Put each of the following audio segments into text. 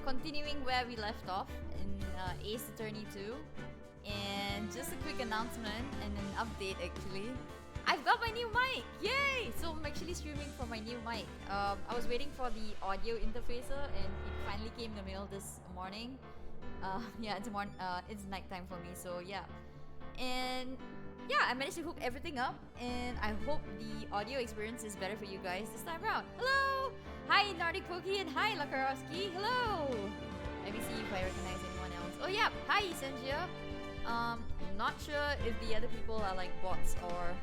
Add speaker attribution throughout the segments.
Speaker 1: continuing where we left off in Ace Attorney 2. And just a quick announcement and an update actually. I've got my new mic! Yay! So I'm actually streaming from my new mic. I was waiting for the audio interfacer and it finally came in the mail this morning. Yeah, it's nighttime for me, so yeah. And yeah, I managed to hook everything up and I hope the audio experience is better for you guys this time around. Hello! Hi Nordic Pokey and hi Lakarowski. Hello! Let me see if I recognize anyone else. Oh yeah, hi Senjia. I'm not sure if the other people are like bots or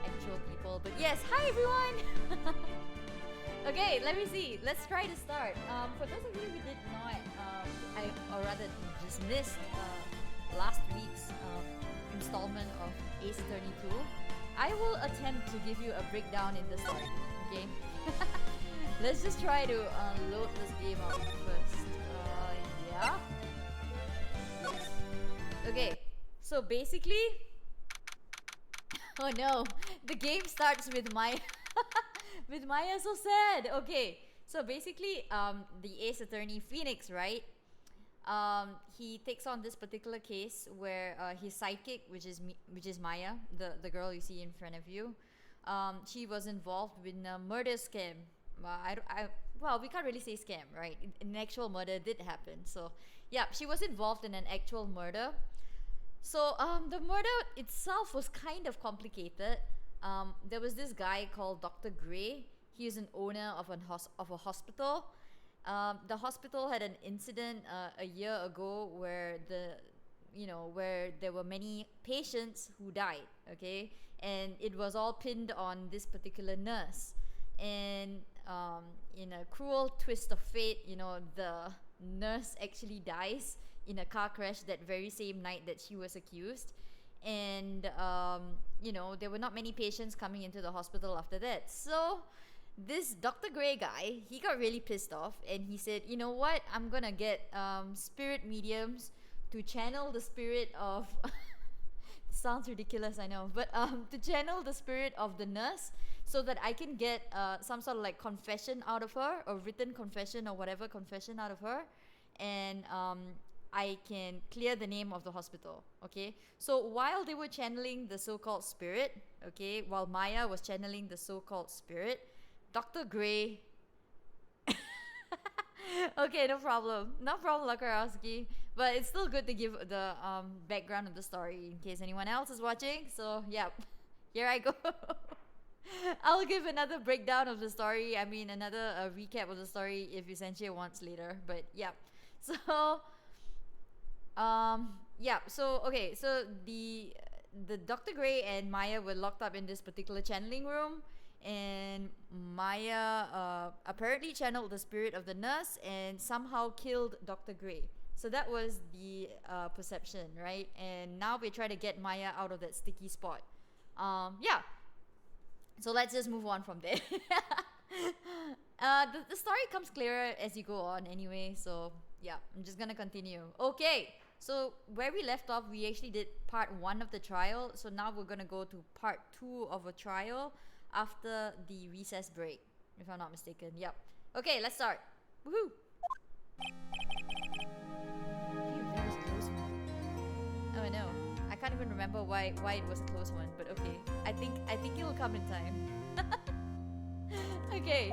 Speaker 1: actual people, but yes, hi everyone! Okay, let me see. Let's try to start. For those of you who did not, or rather just missed last week's installment of Ace Attorney 2, I will attempt to give you a breakdown in the story, okay? Let's just try to load this game up first. Yeah? Yes. Okay, so basically... Oh no, the game starts with Maya. With Maya, so sad. Okay, so basically, the Ace Attorney Phoenix, right? He takes on this particular case where his sidekick, which is Maya, the girl you see in front of you, she was involved in a murder scam. Well, we can't really say scam, right? An actual murder did happen. So yeah, she was involved in an actual murder. So the murder itself was kind of complicated. There was this guy called Dr. Gray. He is an owner of a hospital. The hospital had an incident a year ago where where there were many patients who died. Okay, and it was all pinned on this particular nurse. And in a cruel twist of fate, the nurse actually dies in a car crash that very same night that she was accused. And there were not many patients coming into the hospital after that. So this Dr. Gray guy, he got really pissed off and he said, you know what, I'm gonna get spirit mediums to channel the spirit of sounds ridiculous, I know, but to channel the spirit of the nurse so that I can get some sort of like confession out of her, or written confession or whatever confession out of her, and I can clear the name of the hospital. Okay, so while they were channeling the so-called spirit, okay, while Maya was channeling the so-called spirit, Dr. Gray okay, no problem, Lakarowski, but it's still good to give the background of the story in case anyone else is watching. So yeah, here I go. I'll give another breakdown of the story, another recap of the story if Essential wants later, but yeah. So okay, so the Dr. Gray and Maya were locked up in this particular channeling room, and Maya apparently channeled the spirit of the nurse and somehow killed Dr. Gray. So that was the perception, right? And now we try to get Maya out of that sticky spot. Yeah. So let's just move on from there. The story comes clearer as you go on anyway. So yeah, I'm just gonna continue. Okay. So where we left off, we actually did part 1 of the trial. So now we're gonna go to part 2 of a trial after the recess break, if I'm not mistaken. Yep. Okay, let's start. Woohoo! Phew, that was a close one. Oh no, I can't even remember why it was a close one. But okay, I think it will come in time. Okay.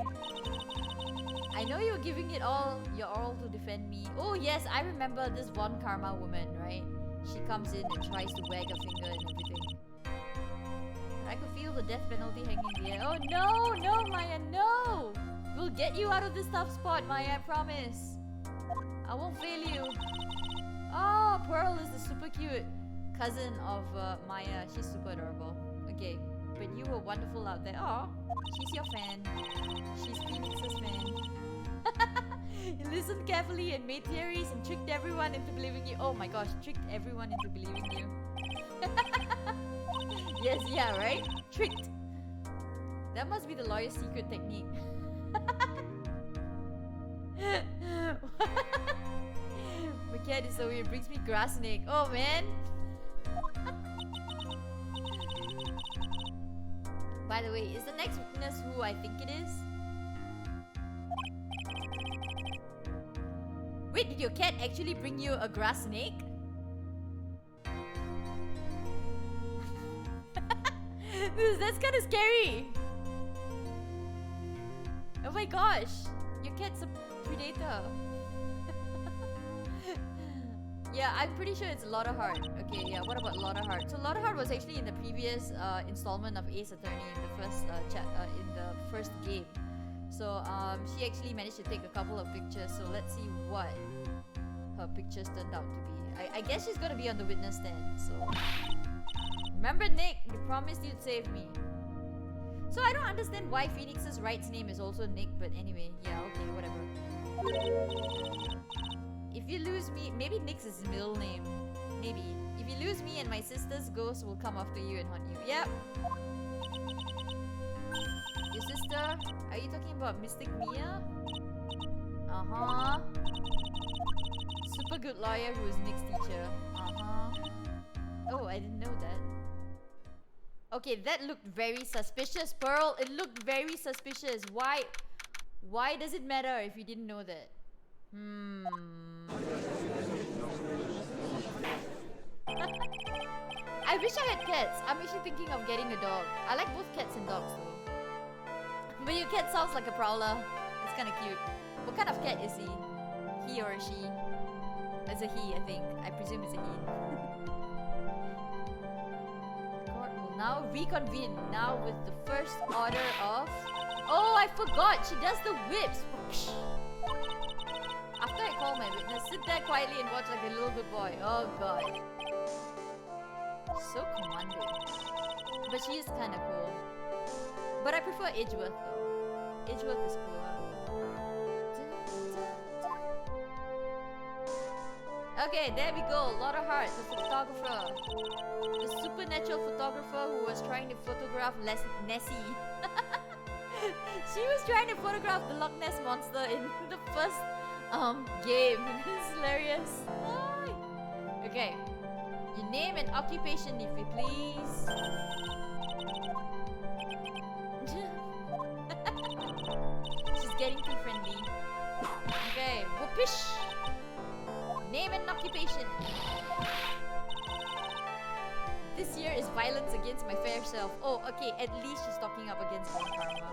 Speaker 1: I know you're giving it all your all to defend me. Oh yes, I remember this one karma woman, right? She comes in and tries to wag a finger and everything. I could feel the death penalty hanging in the air. Oh no, Maya, no! We'll get you out of this tough spot, Maya, I promise. I won't fail you. Oh, Pearl is the super cute cousin of Maya. She's super adorable. Okay, but you were wonderful out there. Oh, she's your fan. She's Phoenix's fan. You listened carefully and made theories and tricked everyone into believing you. Oh my gosh, tricked everyone into believing you. Yes, yeah, right? Tricked. That must be the lawyer's secret technique. My cat is so weird. It brings me grass snake. Oh man. By the way, is the next witness who I think it is? Wait, did your cat actually bring you a grass snake? That's kind of scary. Oh my gosh, your cat's a predator. Yeah, I'm pretty sure it's Lotta Heart. Okay, yeah, what about Lotta Heart? So Lotta Heart was actually in the previous installment of Ace Attorney in the first in the first game. So she actually managed to take a couple of pictures. So let's see what her pictures turned out to be. I guess she's gonna be on the witness stand. So remember, Nick, you promised you'd save me. So I don't understand why Phoenix's right's name is also Nick, but anyway, yeah, okay, whatever. If you lose me, maybe Nick's his middle name. Maybe. If you lose me and my sister's ghost will come after you and haunt you. Yep. Your sister? Are you talking about Mystic Mia? Uh-huh. Super good lawyer who is Nick's teacher. Uh-huh. Oh, I didn't know that. Okay, that looked very suspicious, Pearl. It looked very suspicious. Why does it matter if you didn't know that? I wish I had cats. I'm actually thinking of getting a dog. I like both cats and dogs though. But your cat sounds like a prowler. It's kind of cute. What kind of cat is he? He or she? It's a he, I think. I presume it's a he. Court will now reconvene. Now with the first order of... Oh, I forgot. She does the whips. After I call my witness, sit there quietly and watch like a little good boy. Oh god. So commanding. But she is kind of cool. But I prefer Edgeworth though. Edgeworth is cooler. Okay, there we go. Lotta Heart, the photographer. The supernatural photographer who was trying to photograph Nessie. She was trying to photograph the Loch Ness monster in the first game. It's hilarious. Okay. Your name and occupation, if you please. She's getting too friendly. Okay, whoopish. Name and occupation. This year is violence against my fair self. Oh, okay, at least she's talking up against Von Karma.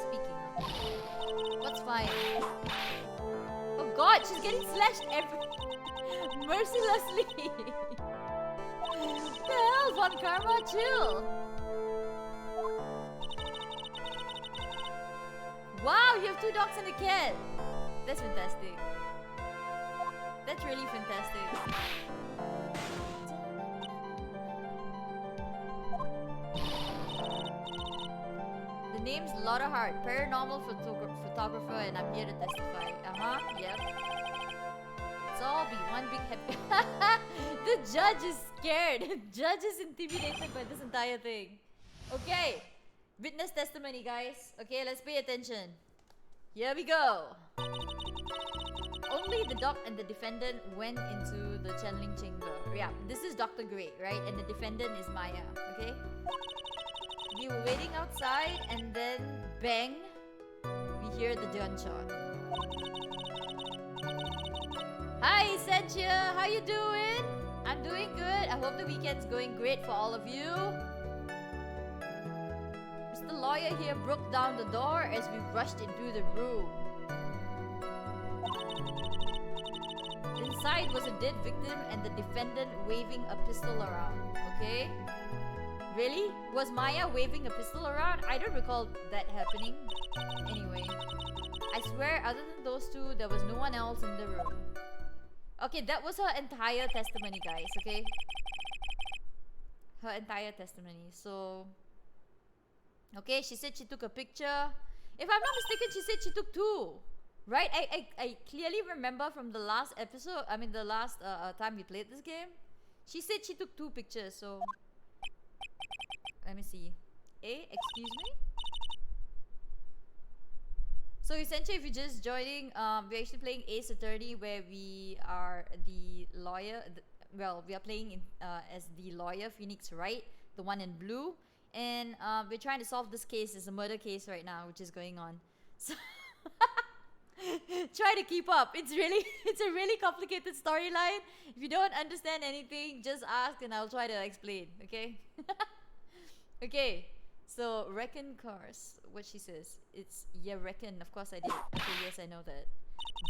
Speaker 1: Speaking of, what's fine? Oh god, she's getting slashed mercilessly. What the hell, Von Karma? Chill. Wow, you have 2 dogs and a cat. That's fantastic. That's really fantastic. The name's Lotta Heart, paranormal photographer, and I'm here to testify. Yep. Let's all be one big happy. The judge is scared. The judge is intimidated by this entire thing. Okay. Witness testimony, guys. Okay, let's pay attention. Here we go. Only the doc and the defendant went into the channeling chamber. Yeah, this is Dr. Gray, right? And the defendant is Maya, okay? We were waiting outside and then bang, we hear the gunshot. Hi, Sentia, how you doing? I'm doing good. I hope the weekend's going great for all of you. Mr. Lawyer here broke down the door as we rushed into the room. Inside was a dead victim and the defendant waving a pistol around. Okay? Really? Was Maya waving a pistol around? I don't recall that happening. Anyway. I swear, other than those two, there was no one else in the room. Okay, that was her entire testimony, guys. Okay? Her entire testimony. So... Okay, she said she took a picture. If I'm not mistaken, she said she took 2. Right? I clearly remember from the last episode, I mean the last time we played this game, she said she took 2 pictures, so... Let me see. Excuse me? So essentially, if you're just joining, we're actually playing Ace Attorney where we are the lawyer, well, we are playing in, as the lawyer, Phoenix Wright, the one in blue. And we're trying to solve this case. It's a murder case right now, which is going on. So... Try to keep up. It's a really complicated storyline. If you don't understand anything, just ask and I'll try to explain. Okay. Okay. So reckon cars. What she says? It's yeah reckon. Of course I did. Okay, yes I know that.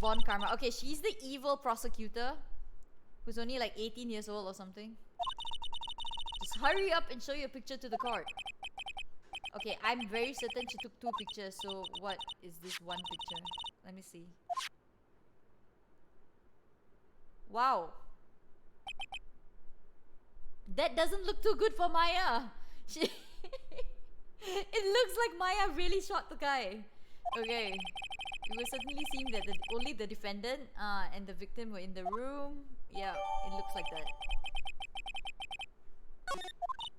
Speaker 1: Von Karma. Okay, she's the evil prosecutor, who's only like 18 years old or something. Just hurry up and show your picture to the court. Okay, I'm very certain she took 2 pictures. So what is this one picture? Let me see. Wow. That doesn't look too good for Maya. She it looks like Maya really shot the guy. Okay. It would certainly seem that only the defendant and the victim were in the room. Yeah, it looks like that.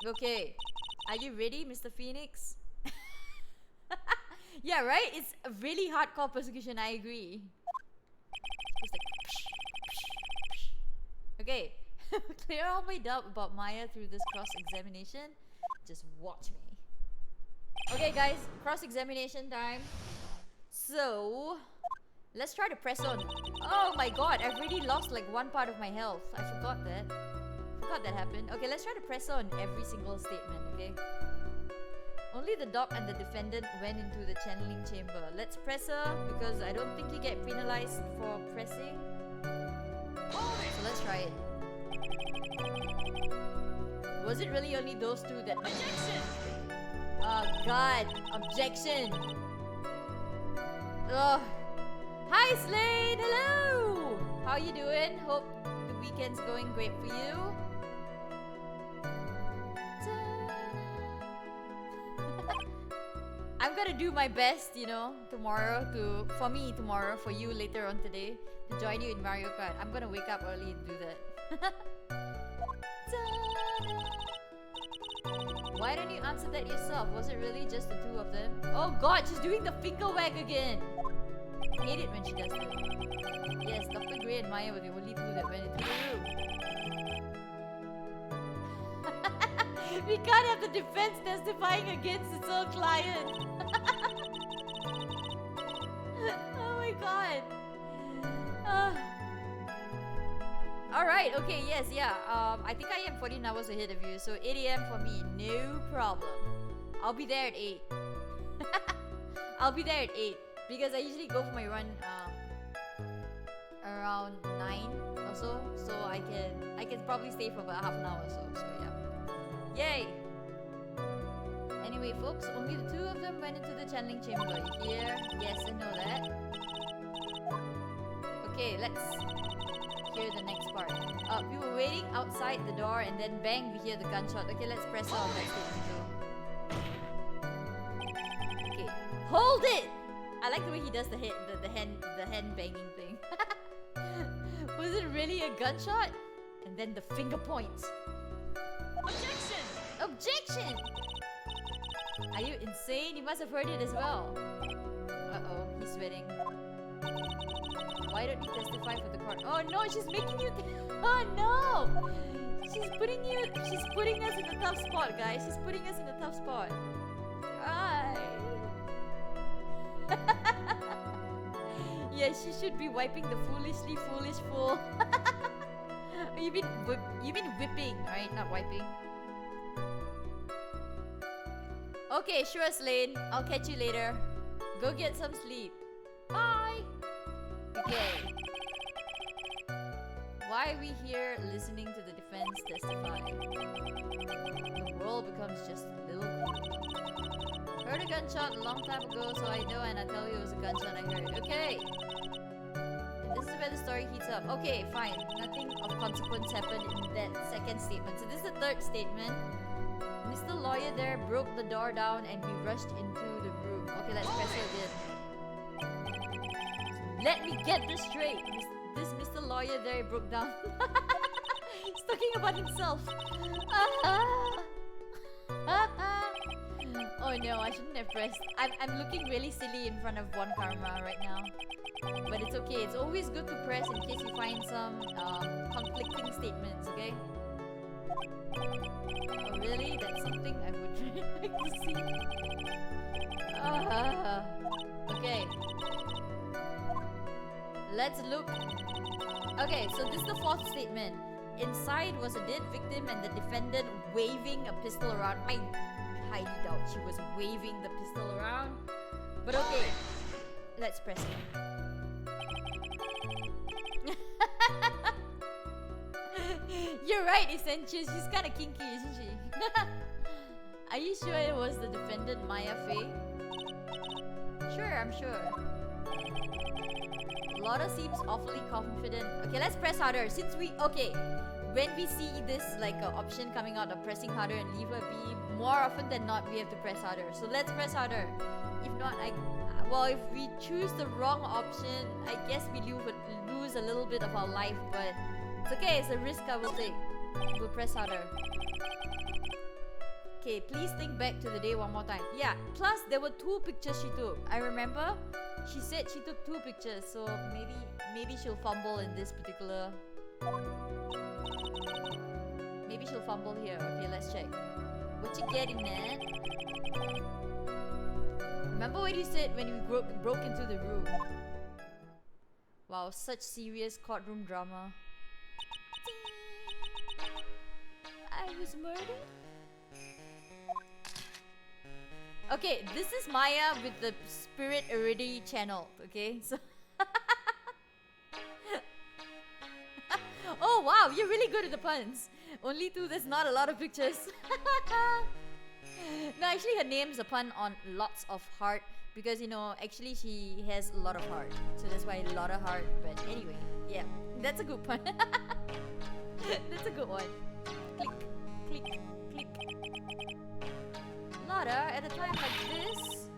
Speaker 1: Okay. Are you ready, Mr. Phoenix? Yeah, right? It's a really hardcore persecution, I agree. It's like okay. Clear all my doubt about Maya through this cross-examination. Just watch me. Okay guys, cross-examination time. So let's try to press on. Oh my god, I've already lost like 1 part of my health. I forgot that. Forgot that happened. Okay, let's try to press on every single statement, okay? Only the doc and the defendant went into the channeling chamber. Let's press her because I don't think you get penalized for pressing. So let's try it. Was it really only those 2 that went? Objection! Oh god, objection! Ugh. Hi Slade, hello! How you doing? Hope the weekend's going great for you. I'm gonna do my best, you know, tomorrow tomorrow, for you later on today, to join you in Mario Kart. I'm gonna wake up early and do that. Why don't you answer that yourself? Was it really just the 2 of them? Oh god, she's doing the finger wag again! I hate it when she does that. Yes, Dr. Gray and Maya were the only 2 that went into the room. We can't have the defense testifying against its own client. Oh my god. Alright, okay, yes, yeah. I think I am 14 hours ahead of you, so 8 AM for me, no problem. I'll be there at 8. I'll be there at 8 because I usually go for my run around 9 or so. So I can probably stay for about half an hour or so yeah. Yay! Anyway, folks, only the 2 of them went into the channeling chamber. You hear? Yes, I know that. Okay, let's hear the next part. We were waiting outside the door and then bang, we hear the gunshot. Okay, let's press on that statement too. Okay, hold it! I like the way he does the hand banging thing. Was it really a gunshot? And then the finger points. Objection! Objection! Are you insane? You must have heard it as well. Uh-oh, he's sweating. Why don't you testify for the court? Oh no, she's making you oh no! She's putting us in a tough spot, guys. She's putting us in a tough spot. Yeah, she should be wiping the foolishly foolish fool. You mean whipping, right? Not wiping. Okay, sure, Slade. I'll catch you later. Go get some sleep. Bye! Okay. Why are we here listening to the defense testify? The world becomes just a little cruel. Heard a gunshot a long time ago, so I know, and I tell you it was a gunshot I heard. Okay. And this is where the story heats up. Okay, fine. Nothing of consequence happened in that second statement. So this is the third statement. Mr. Lawyer there broke the door down and we rushed into the room. Okay, let's press it again. Let me get this straight. This Mr. Lawyer there broke down. He's talking about himself. Oh no, I shouldn't have pressed. I'm looking really silly in front of Von Karma right now. But it's okay. It's always good to press in case you find some conflicting statements, okay? Oh really? That's something I would really like to see. Okay. Let's look. Okay, so this is the fourth statement. Inside was a dead victim and the defendant waving a pistol around. I highly doubt she was waving the pistol around. But okay, let's press it. You're right, Essential. She's kind of kinky, isn't she? Are you sure it was the defendant, Maya Fey? Sure, I'm sure. Lotta seems awfully confident. Okay, let's press harder. Since we... Okay, when we see this like option coming out of pressing harder and leave her be, more often than not, we have to press harder. So let's press harder. If not, well, if we choose the wrong option, I guess we lose a little bit of our life, but it's okay. It's a risk I will take. We'll press harder. Okay, please think back to the day one more time. Yeah, plus there were 2 pictures she took. I remember she said she took 2 pictures, so maybe she'll fumble in this particular... Maybe she'll fumble here. Okay, let's check. What you getting, man? Remember what you said when you broke into the room? Wow, such serious courtroom drama. I was murdered? Okay, this is Maya with the spirit already channeled, okay? So oh wow, you're really good at the puns. Only 2, there's not a lot of pictures. No, actually her name's a pun on lots of heart. Because, you know, actually she has a lot of heart. So that's why a lot of heart. But anyway, yeah, that's a good pun. That's a good one. Click, click, click. Lotta, at a time like this...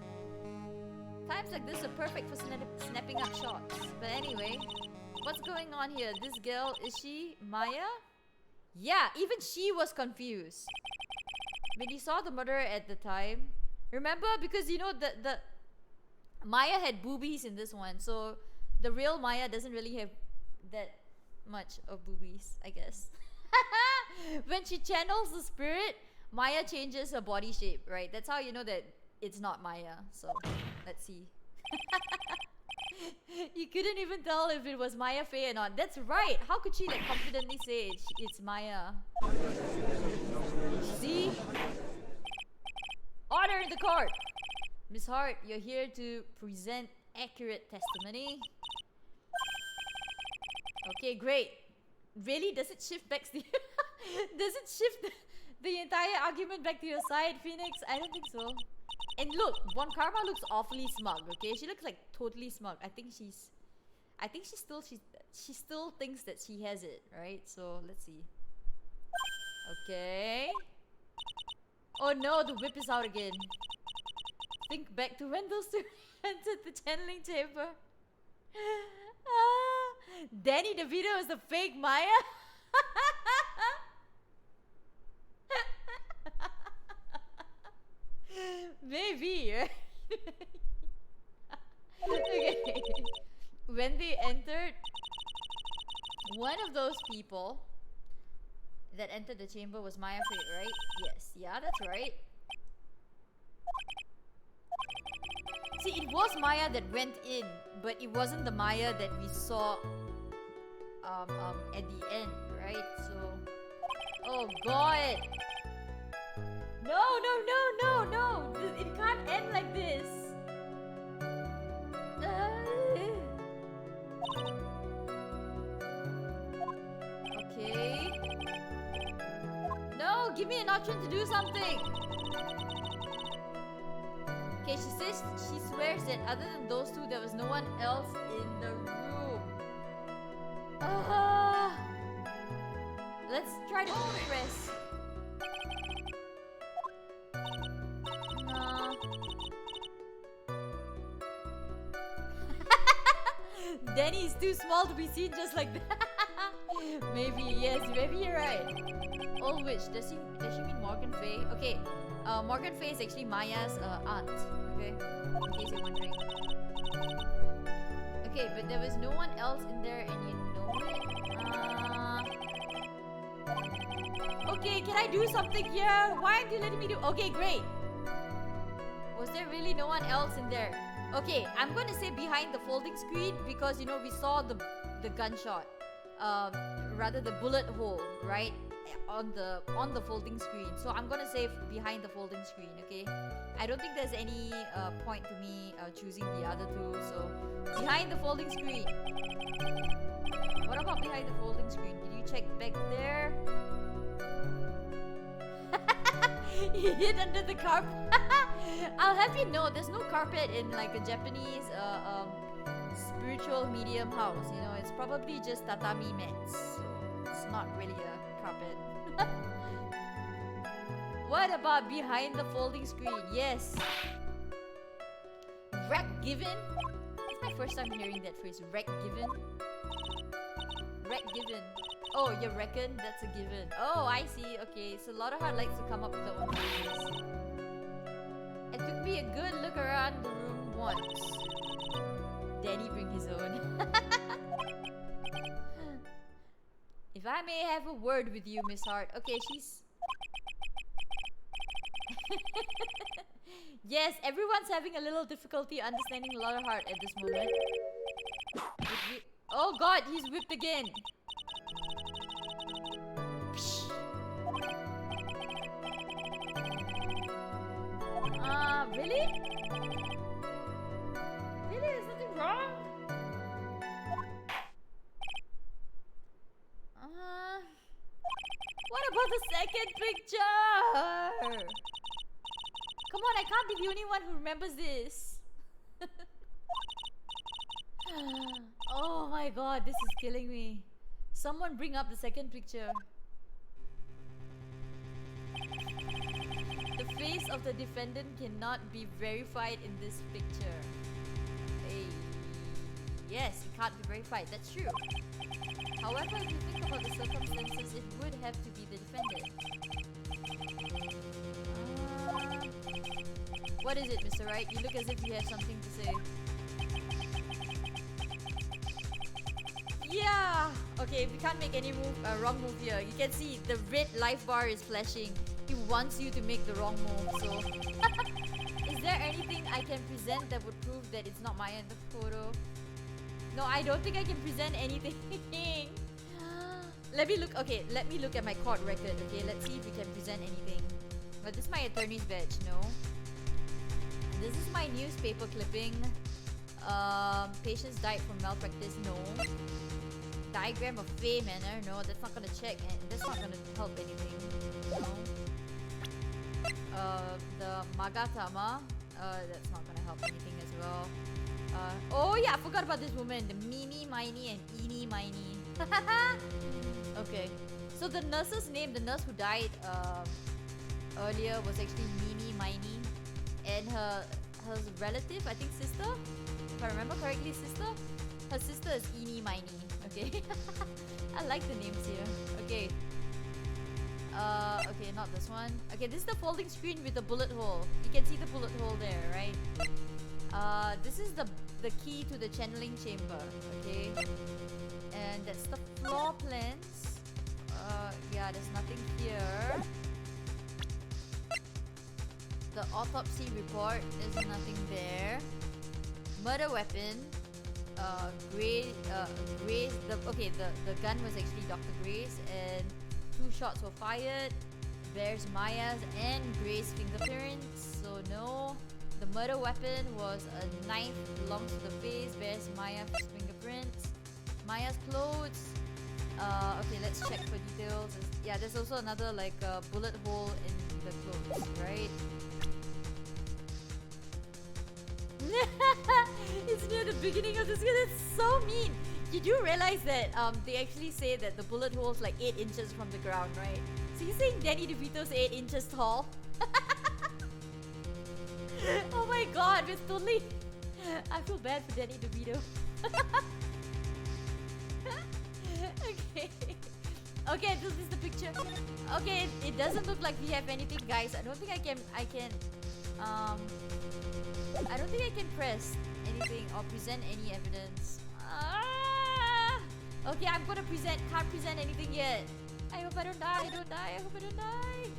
Speaker 1: Times like this are perfect for snapping up shots. But anyway, what's going on here? This girl, is she Maya? Yeah, even she was confused. When you saw the murderer at the time, remember, because you know the Maya had boobies in this one, so the real Maya doesn't really have that much of boobies, I guess. When she channels the spirit, Maya changes her body shape, right? That's how you know that it's not Maya. So let's see. You couldn't even tell if it was Maya Fey or not. That's right. How could she like confidently say it's Maya? See? Order in the court. Miss Hart, you're here to present accurate testimony. Okay, great. Really? Does it shift back to you? Does it shift the entire argument back to your side, Phoenix? I don't think so. And look, Von Karma looks awfully smug, okay? She looks like totally smug. I think she still thinks that she has it, right? So let's see. Okay. Oh no, the whip is out again. Think back to when those 2 entered the channeling chamber. Danny DeVito is the fake Maya? Maybe, right? Okay. When they entered, one of those people that entered the chamber was Maya Fate, right? Yes. Yeah, that's right. See, it was Maya that went in, but it wasn't the Maya that we saw at the end, right? So, oh god. No, no, no, no, no. It can't end like this. Okay. No, give me an option to do something. Okay, she says she swears that other than those 2, there was no one else in the room. Let's try to press. No. Danny is too small to be seen just like that. Maybe, yes, maybe you're right. Old witch, does she mean Morgan Fay? Okay, Morgan Fay is actually Maya's aunt. Okay, in case you're wondering. Okay, but there was no one else in there, and you know it. Okay, can I do something here? Why aren't you letting me do? Okay, great. Was there really no one else in there? Okay, I'm gonna say behind the folding screen because you know we saw the gunshot, rather the bullet hole, right, on the folding screen. So I'm gonna say behind the folding screen. Okay, I don't think there's any point to me choosing the other two. So behind the folding screen. What about behind the folding screen? Did you check back there? He hid under the carpet. I'll have you know, there's no carpet in like a Japanese spiritual medium house. You know, it's probably just tatami mats. So it's not really a carpet. What about behind the folding screen? Yes. Wreck given? It's my first time hearing that phrase. Wreck given? Wreck given. Oh, you reckon that's a given? Oh, I see. Okay, so Lotterheart likes to come up with her own phrases. It took me a good look around the room once. Danny bring his own. If I may have a word with you, Miss Hart. Okay, she's... Yes, everyone's having a little difficulty understanding Lotterheart at this moment. Oh god, he's whipped again. Really? Really? There's nothing wrong? What about the second picture? Come on, I can't be the only one who remembers this. Oh my god, this is killing me. Someone bring up the second picture. The face of the defendant cannot be verified in this picture. Hey. Yes, it can't be verified. That's true. However, if you think about the circumstances, it would have to be the defendant. What is it, Mr. Wright? You look as if you have something to say. Yeah! Okay, we can't make any wrong move here. You can see the red life bar is flashing. He wants you to make the wrong move, so... Is there anything I can present that would prove that it's not my end of photo? No, I don't think I can present anything. Let me look at my court record, okay? Let's see if we can present anything. But this is my attorney's badge, no? This is my newspaper clipping. Patients died from malpractice, no. Diagram of Fey Manor, no, that's not gonna check and that's not gonna help anything. No. The Magatama, that's not gonna help anything as well. Oh yeah, I forgot about this woman, the Mini Miny and Eeny Miny. Okay, so the nurse's name, the nurse who died earlier was actually Mini Miny, and her relative, I think sister, if I remember correctly, her sister is Eeny Miny. Okay. I like the names here. Okay. Okay, not this one. Okay, this is the folding screen with the bullet hole. You can see the bullet hole there, right? This is the key to the channeling chamber. Okay. And that's the floor plans. Yeah, there's nothing here. The autopsy report, there's nothing there. Murder weapon. The gun was actually Dr. Gray's and 2 shots were fired. There's Maya's and Gray's fingerprints, so no. The murder weapon was a knife, belongs to the face, bears Maya's fingerprints. Maya's clothes. Okay, let's check for details. Yeah, there's also another like bullet hole in the clothes, right? It's near the beginning of this game. That's so mean. Did you realize that they actually say that the bullet hole is like 8 inches from the ground, right? So you're saying Danny DeVito's 8 inches tall? Oh my god, it's totally... I feel bad for Danny DeVito. Okay. Okay, this is the picture. Okay, it doesn't look like we have anything, guys. I don't think I can press anything or present any evidence. Okay, I'm gonna present. Can't present anything yet. I hope I don't die. I hope I don't die.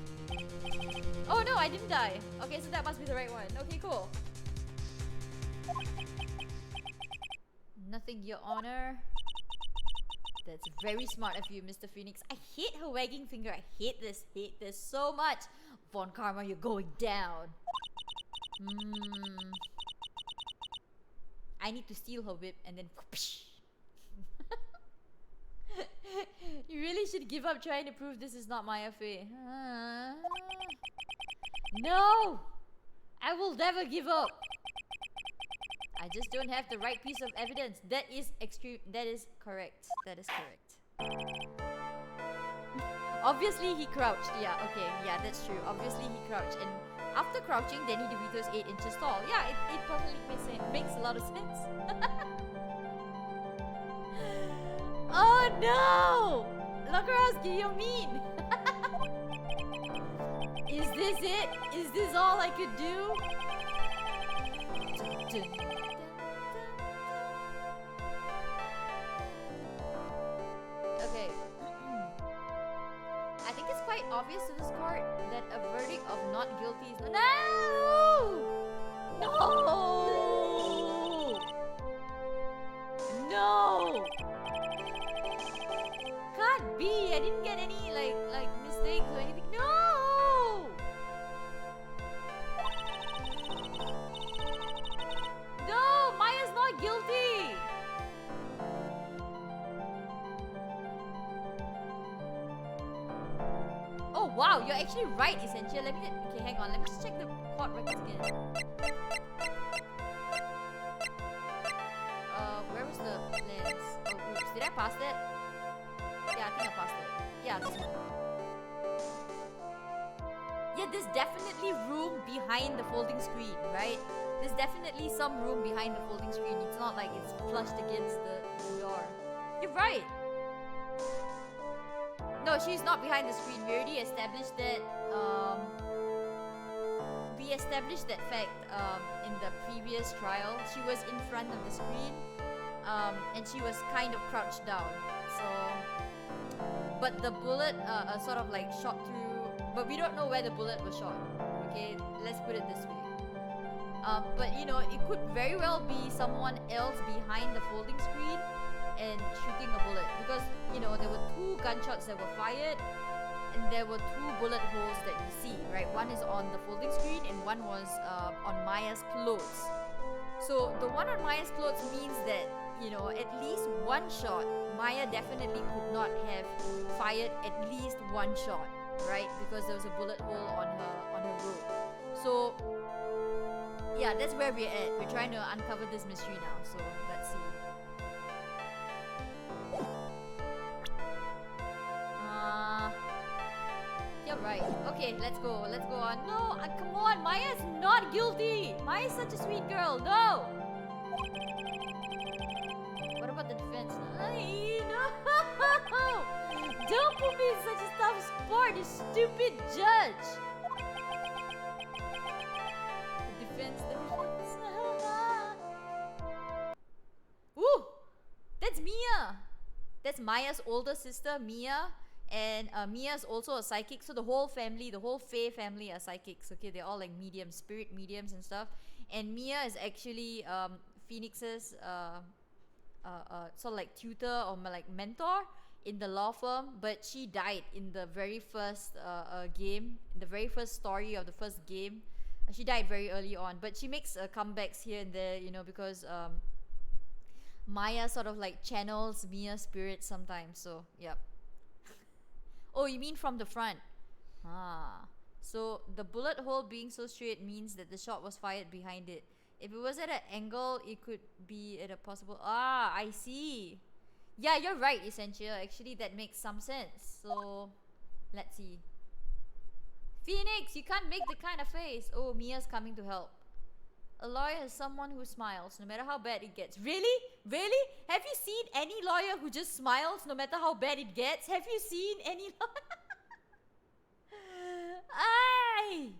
Speaker 1: Oh no, I didn't die. Okay, so that must be the right one. Okay, cool. Nothing, Your Honor. That's very smart of you, Mr. Phoenix. I hate her wagging finger. I hate this so much. Von Karma, you're going down. I need to steal her whip and then You really should give up trying to prove this is not Maya Fey. No! I will never give up. I just don't have the right piece of evidence. That is extreme. That is correct. That is correct. Obviously he crouched. Yeah, okay. Yeah, that's true. Obviously he crouched. And after crouching, Danny DeVito's 8 inches tall. Yeah, it perfectly makes a lot of sense. Oh no! Lakarowski, you're mean! Is this it? Is this all I could do? Okay. I think it's quite obvious to this court that a verdict of not guilty is... No! No! No! Can't be! I didn't get any like mistakes or anything. No! No! Maya's not guilty! Oh wow, you're actually right, Essential. Let me okay, hang on. Let me just check the court records again. Where was the lens? Oh, oops. Did I pass that? Yeah, I think I passed it. Yeah, this one. Yeah, there's definitely room behind the folding screen, right? There's definitely some room behind the folding screen. It's not like it's flushed against the door. You're right. No, she's not behind the screen. We already established that. We established that fact in the previous trial. She was in front of the screen, and she was kind of crouched down. So, but the bullet sort of like shot through. But we don't know where the bullet was shot. Okay, let's put it this way. But you know, it could very well be someone else behind the folding screen and shooting a bullet, because you know there were 2 gunshots that were fired and there were 2 bullet holes that we see, right? One is on the folding screen and one was on Maya's clothes. So the one on Maya's clothes means that, you know, at least one shot Maya definitely could not have fired at least one shot, right? Because there was a bullet hole on her robe. So yeah, that's where we're at. We're trying to uncover this mystery now. So let's see. You're right. Okay, let's go. Let's go on. No, come on. Maya's not guilty. Maya's such a sweet girl. No. What about the defense? No. Don't put me in such a tough spot, you stupid judge. The defense. Ooh, that's Mia. That's Maya's older sister, Mia. And Mia's also a psychic, so the whole family, the whole Fae family are psychics. Okay, they're all like mediums, spirit mediums and stuff. And Mia is actually Phoenix's sort of like tutor or like mentor in the law firm, but she died in the very first game, the very first story of the first game. She died very early on, but she makes comebacks here and there, you know, because Maya sort of like channels Mia's spirit sometimes. So yep. Oh, you mean from the front? Ah. So the bullet hole being so straight means that the shot was fired behind it. If it was at an angle, it could be at a possible... Ah, I see. Yeah, you're right, Essential. Actually, that makes some sense. So, let's see. Phoenix, you can't make the kind of face. Oh, Mia's coming to help. A lawyer is someone who smiles, no matter how bad it gets. Really? Really? Have you seen any lawyer who just smiles, no matter how bad it gets? Have you seen any lawyer? Ay!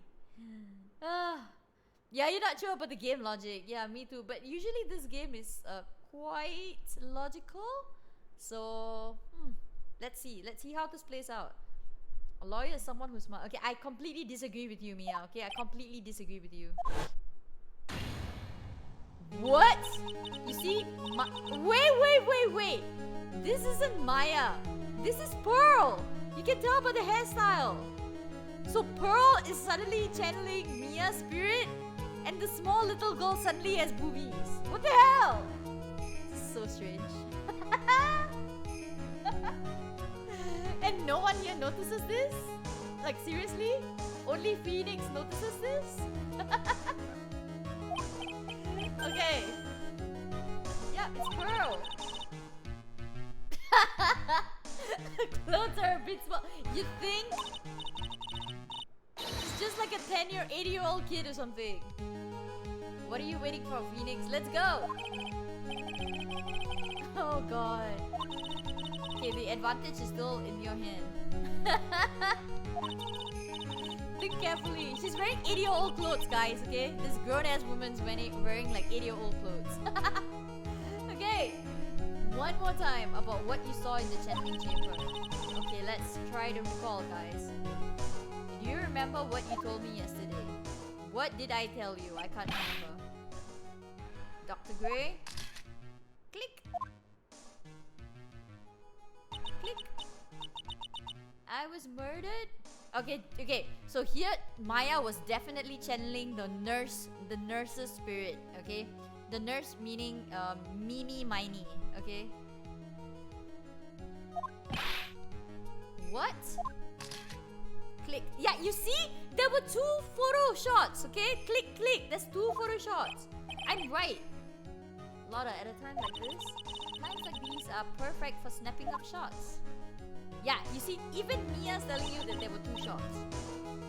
Speaker 1: Yeah, you're not sure about the game logic. Yeah, me too. But usually this game is quite logical. So, let's see. Let's see how this plays out. A lawyer is someone who smiles. Okay, I completely disagree with you, Mia. Okay, I completely disagree with you. What? You see? Wait. This isn't Maya. This is Pearl. You can tell by the hairstyle. So Pearl is suddenly channeling Mia's spirit, and the small little girl suddenly has boobies. What the hell? This is so strange. And no one here notices this? Like seriously? Only Phoenix notices this? Okay. Yeah, it's Pearl. Clothes are a bit small. You think? It's just like a 10-year, 80-year-old kid or something. What are you waiting for, Phoenix? Let's go! Oh god. Okay, the advantage is still in your hand. Think carefully. She's wearing 80-year-old clothes, guys, okay? This grown-ass woman's wearing like 80-year-old clothes. Okay. One more time about what you saw in the channeling chamber. Okay, let's try to recall, guys. Do you remember what you told me yesterday? What did I tell you? I can't remember. Dr. Gray? Click. Click. I was murdered? Okay. So here, Maya was definitely channeling the nurse's spirit, okay? The nurse meaning Mimi Miney, okay? What? Click. Yeah, you see? There were 2 photo shots, okay? Click. There's 2 photo shots. I'm right. Lotta, at a time like this, times like these are perfect for snapping up shots. Yeah, you see, even Mia's telling you that there were 2 shots.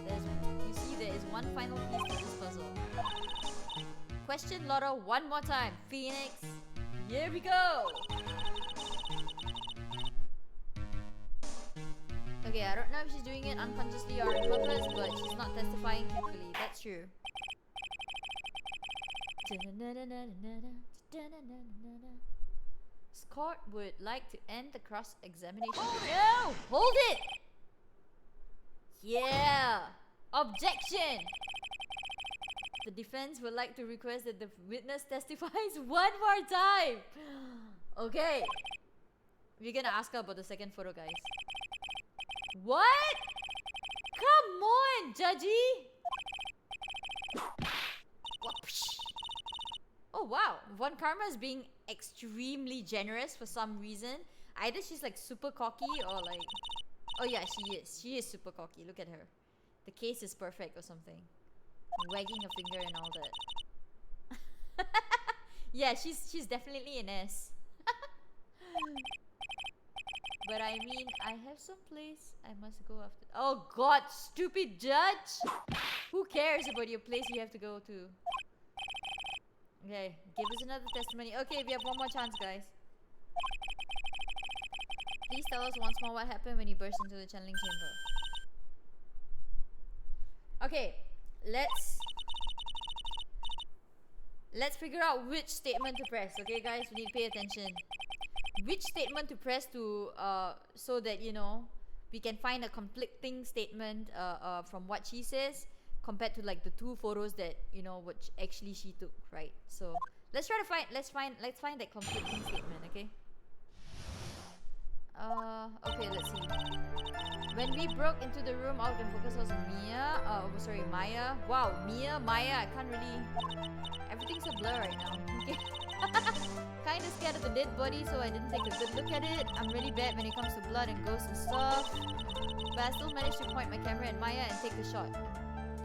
Speaker 1: You see, there is one final piece to this puzzle. Question Lotta one more time. Phoenix, here we go. Okay, I don't know if she's doing it unconsciously or on purpose, but she's not testifying truthfully. That's true. Scott would like to end the cross-examination. No! Hold it! Yeah! Objection! The defense would like to request that the witness testifies one more time. Okay. We're gonna ask her about the second photo, guys. What? Come on, Judgy! Oh wow, Von Karma is being extremely generous for some reason. Either she's like super cocky or like... Oh yeah, she is. She is super cocky. Look at her. The case is perfect or something. Wagging her finger and all that. Yeah, she's definitely an S. But I mean, I have some place I must go after. Oh god, stupid judge! Who cares about your place you have to go to? Okay, give us another testimony. Okay, we have one more chance, guys. Please tell us once more what happened when you burst into the channeling chamber. Okay, let's figure out which statement to press. Okay, guys, we need to pay attention. Which statement to press to so that, you know, we can find a conflicting statement from what she says compared to like the 2 photos that, you know, which actually she took, right? So let's try to find that conflicting statement. Okay. Okay, let's see. When we broke into the room, all we can focus was Maya. Wow, Maya, I can't really... Everything's a blur right now. Okay. Kinda scared of the dead body, so I didn't take a good look at it. I'm really bad when it comes to blood and ghosts and stuff. But I still managed to point my camera at Maya and take a shot.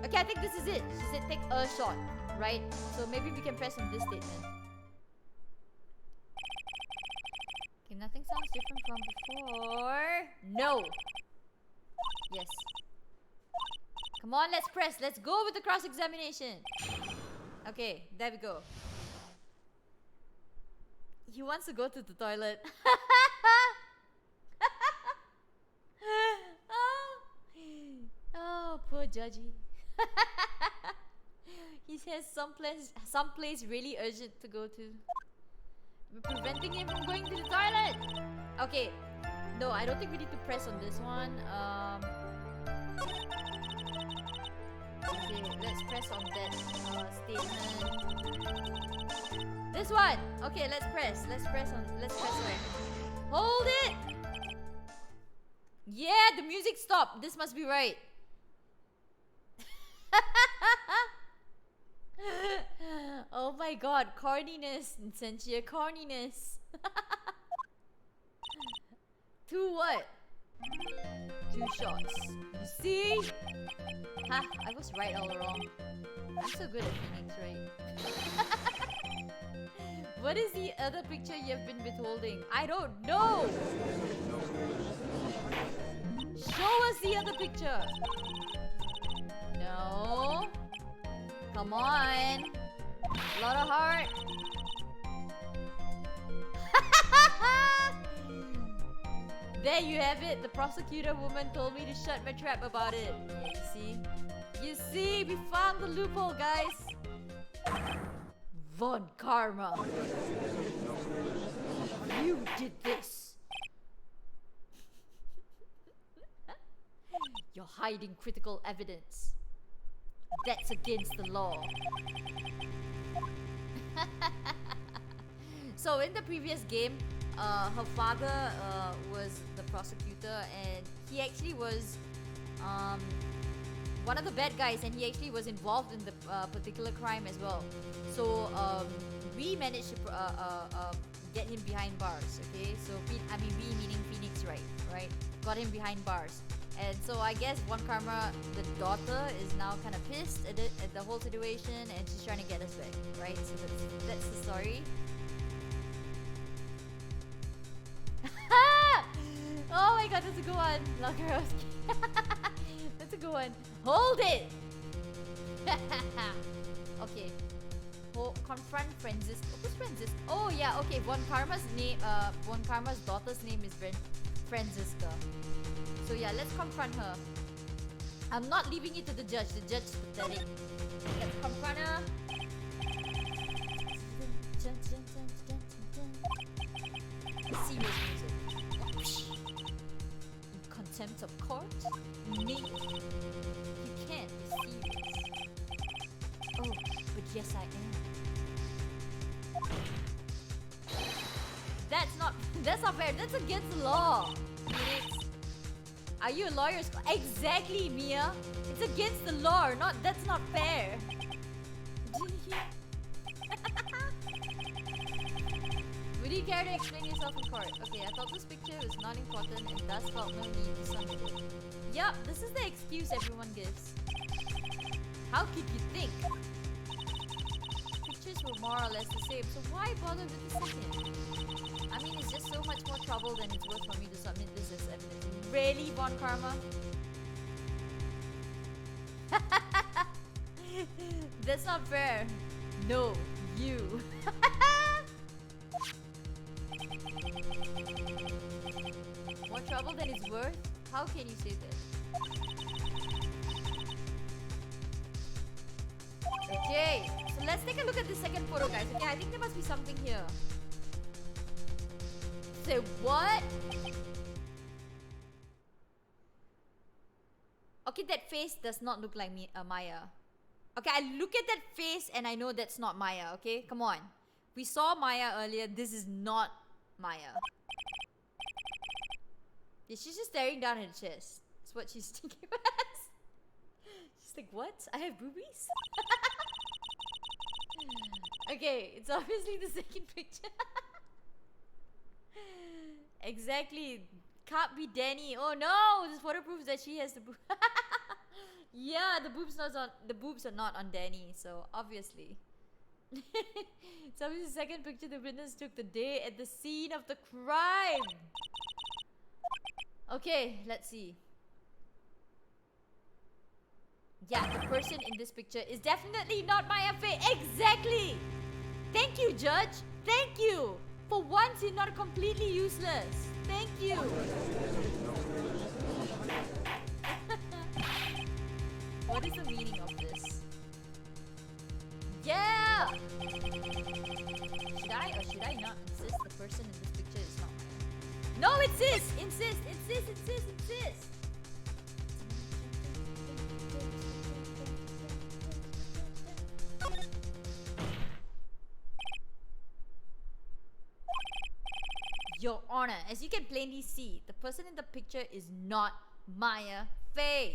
Speaker 1: Okay, I think this is it. She said take a shot, right? So maybe we can press on this statement. Okay, nothing sounds different from before. No! Yes. Come on, let's press. Let's go with the cross-examination. Okay, there we go. He wants to go to the toilet. Oh, poor Judgy. He has some place really urgent to go to. We're preventing him from going to the toilet. Okay. No, I don't think we need to press on this one. Okay. let's press on that statement. This one. Okay, let's press. Let's press on it. Hold it. Yeah, the music stopped. This must be right. Oh my god, corniness, Sensia, corniness. 2 what? 2 shots. You see? Ha, I was right all along. I'm so good at Phoenix, right? What is the other picture you've been withholding? I don't know! Show us the other picture! No. Come on. A lot of heart. There you have it. The prosecutor woman told me to shut my trap about it. Yeah, you see? You see? We found the loophole, guys. Von Karma. You did this. You're hiding critical evidence. That's against the law. So in the previous game, her father was the prosecutor, and he actually was one of the bad guys, and he actually was involved in the particular crime as well. So we managed to get him behind bars. Okay, so we meaning Phoenix, right? Got him behind bars. And so I guess Von Karma, the daughter, is now kind of pissed at the whole situation, and she's trying to get us back, right? So that's the story. Oh my god, that's a good one, Lakarowski. That's a good one. Hold it! Okay. Confront Francis. Who's Francis? Oh yeah, okay. Von Karma's daughter's name is Franziska. So yeah, let's confront her. I'm not leaving it to the judge. The judge is pathetic. Let's confront her. Serious music. In contempt of court? Me? You can't be serious. Oh, but yes I am. That's not fair. That's against the law. Are you a lawyer? Exactly, Mia. It's against the law. That's not fair. Would you care to explain yourself in court? Okay, I thought this picture was not important and thus felt no need to submit it. Yup, this is the excuse everyone gives. How could you think? Pictures were more or less the same, so why bother with the second? I mean, it's just so much more trouble than it's worth for me to submit this as evidence. Really, Von Karma? That's not fair. No, you. More trouble than it's worth? How can you say that? Okay, so let's take a look at the second photo, guys. Okay, I think there must be something here. Say what? Okay, that face does not look like Maya. Okay, I look at that face and I know that's not Maya, okay? Come on. We saw Maya earlier. This is not Maya. Yeah, she's just staring down at her chest. That's what she's thinking about. She's like, what? I have boobies? Okay, it's obviously the second picture. Exactly. Can't be Danny. Oh no! This photo proves that she has the boobs. Yeah, the boobs are not on Danny, so obviously. So obviously the second picture the witness took the day at the scene of the crime. Okay, let's see. Yeah, the person in this picture is definitely not Maya Fey. Exactly! Thank you, Judge. Thank you. For once, you're not completely useless. Thank you. What is the meaning of this? Yeah! Should I or should I not insist the person in this picture is not Maya? No, insist! Insist! Insist! Insist! Insist! Your Honor, as you can plainly see, the person in the picture is not Maya Fey.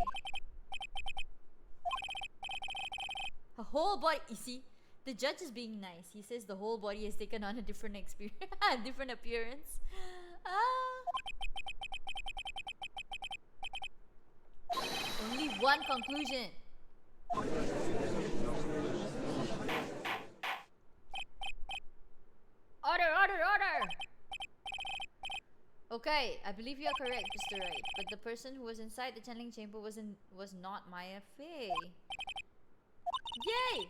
Speaker 1: Her whole body, you see, the judge is being nice. He says the whole body has taken on a different experience, different appearance. Only one conclusion. Order, order, order! Okay, I believe you are correct, Mr. Wright. But the person who was inside the channeling chamber was not Maya Fey. Yay!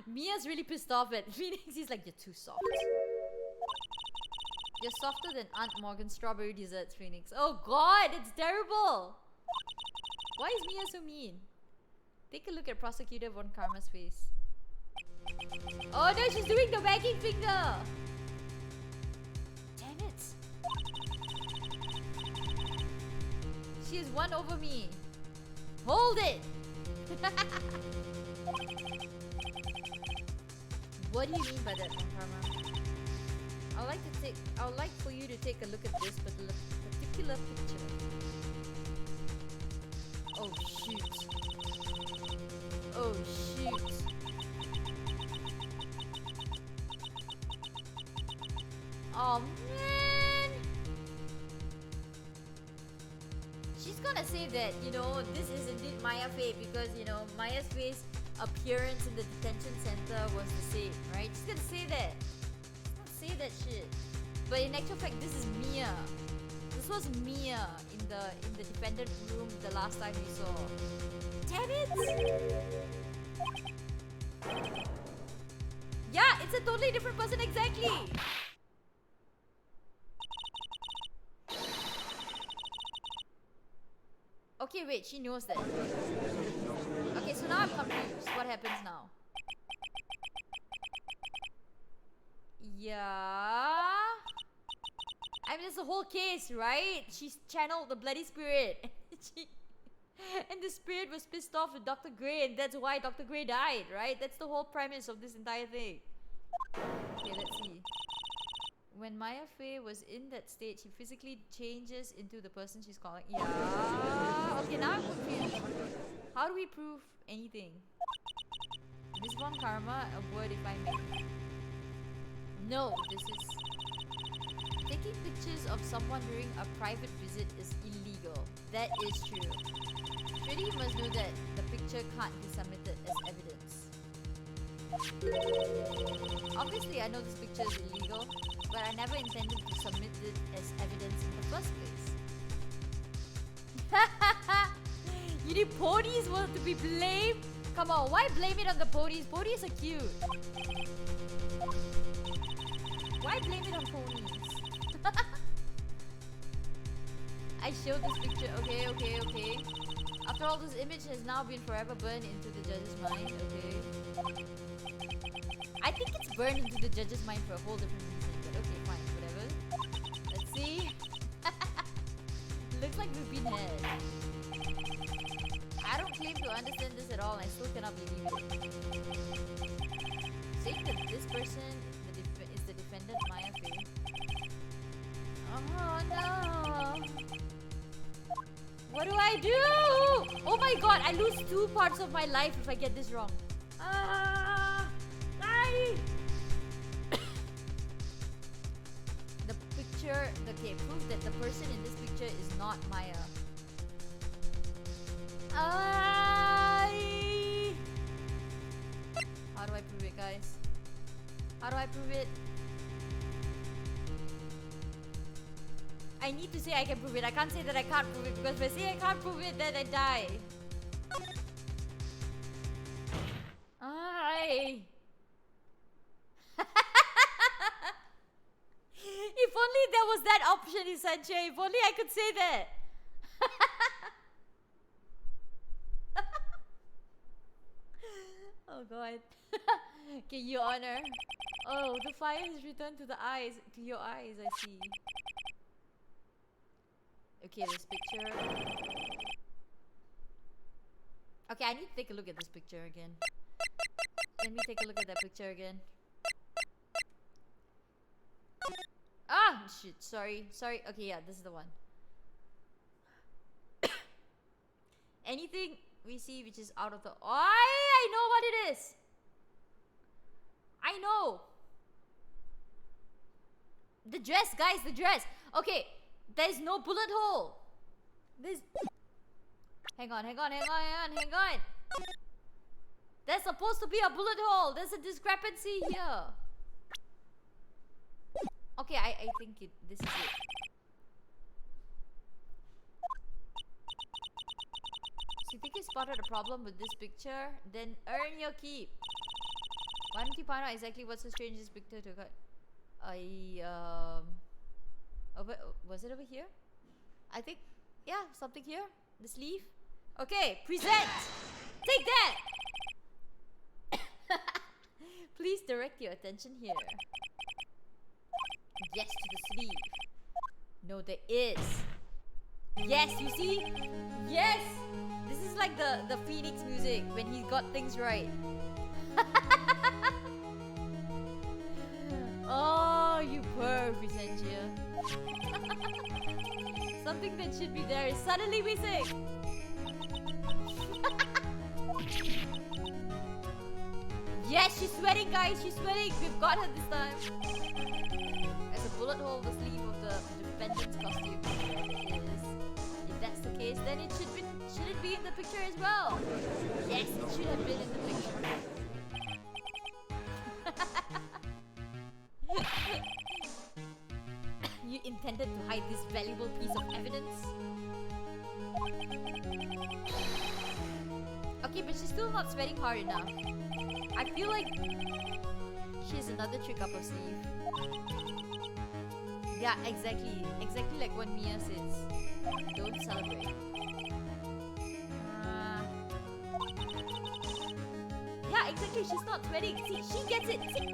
Speaker 1: Mia's really pissed off at Phoenix. He's like, you're too soft. You're softer than Aunt Morgan's strawberry desserts, Phoenix. Oh god, it's terrible! Why is Mia so mean? Take a look at Prosecutor Von Karma's face. Oh no, she's doing the wagging finger! Damn it! She has won over me. Hold it! What do you mean by that, Von Karma? I would like for you to take a look at this particular picture. Oh shoot. Oh shoot. Oh man. She's gonna say that, you know, this is indeed Maya Fey because, you know, Maya's face appearance in the detention center was the same, right? She's gonna say that. She's gonna say that shit. But in actual fact, this is Mia. This was Mia in the defendant room the last time we saw. Damn it! Yeah, it's a totally different person exactly. Okay, wait, she knows that. Okay, so now I'm confused. What happens now? Yeah. I mean, that's the whole case, right? She's channeled the bloody spirit. And the spirit was pissed off with Dr. Gray, and that's why Dr. Gray died, right? That's the whole premise of this entire thing. Okay, let's see. When Maya Fey was in that state, she physically changes into the person she's calling. Yeah. Okay, now I'm confused. How do we prove anything? Miss Von Karma, a word if I may. No, this is... Taking pictures of someone during a private visit is illegal. That is true. Surely you must know that the picture can't be submitted as evidence. Obviously, I know this picture is illegal, but I never intended to submit it as evidence in the first place. You need ponies were to be blamed? Come on, why blame it on the ponies? Ponies are cute. Why blame it on ponies? I showed this picture. Okay. After all, this image has now been forever burned into the judge's mind. Okay. I think it's burned into the judge's mind for a whole different reason. But okay, fine, whatever. Let's see. Looks like we've been had. I don't claim to understand this at all, and I still cannot believe it. Saying that this person is the defendant, Maya Fey. Oh no! What do I do? Oh my god, I lose 2 parts of my life if I get this wrong. The picture, okay, proof that the person in this picture is not Maya. How do I prove it, guys? How do I prove it? I need to say I can prove it. I can't say that I can't prove it, because if I say I can't prove it, then I die. If only there was that option, Sanjay. If only I could say that. Oh god. Okay, Your Honor. Oh, the fire has returned to the eyes. To your eyes, I see. Okay, this picture. Okay, I need to take a look at this picture again. Let me take a look at that picture again. Shit, sorry. Okay, yeah, this is the one. Anything we see which is out of the... I know what it is. I know. The dress, guys, the dress. Okay, there's no bullet hole. There's... Hang on. There's supposed to be a bullet hole. There's a discrepancy here. Okay, I think this is it. So you think you spotted a problem with this picture? Then earn your keep. Why don't you find out exactly what's so strange this picture to cut? Was it over here? I think, yeah, something here. The sleeve. Okay, present. Take that. Please direct your attention here. Yes to the sleeve. No, there is. Yes, you see? Yes. This is like the Phoenix music when he got things right. Oh, you poor Vicentia. Something that should be there is suddenly missing. Yes, she's sweating, guys. She's sweating. We've got her this time. There's a bullet hole in the sleeve of the defendant's costume. There it is. If that's the case, then it should it be in the picture as well? Yes, it should have been in the picture. You intended to hide this valuable piece of evidence? Okay, but she's still not sweating hard enough. I feel like she has another trick up her sleeve. Yeah, exactly. Exactly like what Mia says. Don't celebrate. Yeah, exactly. She's not sweating. See, she gets it. See?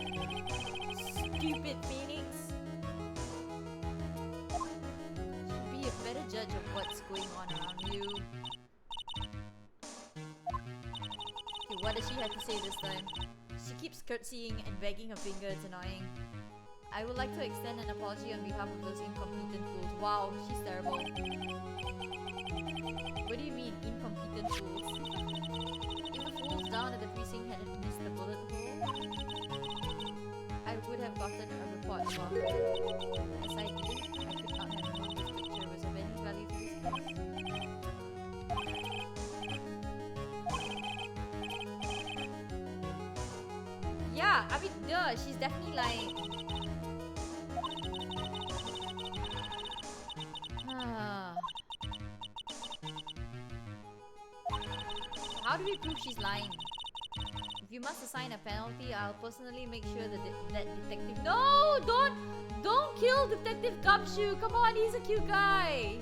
Speaker 1: Stupid Phoenix. Should be a better judge of what's going on around you. Okay, what does she have to say this time? She keeps curtsying and wagging her finger. It's annoying. I would like to extend an apology on behalf of those incompetent fools. Wow, she's terrible. What do you mean, incompetent fools? If the fools down at the precinct hadn't missed the bullet hole, I would have gotten a report about it. As I didn't, I could not have known this picture was of any value to this case. Yeah, I mean, duh, she's definitely lying. How do we prove she's lying? If you must assign a penalty, I'll personally make sure that that detective... No! Don't kill Detective Gumshoe! Come on, he's a cute guy!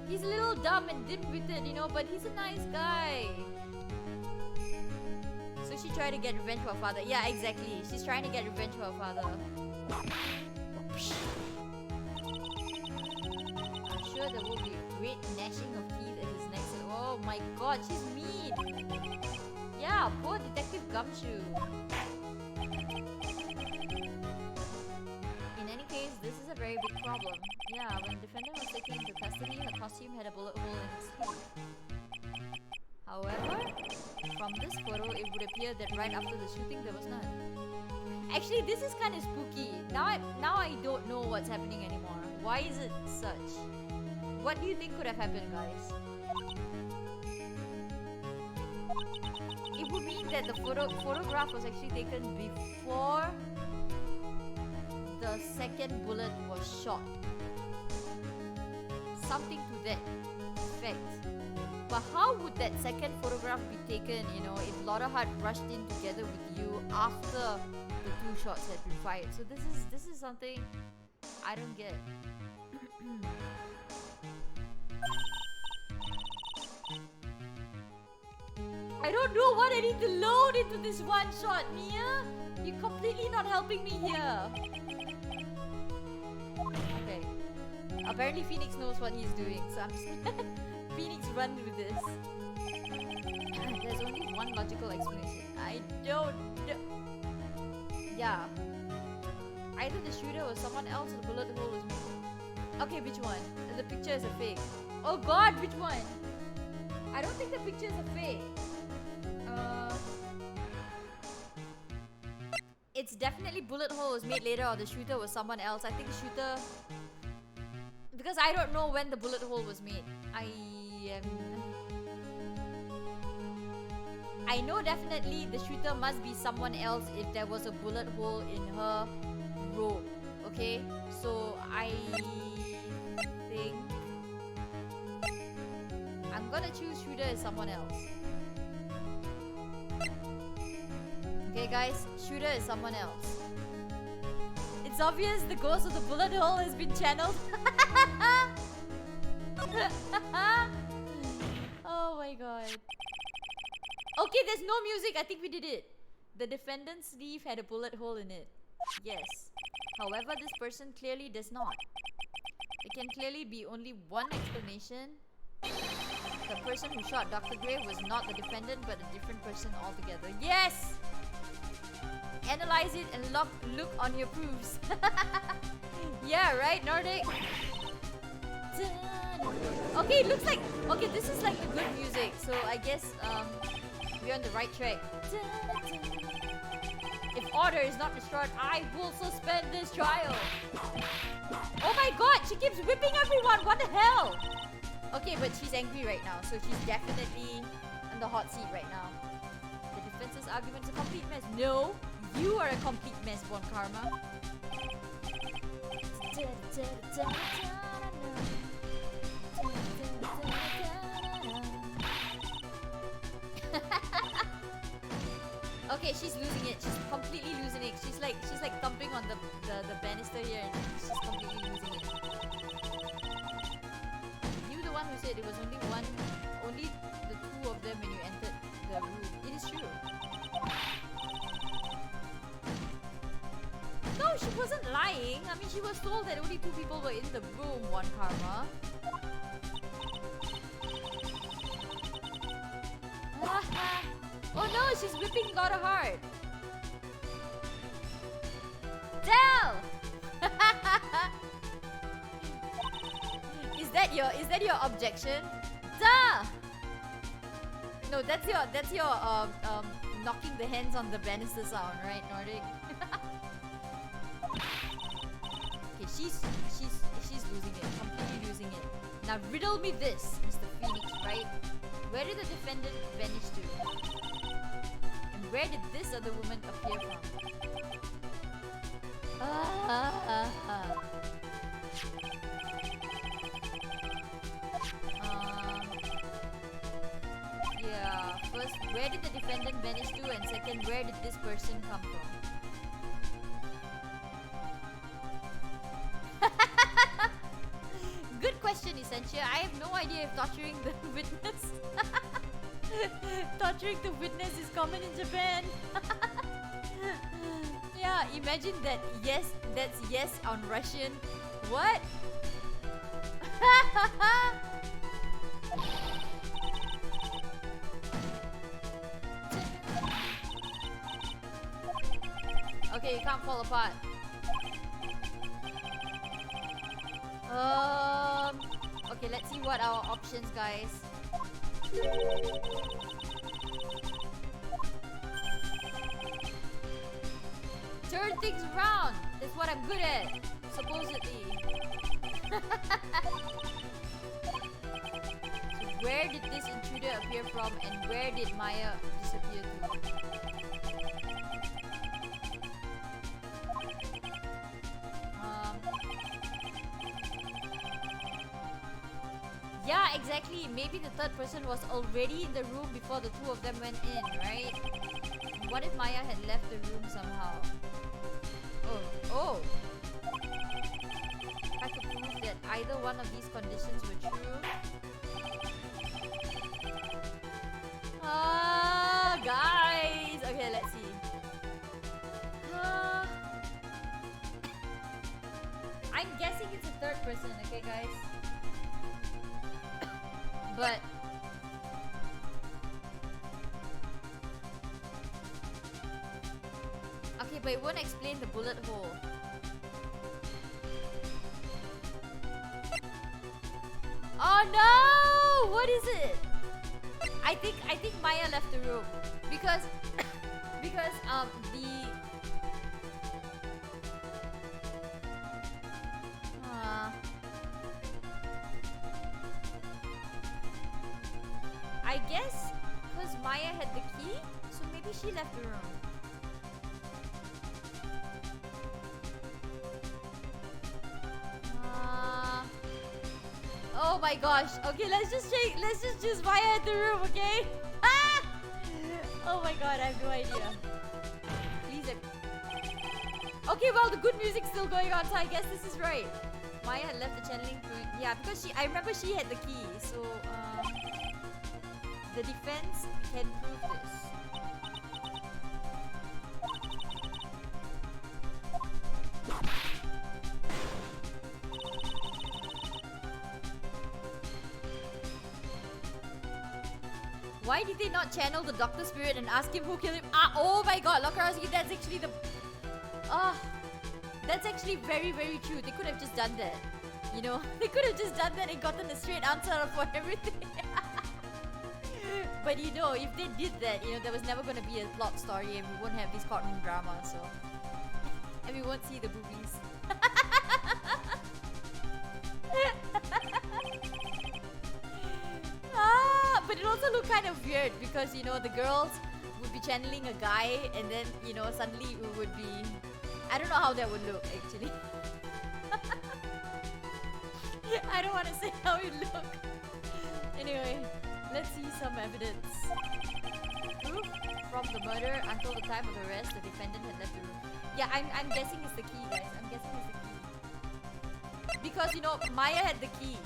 Speaker 1: He's a little dumb and dim-witted, you know, but he's a nice guy. So she tried to get revenge for her father. Yeah, exactly. She's trying to get revenge for her father. I'm sure there will be great gnashing of teeth at his next... Oh my god, she's mean! Yeah, poor Detective Gumshoe. In any case, this is a very big problem. Yeah, when the defendant was taken into custody, her costume had a bullet hole in its sleeve. However, from this photo, it would appear that right after the shooting, there was none. Actually, this is kind of spooky. Now I don't know what's happening anymore. Why is it such? What do you think could have happened, guys? It would mean that the photograph was actually taken before the second bullet was shot. Something to that effect. But how would that second photograph be taken, you know, if Lotterheart rushed in together with you after the two shots had been fired? So this is something I don't get. I don't know what I need to load into this one shot, Mia. You're completely not helping me here. Okay. Apparently Phoenix knows what he's doing, so I'm just Phoenix, run with this. There's only one logical explanation. I don't know. Yeah. Either the shooter or someone else or the bullet hole was made. Okay, which one? The picture is a fake. Oh god, which one? I don't think the picture is a fake. It's definitely bullet hole was made later or the shooter was someone else. I think the shooter... Because I don't know when the bullet hole was made. I know definitely the shooter must be someone else if there was a bullet hole in her robe. Okay? So I think I'm gonna choose shooter as someone else. Okay guys, shooter is someone else. It's obvious the ghost of the bullet hole has been channeled. Oh my god. Okay, there's no music. I think we did it. The defendant's sleeve had a bullet hole in it. Yes. However, this person clearly does not. It can clearly be only one explanation. The person who shot Dr. Gray was not the defendant, but a different person altogether. Yes! Analyze it and look on your proofs. Yeah, right, Nordic? Okay, it looks like... Okay, this is like the good music. So I guess we're on the right track. If order is not destroyed, I will suspend this trial. Oh my god, she keeps whipping everyone. What the hell? Okay, but she's angry right now. So she's definitely on the hot seat right now. The defense's argument is a complete mess. No, you are a complete mess, Bon Karma. Okay, she's losing it. She's completely losing it. She's like thumping on the banister here and she's completely losing it. You the one who said it was only the two of them when you entered the room. It is true. No, she wasn't lying. I mean, she was told that only two people were in the room, One Karma. Oh no, she's whipping God of Heart. Del! Is that your objection? Duh! No, that's your knocking the hands on the banister sound, right, Nordic? Okay, she's losing it, completely losing it. Now riddle me this, Mr. Phoenix, right? Where did the defendant vanish to? And where did this other woman appear from? Yeah, first, where did the defendant vanish to? And second, where did this person come from? Good question, Essentia. I have no idea if torturing the witness torturing the witness is common in Japan. Yeah, imagine that. Yes, that's yes on Russian. What? Okay, you can't fall apart. Okay, let's see what our options, guys. Turn things around. That's what I'm good at, supposedly. So where did this intruder appear from, and where did Maya disappear to? Yeah, exactly. Maybe the third person was already in the room before the two of them went in, right? What if Maya had left the room somehow? Oh. I could prove that either one of these conditions were true. Guys! Okay, let's see. I'm guessing it's a third person, okay, guys? But okay, but it won't explain the bullet hole. Oh no! What is it? I think Maya left the room because the I guess because Maya had the key, so maybe she left the room. Oh my gosh. Okay, let's just check. Let's just choose Maya at the room, okay? Oh my god, I have no idea. Please. Okay, well, the good music's still going on, so I guess this is right. Maya had left the channeling point. Yeah, because I remember she had the key, so the defense can prove this. Why did they not channel the Doctor Spirit and ask him who killed him? Oh my god, Lokarowski, that's actually the... that's actually very, very true. They could have just done that. You know? They could have just done that and gotten a straight answer for everything. But you know, if they did that, you know, there was never going to be a plot story and we won't have this courtroom drama, so... And we won't see the boobies. But it also looked kind of weird because, you know, the girls would be channeling a guy and then, you know, suddenly it would be... I don't know how that would look, actually. I don't want to say how it looked. Anyway, let's see some evidence. Proof from the murder until the time of the arrest, the defendant had left the room. Yeah, I'm guessing it's the key, guys. I'm guessing it's the key. Because, you know, Maya had the key.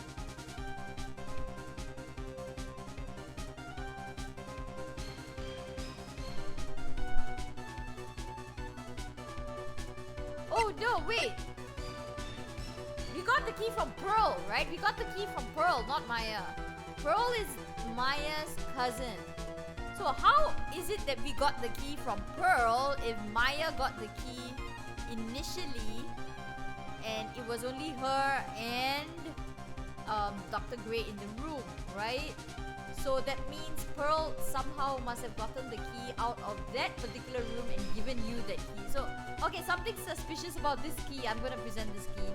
Speaker 1: Oh no, wait! We got the key from Pearl, right? We got the key from Pearl, not Maya. Pearl is Maya's cousin. So how is it that we got the key from Pearl if Maya got the key initially and it was only her and Dr. Gray in the room, right? So that means Pearl somehow must have gotten the key out of that particular room and given you that key. So, okay, something suspicious about this key. I'm gonna present this key.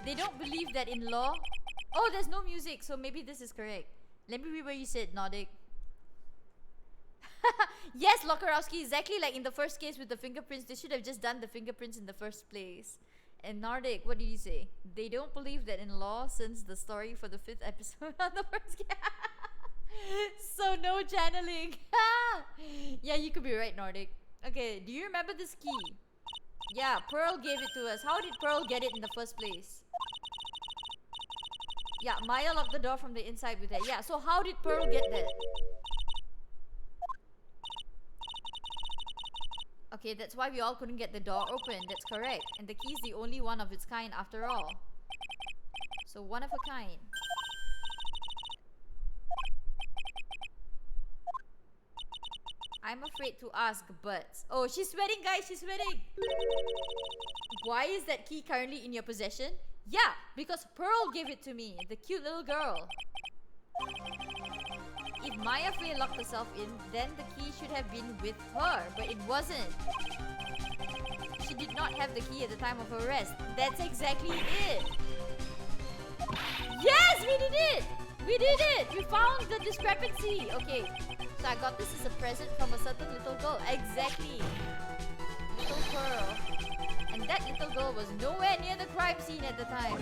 Speaker 1: They don't believe that in law. Oh, there's no music, so maybe this is correct. Let me read what you said, Nordic. Yes, Lokarowski, exactly like in the first case with the fingerprints. They should have just done the fingerprints in the first place. And Nordic, what did you say? They don't believe that in law since the story for the 5th episode on the first case. So no channeling. Yeah, you could be right, Nordic. Okay, do you remember this key? Yeah, Pearl gave it to us. How did Pearl get it in the first place? Yeah, Maya locked the door from the inside with her. Yeah, so how did Pearl get that? Okay, that's why we all couldn't get the door open. That's correct. And the key is the only one of its kind after all. So one of a kind. I'm afraid to ask, but... Oh, she's sweating, guys. She's sweating. Why is that key currently in your possession? Yeah, because Pearl gave it to me. The cute little girl. If Maya Fey locked herself in, then the key should have been with her, but it wasn't. She did not have the key at the time of her arrest. That's exactly it. Yes, we did it! We did it! We found the discrepancy. Okay, so I got this as a present from a certain little girl. Exactly. Little Pearl. And that little girl was nowhere near the crime scene at the time.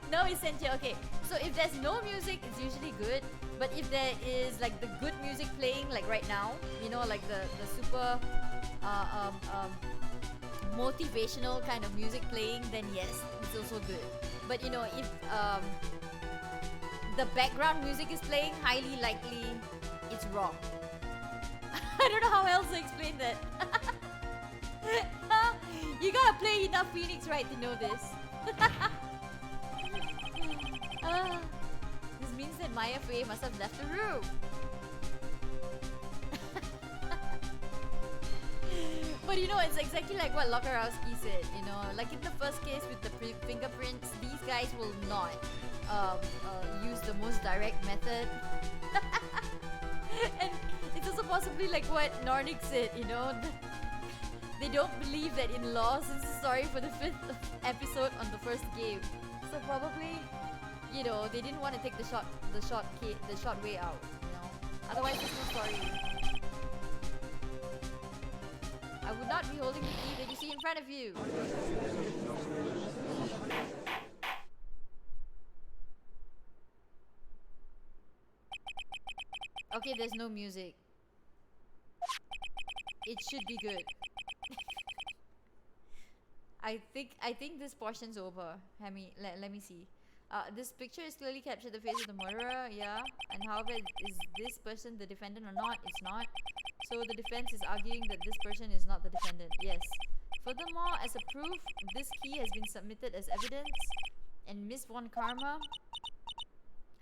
Speaker 1: No essential. Okay, so if there's no music, it's usually good. But if there is like the good music playing, like right now, you know, like the super motivational kind of music playing, then yes, it's also good. But you know, if the background music is playing, highly likely it's wrong. I don't know how else to explain that. You gotta play enough Phoenix, right, to know this. This means that Maya Fey must have left the room. But you know, it's exactly like what Lokarowski said, you know, like in the first case with the fingerprints, these guys will not use the most direct method. And it's also possibly like what Nornik said, you know, they don't believe that in law since the story for the 5th episode on the first game. So probably, you know, they didn't want to take the short way out, you know. Otherwise there's no story. I would not be holding the key that you see in front of you. Okay, there's no music. It should be good. I think this portion's over. Let me see. This picture is clearly captured the face of the murderer, yeah. And however, is this person the defendant or not? It's not. So the defense is arguing that this person is not the defendant. Yes. Furthermore, as a proof, this key has been submitted as evidence. And Miss Von Karma,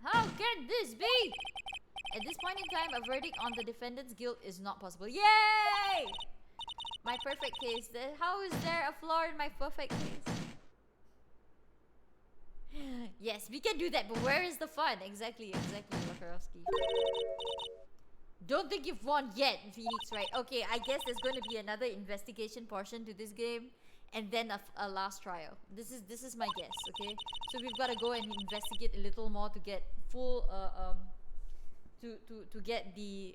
Speaker 1: how can this be? At this point in time, a verdict on the defendant's guilt is not possible. Yay! My perfect case. How is there a flaw in my perfect case? Yes, we can do that, but where is the fun? Exactly, Wakarovsky. Don't think you've won yet, Phoenix, right? Okay, I guess there's going to be another investigation portion to this game, and then a last trial. This is my guess, okay? So we've got to go and investigate a little more to get full, to get the,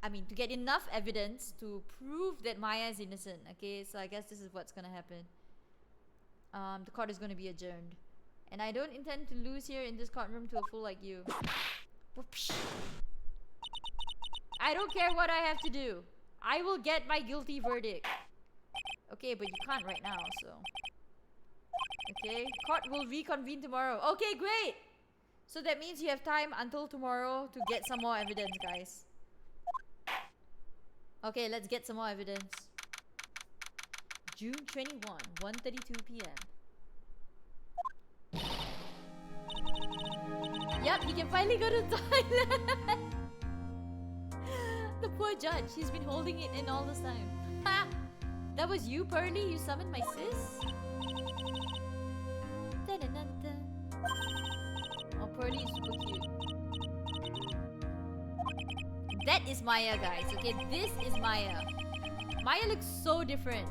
Speaker 1: to get enough evidence to prove that Maya is innocent, okay? So I guess this is what's going to happen. The court is going to be adjourned. And I don't intend to lose here in this courtroom to a fool like you. Whoopsh. I don't care what I have to do. I will get my guilty verdict. Okay, but you can't right now, so. Okay, court will reconvene tomorrow. Okay, great! So that means you have time until tomorrow to get some more evidence, guys. Okay, let's get some more evidence. June 21, 1:32 p.m. Yep, you can finally go to the toilet. The poor judge, he's been holding it in all this time. Ha! That was you, Pearly? You summoned my sis? Da-da-da-da. Oh, Pearly is super cute. That is Maya, guys. Okay, this is Maya. Maya looks so different.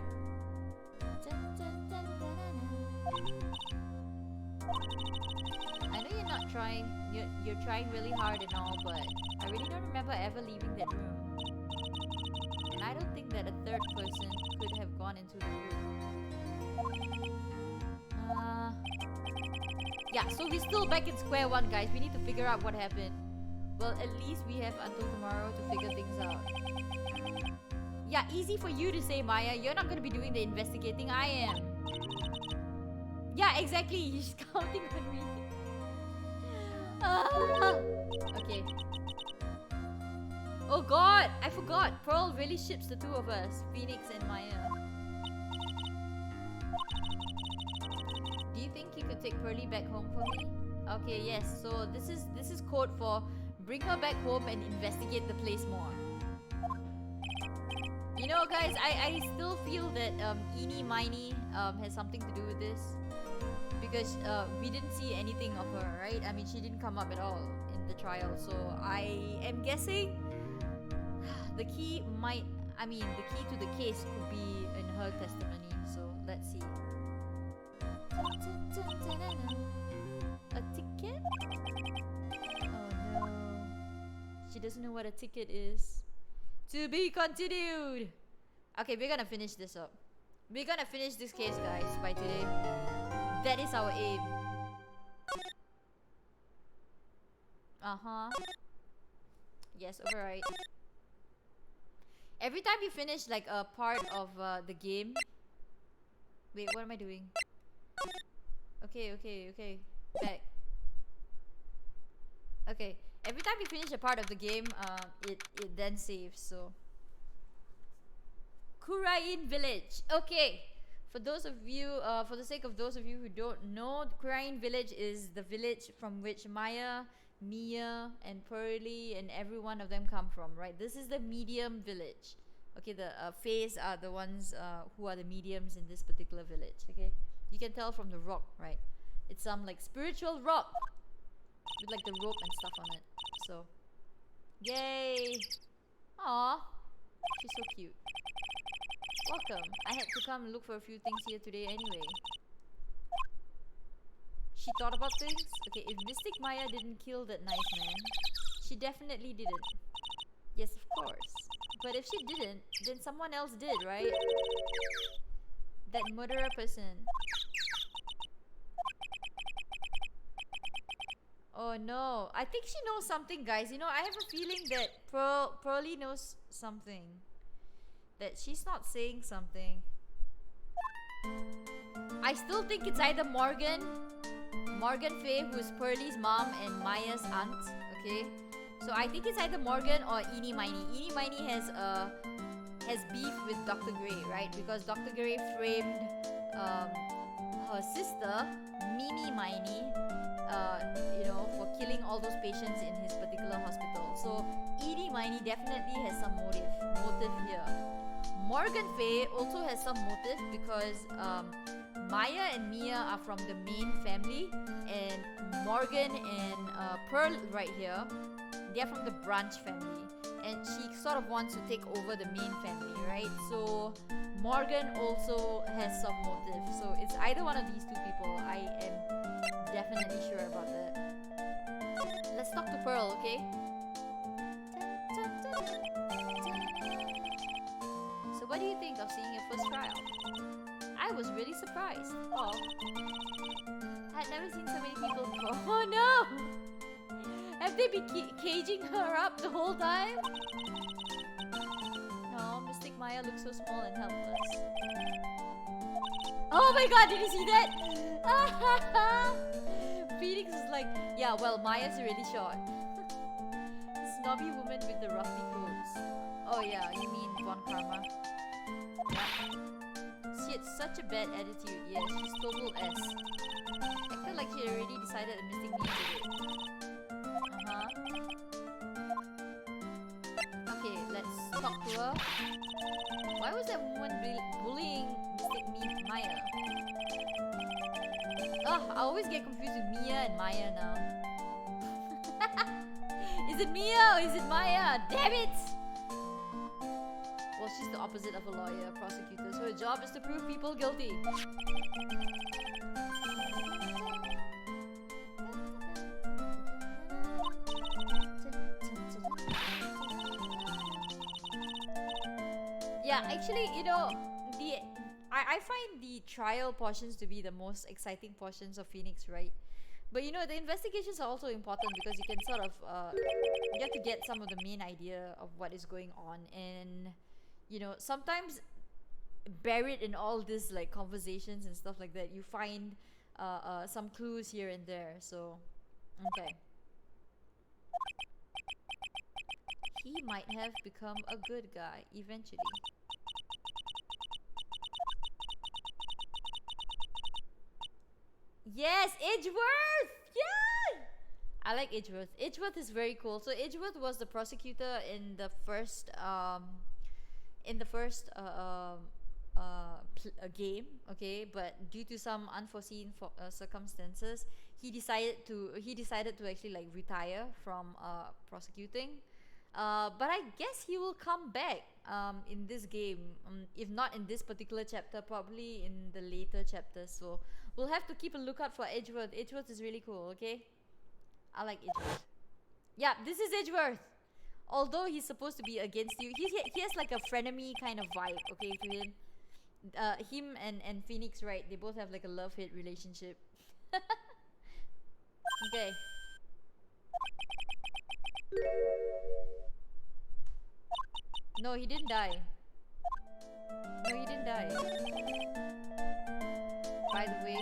Speaker 1: I know you're not trying. You're trying really hard and all, but I really don't remember ever leaving that room. And I don't think that a third person could have gone into the room. Yeah, so we're still back in square one, guys. We need to figure out what happened. Well, at least we have until tomorrow to figure things out. Yeah, easy for you to say, Maya. You're not going to be doing the investigating. I am. Yeah, exactly. He's counting on me. Okay. Oh god, I forgot. Pearl really ships the two of us, Phoenix and Maya. Do you think you could take Pearly back home for me? Okay, yes. So this is code for bring her back home and investigate the place more. You know, guys, I still feel that Eenie Miney has something to do with this. Because we didn't see anything of her, right? I mean, she didn't come up at all in the trial. So I am guessing the key might, the key to the case could be in her testimony. So let's see. A ticket? Oh no. She doesn't know what a ticket is. To be continued. Okay, we're gonna finish this up. We're gonna finish this case, guys, by today. That is our aim. Yes, override. Every time you finish like a part of the game. Wait, what am I doing? Okay. Back. Okay. Every time you finish a part of the game, it then saves. So Kurain Village. Okay. For those of you, for the sake of those of you who don't know, Kurain Village is the village from which Maya Mia and Pearly and every one of them come from, right? This is the medium village. Okay, the Fays are the ones who are the mediums in this particular village. Okay, you can tell from the rock, right? It's some like spiritual rock with like the rope and stuff on it. So, yay! Aw, she's so cute. Welcome. I had to come and look for a few things here today anyway. She thought about things? Okay, if Mystic Maya didn't kill that nice man, she definitely didn't. Yes, of course. But if she didn't, then someone else did, right? That murderer person. Oh no. I think she knows something, guys. You know, I have a feeling that Pearly knows something. That she's not saying something. I still think it's either Morgan Faye, who is Pearly's mom and Maya's aunt. Okay, so I think it's either Morgan or Eenie Miney. Eenie Miney has beef with Dr. Gray, right? Because Dr. Gray framed her sister Mimi Miney, you know, for killing all those patients in his particular hospital. So Eenie Miney definitely has some motive here. Morgan Faye also has some motive because Maya and Mia are from the main family, and Morgan and Pearl right here, they're from the branch family, and she sort of wants to take over the main family, right? So Morgan also has some motive. So it's either one of these two people. I am definitely sure about that. Let's talk to Pearl, okay? So what do you think of seeing your first trial? I was really surprised. Oh, I'd never seen so many people before. Oh no! Have they been caging her up the whole time? No, Mystic Maya looks so small and helpless. Oh my god, did you see that? Phoenix is like, yeah, well, Maya's really short. Snobby woman with the ruffly clothes. Oh yeah, you mean Von Karma. Yeah. She had such a bad attitude. Yes, she's total S. Acted like she already decided that Mystic Mia did it. Okay, let's talk to her. Why was that woman bullying Mystic Maya? Ugh, I always get confused with Mia and Maya now. Is it Mia or is it Maya? Damn it! Well, she's the opposite of a lawyer, a prosecutor, so her job is to prove people guilty. Yeah, actually, you know, I find the trial portions to be the most exciting portions of Phoenix, right? But you know, the investigations are also important because you can sort of you have to get some of the main idea of what is going on, and you know, sometimes buried in all this like conversations and stuff like that, you find some clues here and there. So, okay. He might have become a good guy eventually. Yes, Edgeworth! Yeah! I like Edgeworth. Edgeworth is very cool. So Edgeworth was the prosecutor in the first game, okay, but due to some unforeseen circumstances, he decided to actually like retire from prosecuting. But I guess he will come back in this game. If not in this particular chapter, probably in the later chapters. So we'll have to keep a lookout for Edgeworth. Edgeworth is really cool, okay? I like Edgeworth. Yeah, this is Edgeworth. Although he's supposed to be against you, he has like a frenemy kind of vibe, okay, to him. Him and Phoenix, right? They both have like a love-hate relationship. Okay. No, he didn't die. No, he didn't die. By the way.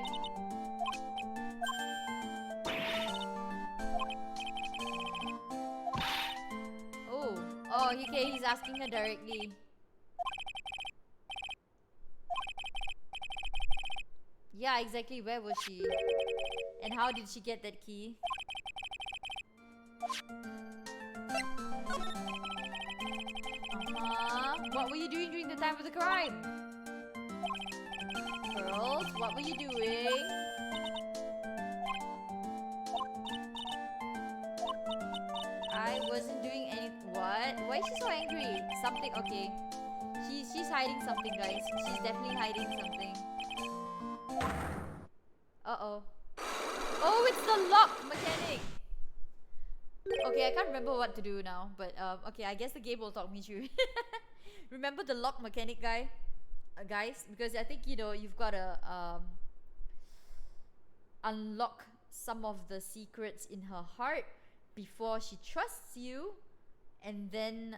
Speaker 1: Oh, okay, he's asking her directly. Yeah, exactly. Where was she? And how did she get that key? What were you doing during the time of the crime? Girls, what were you doing? I wasn't doing any. What? Why is she so angry? Something. Okay. She's hiding something, guys. She's definitely hiding something. Uh-oh. Oh, it's the lock mechanic. Okay, I can't remember what to do now, but okay, I guess the game will talk me through. Remember the lock mechanic guys? Because I think, you know, you've got to unlock some of the secrets in her heart before she trusts you, and then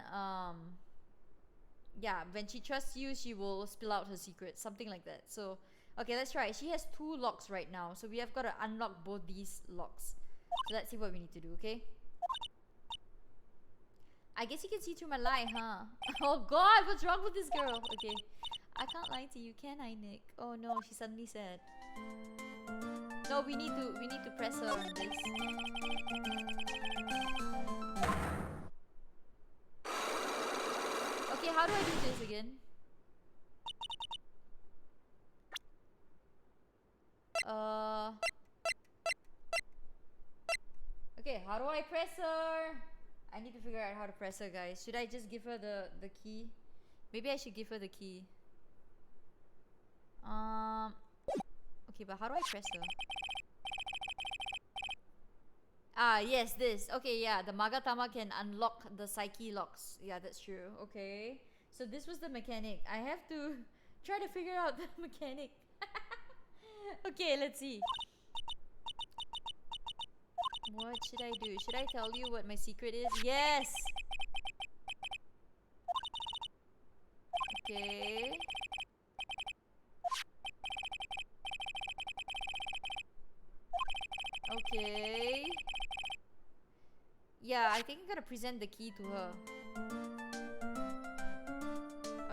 Speaker 1: yeah, when she trusts you, she will spill out her secrets, something like that. So okay, let's try. She has 2 locks right now, so we have got to unlock both these locks. So let's see what we need to do. Okay, I guess you can see through my lie, huh? Oh god, what's wrong with this girl? Okay, I can't lie to you, can I, Nick? Oh no, she suddenly said. No, we need to press her on this. Okay, how do I do this again? Okay, how do I press her? I need to figure out how to press her, guys. Should I just give her the key? Maybe I should give her the key. Okay, but how do I press her? Ah, yes, this. Okay, yeah, the Magatama can unlock the psyche locks. Yeah, that's true. Okay. So this was the mechanic. I have to try to figure out the mechanic. Okay, let's see. What should I do? Should I tell you what my secret is? Yes! Okay. Okay. Yeah, I think I'm gonna present the key to her.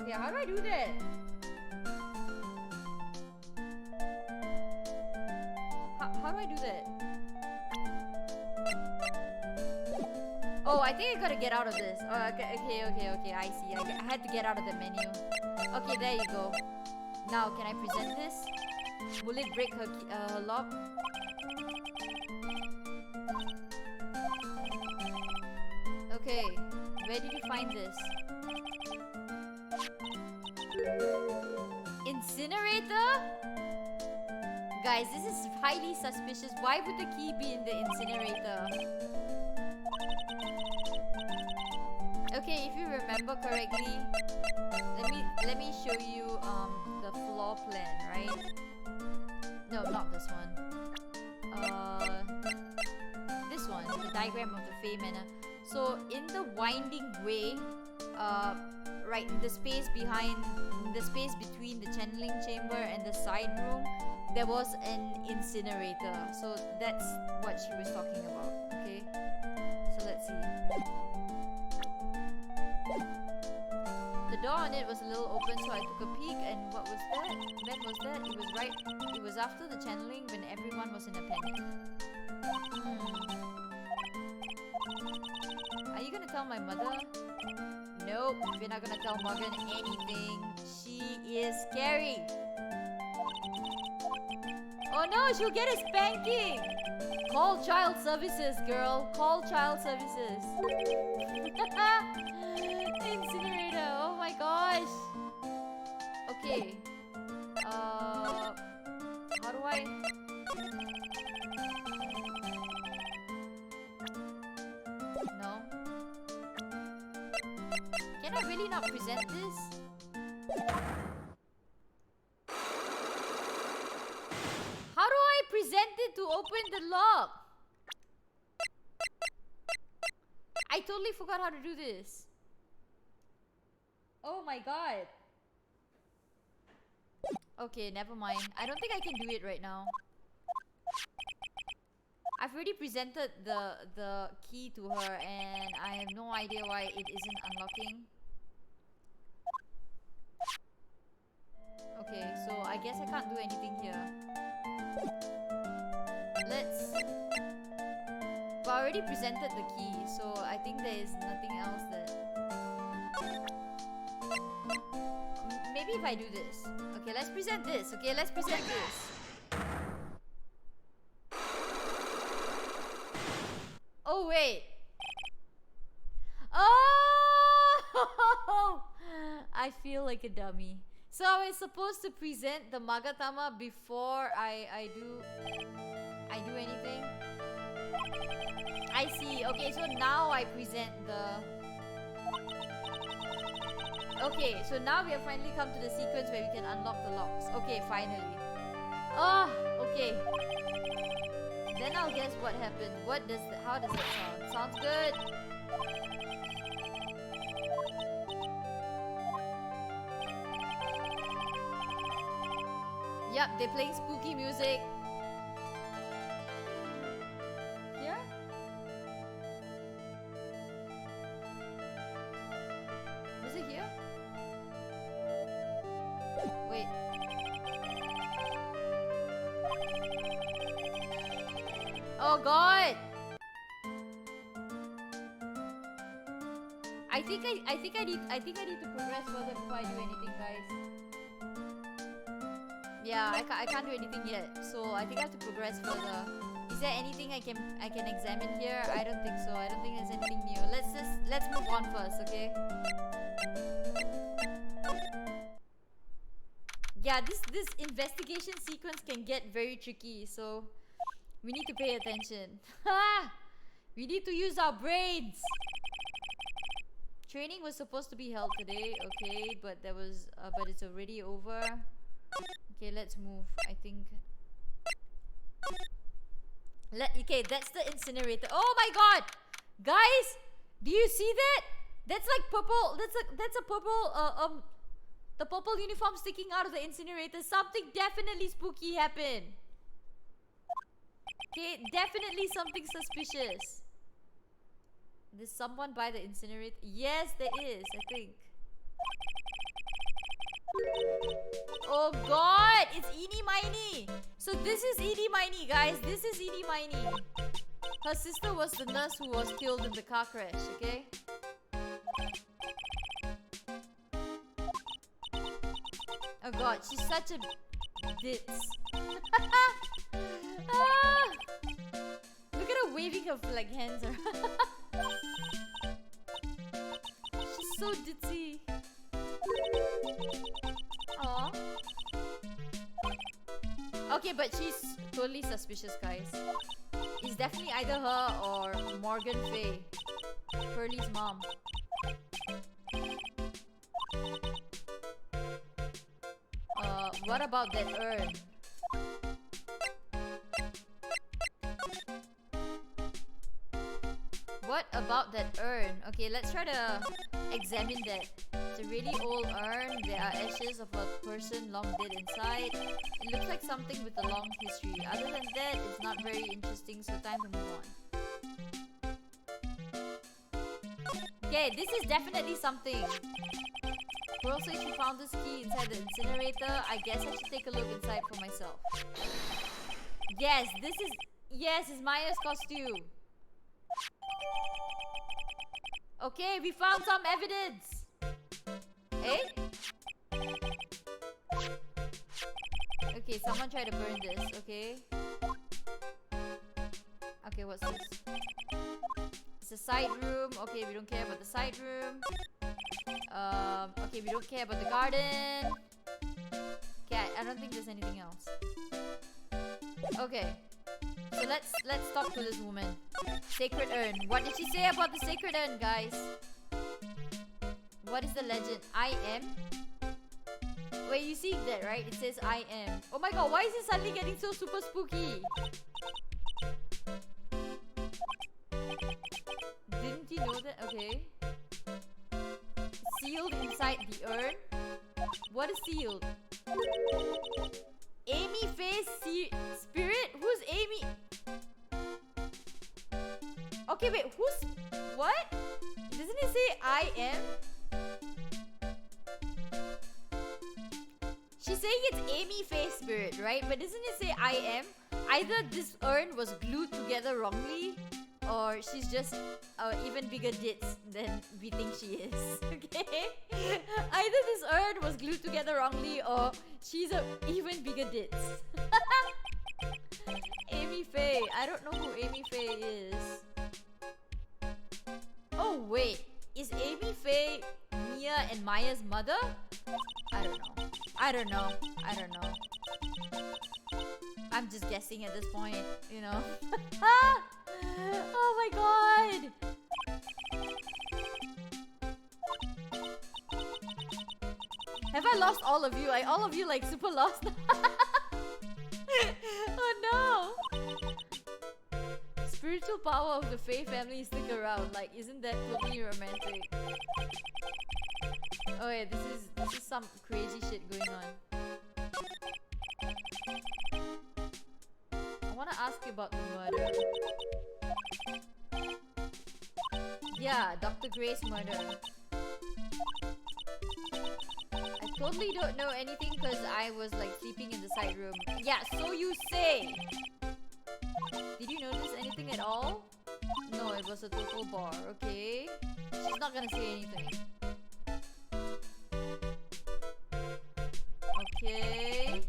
Speaker 1: Okay, how do I do that? How do I do that? Oh, I think I gotta get out of this. Oh, okay, I see. I had to get out of the menu. Okay, there you go. Now, can I present this? Will it break her lock? Okay, where did you find this? Incinerator? Guys, this is highly suspicious. Why would the key be in the incinerator? Okay, if you remember correctly, let me show you the floor plan, right? No, not this one. This one, the diagram of the Fey Manor. So in the winding way, right in the space between the channeling chamber and the side room, there was an incinerator. So that's what she was talking about. Okay, so let's see. The door on it was a little open, so I took a peek, and what was that? When was that? It was after the channeling, when everyone was in a panic. Are you gonna tell my mother? Nope, we're not gonna tell Morgan anything. She is scary. Oh no, she'll get a spanking. Call child services, girl. Call child services. Incinerator. Oh my gosh. Okay. How do I? No. Can I really not present this? How do I present it to open the lock? I totally forgot how to do this. Oh my god. Okay, never mind. I don't think I can do it right now. I've already presented the key to her, and I have no idea why it isn't unlocking. Okay, so I guess I can't do anything here. But I already presented the key, so I think there is nothing else that... Maybe if I do this. Okay, let's present this. Okay, let's present this. Oh, wait. Oh! I feel like a dummy. So I was supposed to present the Magatama before I do anything? I see. Okay, so now I present the... Okay, so now we have finally come to the sequence where we can unlock the locks. Okay, finally. Oh, okay. Then I'll guess what happened. How does that sound? Sounds good. Yep, they're playing spooky music. Here? Was it here? Wait. Oh god! I think I need to progress further before I do anything, guys. Yeah, I can't do anything yet, so I think I have to progress further. Is there anything I can examine here? I don't think so. I don't think there's anything new. Let's move on first, okay? Yeah, this investigation sequence can get very tricky, so we need to pay attention. We need to use our brains. Training was supposed to be held today, okay, but it's already over. Okay, let's move. I think. Okay, that's the incinerator. Oh my god, guys, do you see that? That's like purple. That's a purple. The purple uniform sticking out of the incinerator. Something definitely spooky happened. Okay, definitely something suspicious. There's someone by the incinerator. Yes, there is, I think. Oh god, it's Eenie Miney. So this is Eenie Miney, guys. This is Eenie Miney. Her sister was the nurse who was killed in the car crash, okay? Oh god, she's such a ditz. Look at her waving her like hands around. She's so ditzy. Aww. Okay, but she's totally suspicious, guys. It's definitely either her or Morgan Faye, Pearlie's mom. What about that urn? What about that urn? Okay, let's try to examine that. It's a really old urn. There are ashes of a person long dead inside. It looks like something with a long history. Other than that, it's not very interesting, so time to move on. Okay, this is definitely something. Girl says she found this key inside the incinerator. I guess I should take a look inside for myself. Yes, it's Maya's costume. Okay, we found some evidence. Eh? Okay, someone tried to burn this, okay? Okay, what's this? It's a side room. Okay, we don't care about the side room. Okay, we don't care about the garden. Okay, I don't think there's anything else. Okay. So let's talk to this woman. Sacred urn. What did she say about the sacred urn, guys? What is the legend? I am? Wait, you see that, right? It says I am. Oh my god, why is it suddenly getting so super spooky? Didn't you know that? Okay. Sealed inside the urn? What is sealed? Amy Faye's spirit? Who's Amy? Okay, wait, who's... What? Doesn't it say I am? She's saying it's Amy Faye's spirit, right? But doesn't it say I am? Either this urn was glued together wrongly, or she's just even bigger ditz than we think she is. Okay? Either this Earth was glued together wrongly, or she's a even bigger ditz. Amy Faye. I don't know who Amy Faye is. Oh wait, is Amy Faye Mia and Maya's mother? I don't know. I don't know. I don't know. I'm just guessing at this point, you know. Oh my god! Have I lost all of you? All of you like super lost. Oh no! Spiritual power of the Faye family stick around. Like, isn't that totally romantic? Oh yeah, this is some crazy shit going on. I wanna ask you about the murder. Yeah, Dr. Gray's murder. I totally don't know anything because I was like sleeping in the side room. Yeah, so you say. Did you notice anything at all? No, it was a total bar. Okay. She's not gonna say anything. Okay.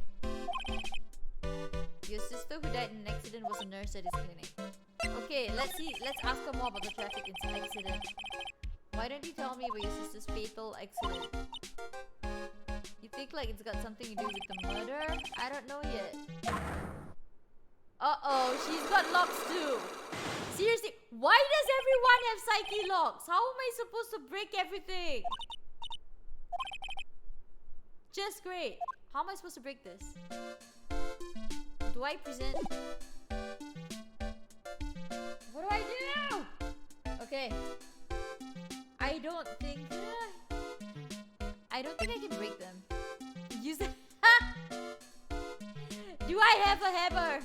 Speaker 1: Your sister who died in an accident was a nurse at his clinic. Okay, let's see. Let's ask her more about the traffic accident. Why don't you tell me about your sister's fatal accident? You think like it's got something to do with the murder? I don't know yet. Uh-oh, she's got locks too. Seriously, why does everyone have psyche locks? How am I supposed to break everything? Just great. How am I supposed to break this? Do I present? What do I do? Okay. I don't think I can break them. Use it. Do I have a hammer?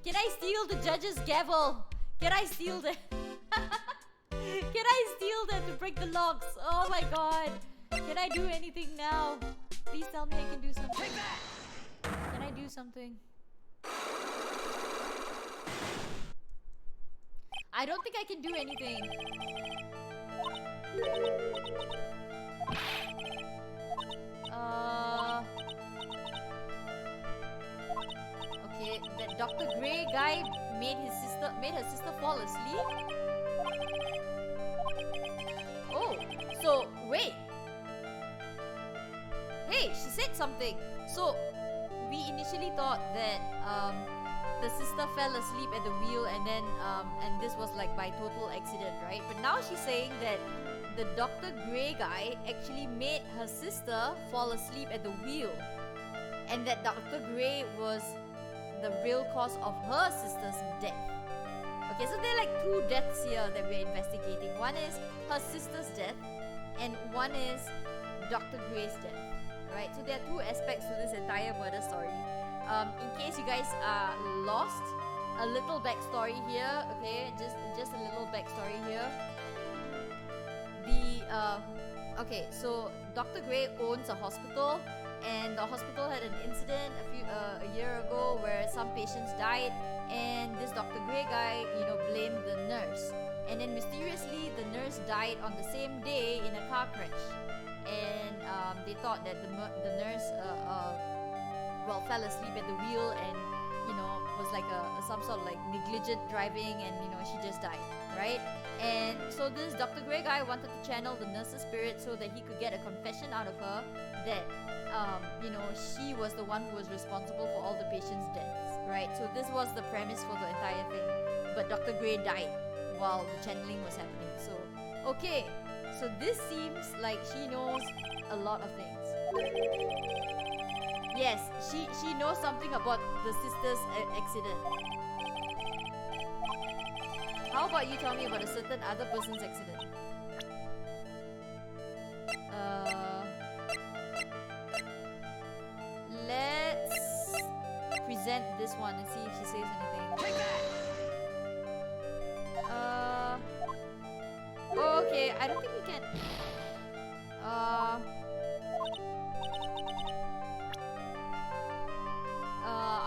Speaker 1: Can I steal the judge's gavel? Can I steal that? Can I steal that to break the locks? Oh my god. Can I do anything now? Please tell me I can do something. Can I do something? I don't think I can do anything. Okay, that Dr. Gray guy made her sister fall asleep. Oh, so wait. Hey, she said something. So we initially thought that the sister fell asleep at the wheel and then and this was like by total accident, right? But now she's saying that the Dr. Gray guy actually made her sister fall asleep at the wheel, and that Dr. Gray was the real cause of her sister's death. Okay, so there are like two deaths here that we're investigating. One is her sister's death, and one is Dr. Gray's death. Right, so there are two aspects to this entire murder story. In case you guys are lost, a little backstory here. Okay, just a little backstory here. Okay, so Dr. Gray owns a hospital, and the hospital had an incident a year ago where some patients died, and this Dr. Gray guy, blamed the nurse, and then mysteriously the nurse died on the same day in a car crash, and they thought that the nurse fell asleep at the wheel and was like some sort of like negligent driving, and she just died, right? And so this Dr. Gray guy wanted to channel the nurse's spirit so that he could get a confession out of her that she was the one who was responsible for all the patients' deaths, right? So this was the premise for the entire thing. But Dr. Gray died while the channeling was happening. So okay, so this seems like she knows a lot of things. Yes, she knows something about the sister's accident. How about you tell me about a certain other person's accident? Let's present this one and see if she says anything. Okay, I don't think we can.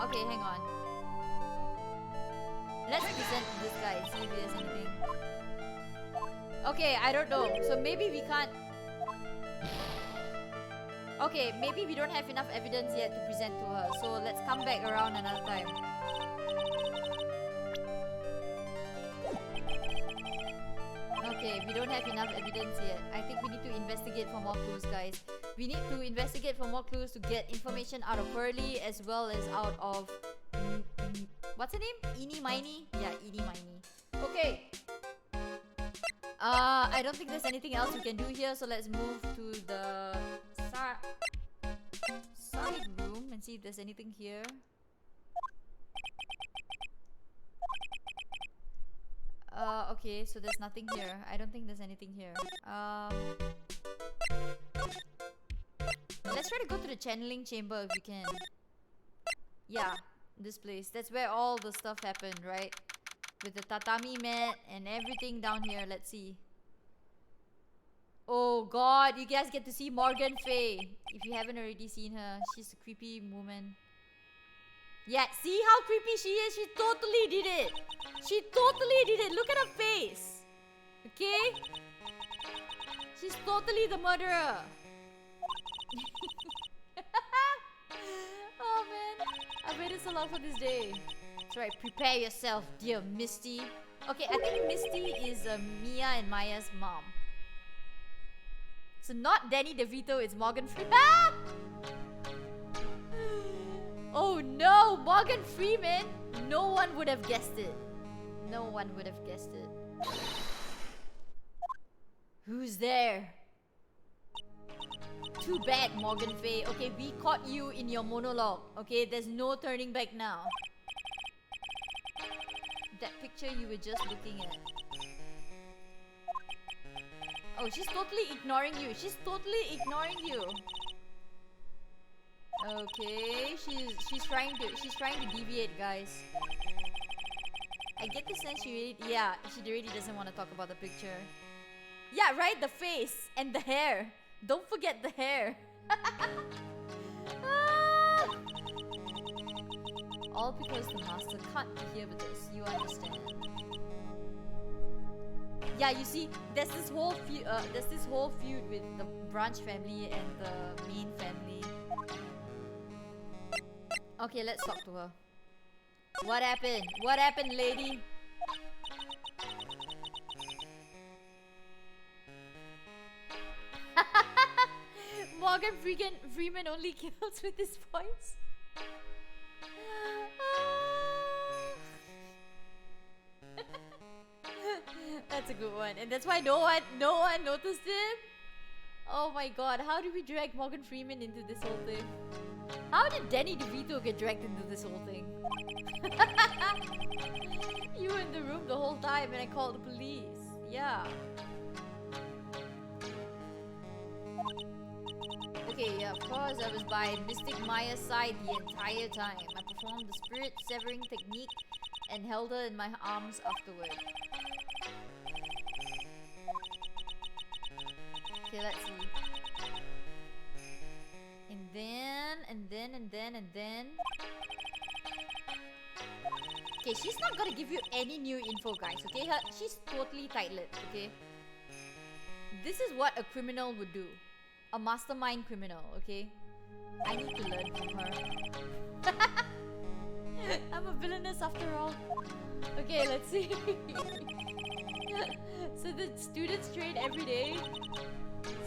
Speaker 1: Okay, hang on. Let's present to this guy and see if he has anything. Okay, I don't know. So maybe we can't. Okay, maybe we don't have enough evidence yet to present to her. So let's come back around another time. Okay, we don't have enough evidence yet. I think we need to investigate for more clues, guys. We need to investigate for more clues to get information out of Pearly as well as out of... what's her name? Eeny Miny? Yeah, Eeny Miny. Okay. I don't think there's anything else we can do here, so let's move to the side room and see if there's anything here. Okay, so there's nothing here. I don't think there's anything here. Let's try to go to the channeling chamber if we can. Yeah, this place. That's where all the stuff happened, right? With the tatami mat and everything down here. Let's see. Oh god, you guys get to see Morgan Faye. If you haven't already seen her, she's a creepy woman. Yeah, see how creepy she is? She totally did it. She totally did it. Look at her face. Okay? She's totally the murderer. Oh man, I waited so long for this day. That's right, prepare yourself, dear Misty. Okay, I think Misty is Mia and Maya's mom. So not Danny DeVito, it's Morgan Freeman. Ah! Oh no, Morgan Freeman! No one would have guessed it. No one would have guessed it. Who's there? Too bad, Morgan Faye. Okay, we caught you in your monologue. Okay, there's no turning back now. That picture you were just looking at. Oh, she's totally ignoring you. She's totally ignoring you. Okay, she's trying to deviate, guys. I get the sense she really doesn't want to talk about the picture. Yeah, right, the face and the hair. Don't forget the hair. Ah! All because the master can't be here with us. You understand? Yeah, you see, there's this whole feud with the Branch family and the main family. Okay, let's talk to her. What happened? What happened, lady? Morgan Freeman only kills with his voice. That's a good one, and that's why no one noticed him. Oh my god, how did we drag Morgan Freeman into this whole thing? How did Danny DeVito get dragged into this whole thing? You were in the room the whole time and I called the police. Yeah. Okay, yeah, of course I was by Mystic Maya's side the entire time. I performed the spirit severing technique and held her in my arms afterward. Okay, let's see. And then. Okay, she's not gonna give you any new info, guys, okay? She's totally tight-lipped, okay? This is what a criminal would do. A mastermind criminal, okay? I need to learn from her. I'm a villainess after all. Okay, let's see. So the students train every day?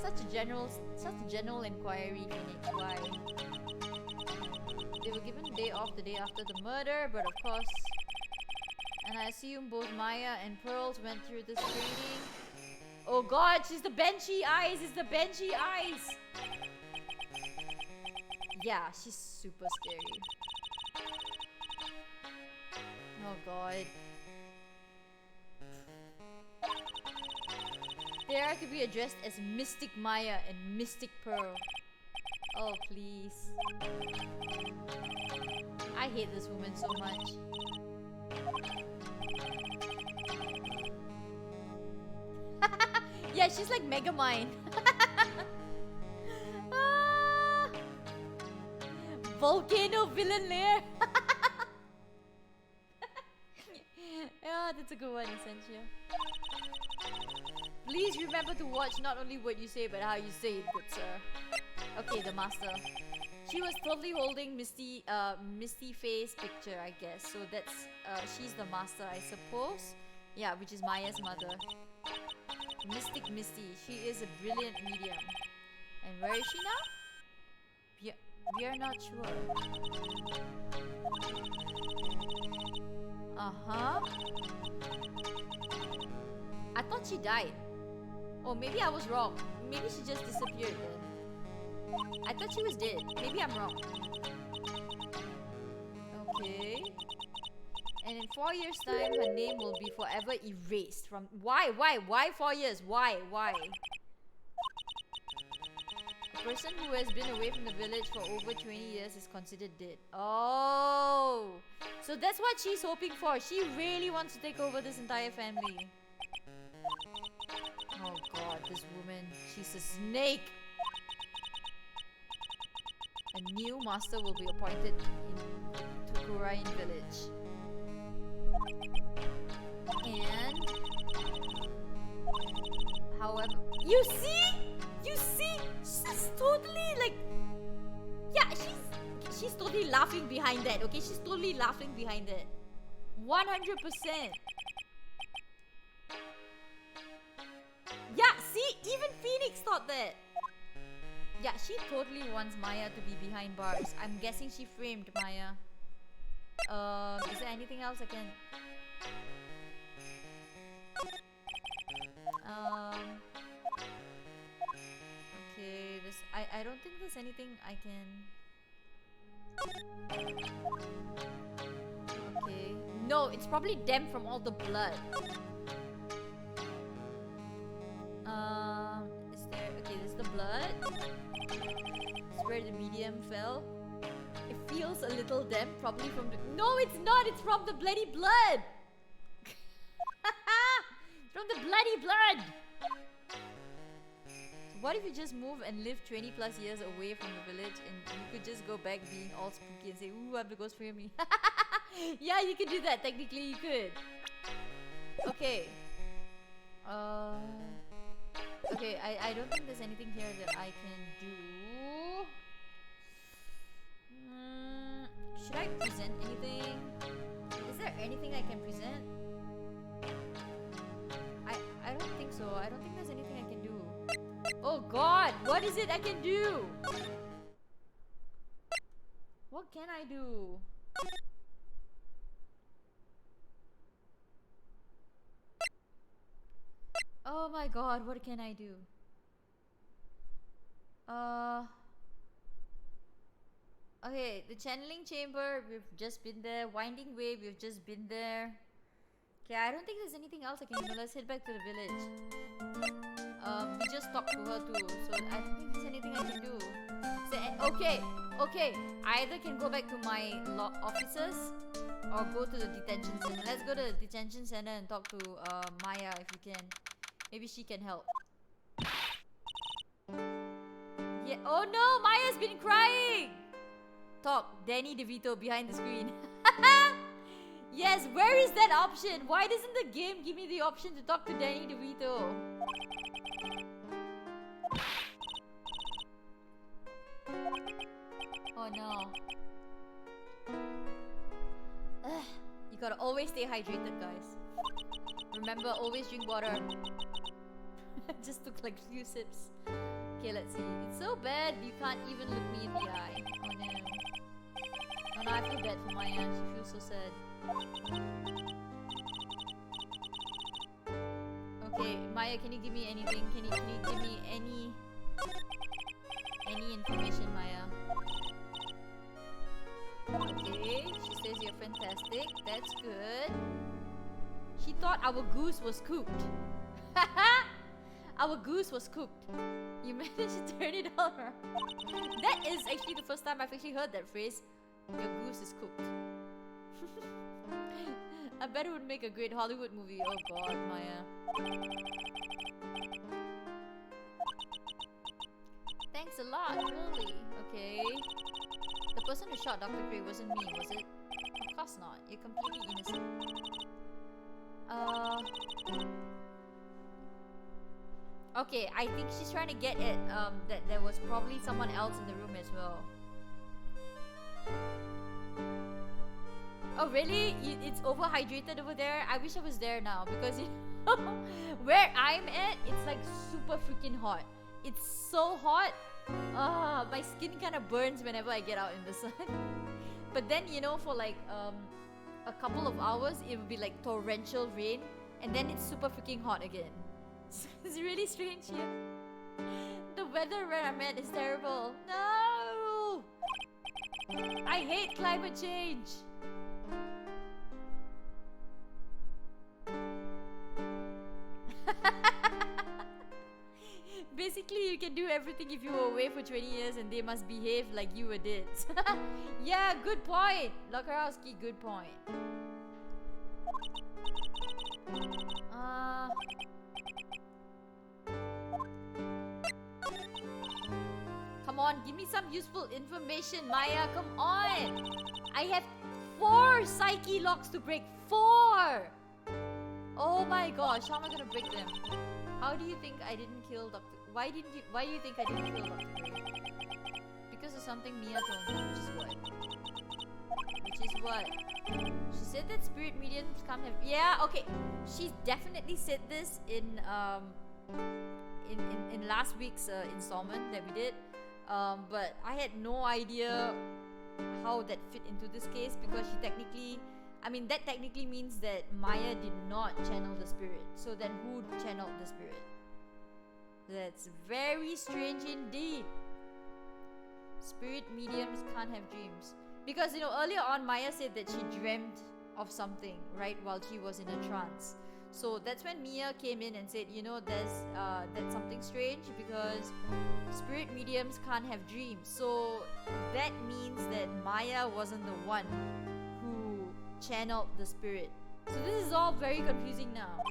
Speaker 1: Such a general inquiry, Phoenix. Why? They were given a day off the day after the murder, but of course... And I assume both Maya and Pearls went through this training. Oh god, she's the Banshee eyes! It's the Banshee eyes! Yeah, she's super scary. Oh god. They are to be addressed as Mystic Maya and Mystic Pearl. Oh, please. I hate this woman so much. Yeah, she's like Megamind. Ah! Volcano villain lair. That's a good one, Essentia. Please remember to watch not only what you say, but how you say it, good sir. Okay, the master. She was totally holding Misty face picture, I guess. So that's, she's the master, I suppose. Yeah, which is Maya's mother. Mystic Misty. She is a brilliant medium. And where is she now? We are not sure. Uh-huh. I thought she died. Oh, maybe I was wrong. Maybe she just disappeared then. I thought she was dead. Maybe I'm wrong. Okay. And in 4 years' time, her name will be forever erased from... Why? 4 years? Why? A person who has been away from the village for over 20 years is considered dead. Oh! So that's what she's hoping for. She really wants to take over this entire family. Oh god, this woman. She's a snake! A new master will be appointed in Tukurain village. And... However... You see? She's totally like... Yeah, she's totally laughing behind that, okay? She's totally laughing behind that. 100%. Yeah, see? Even Phoenix thought that. Yeah, she totally wants Maya to be behind bars. I'm guessing she framed Maya. Is there anything else I can... Okay, I don't think there's anything I can... Okay. No, it's probably them from all the blood. Is there... Okay, there's the blood. It's where the medium fell. It feels a little damp, probably from the... No, it's not! It's from the bloody blood! From the bloody blood! What if you just move and live 20 plus years away from the village and you could just go back being all spooky and say, ooh, I'm the ghost family. Yeah, you could do that. Technically, you could. Okay. Okay, I don't think there's anything here that I can do. Should I present anything? Is there anything I can present? I don't think so. I don't think there's anything I can do. Oh god, what is it I can do? What can I do? Oh my god, what can I do? Okay, the channeling chamber, we've just been there. Winding way, we've just been there. Okay, I don't think there's anything else I can do. Let's head back to the village. We just talked to her too, so I don't think there's anything I can do. Okay. I either can go back to my officers or go to the detention center. Let's go to the detention center and talk to Maya if we can. Maybe she can help. Yeah. Oh no, Maya's been crying. Talk, Danny DeVito behind the screen. Yes, where is that option? Why doesn't the game give me the option to talk to Danny DeVito? Oh no. You gotta always stay hydrated, guys. Remember, always drink water. Just took like a few sips. Okay, let's see. It's so bad you can't even look me in the eye. Oh no. Oh no, I feel bad for Maya. She feels so sad. Okay, Maya, can you give me anything? Can you give me any information, Maya? Okay, she says you're fantastic. That's good. She thought our goose was cooked. Our goose was cooked. You managed to turn it on. That is actually the first time I've actually heard that phrase. Your goose is cooked. I bet it would make a great Hollywood movie. Oh god, Maya. Thanks a lot, really. Okay. The person who shot Dr. Gray wasn't me, was it? Of course not. You're completely innocent. Uh, okay, I think she's trying to get at that there was probably someone else in the room as well. Oh really? It's overhydrated over there? I wish I was there now because where I'm at, it's like super freaking hot. It's so hot. My skin kind of burns whenever I get out in the sun. But then, you know, for like a couple of hours, it will be like torrential rain, and then it's super freaking hot again. It's really strange here. The weather where I'm at is terrible. No! I hate climate change. Basically, you can do everything if you were away for 20 years and they must behave like you did. Yeah, good point. Lokarowski, good point. Come on, give me some useful information, Maya. Come on. I have 4 psyche locks to break. 4! Oh my gosh, how am I gonna break them? How do you think I didn't kill Dr. Why do you think I didn't kill Dr. Gray? Because of something Mia told me, which is what? Which is what? She said that spirit mediums can't have. Yeah, okay. She definitely said this in last week's installment that we did. But I had no idea how that fit into this case because she technically, I mean, that technically means that Maya did not channel the spirit. So then who channeled the spirit? That's very strange indeed. Spirit mediums can't have dreams. Because, you know, earlier on Maya said that she dreamt of something, right, while she was in a trance. So that's when Mia came in and said, you know, that's something strange because spirit mediums can't have dreams. So that means that Maya wasn't the one who channeled the spirit. So this is all very confusing now.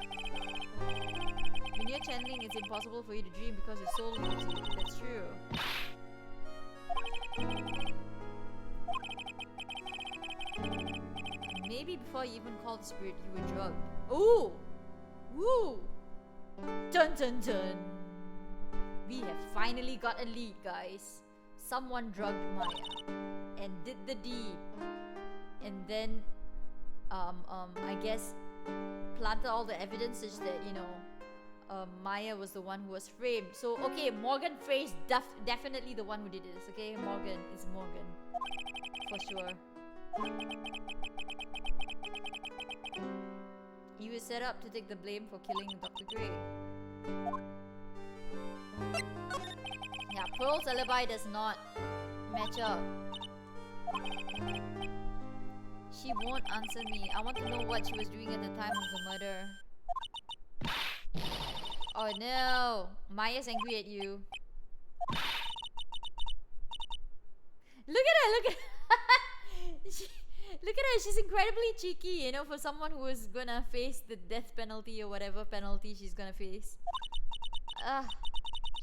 Speaker 1: When you're channeling, it's impossible for you to dream because your soul leaves you. That's true. Maybe before you even called the spirit, you were drugged. Ooh! Woo! Dun dun dun! We have finally got a lead, guys. Someone drugged Maya and did the deed. And then, I guess, planted all the evidence such that, you know, Maya was the one who was framed. So, okay, Morgan Frey's definitely the one who did this, okay? Morgan is Morgan. For sure. He was set up to take the blame for killing Dr. Gray. Yeah, Pearl's alibi does not match up. She won't answer me. I want to know what she was doing at the time of the murder. Oh no! Maya's angry at you. Look at her! Look at look at her! She's incredibly cheeky, you know, for someone who is gonna face the death penalty or whatever penalty she's gonna face.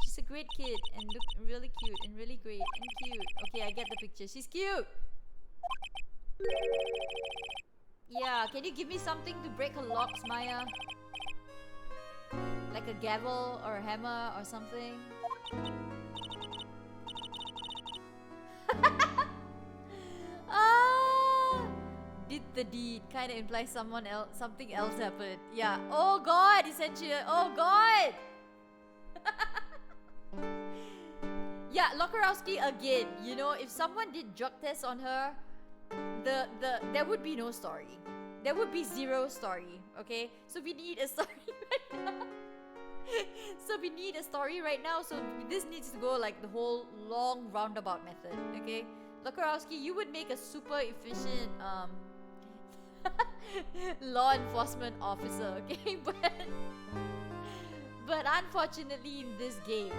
Speaker 1: She's a great kid and look really cute and really great and cute. Okay, I get the picture. She's cute! Yeah, can you give me something to break her locks, Maya? Like a gavel or a hammer or something? Did the deed kind of implies something else happened. Yeah. Oh God, essentially. Oh God. Yeah, Lokarowski again. You know, if someone did drug tests on her, there would be no story. There would be zero story. Okay, so we need a story right now. So we need a story right now. So this needs to go like the whole long roundabout method. Okay, Lokarowski, you would make a super efficient law enforcement officer. Okay, but unfortunately in this game,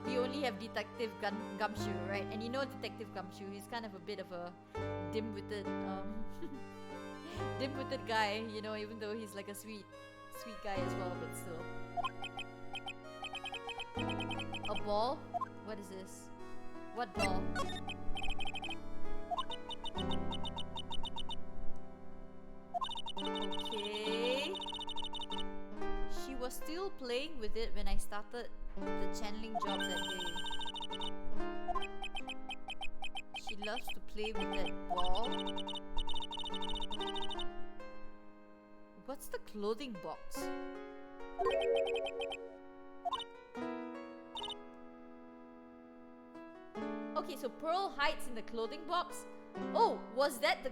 Speaker 1: we only have Detective Gumshoe, right? And you know Detective Gumshoe, he's kind of a bit of a dim-witted dim-witted guy, you know, even though he's like a sweet guy as well, but still. A ball? What is this? What ball? Okay. with it when I started the channeling job that day. She loves to play with that ball. What's the clothing box? Okay, so Pearl hides in the clothing box. Oh, was that the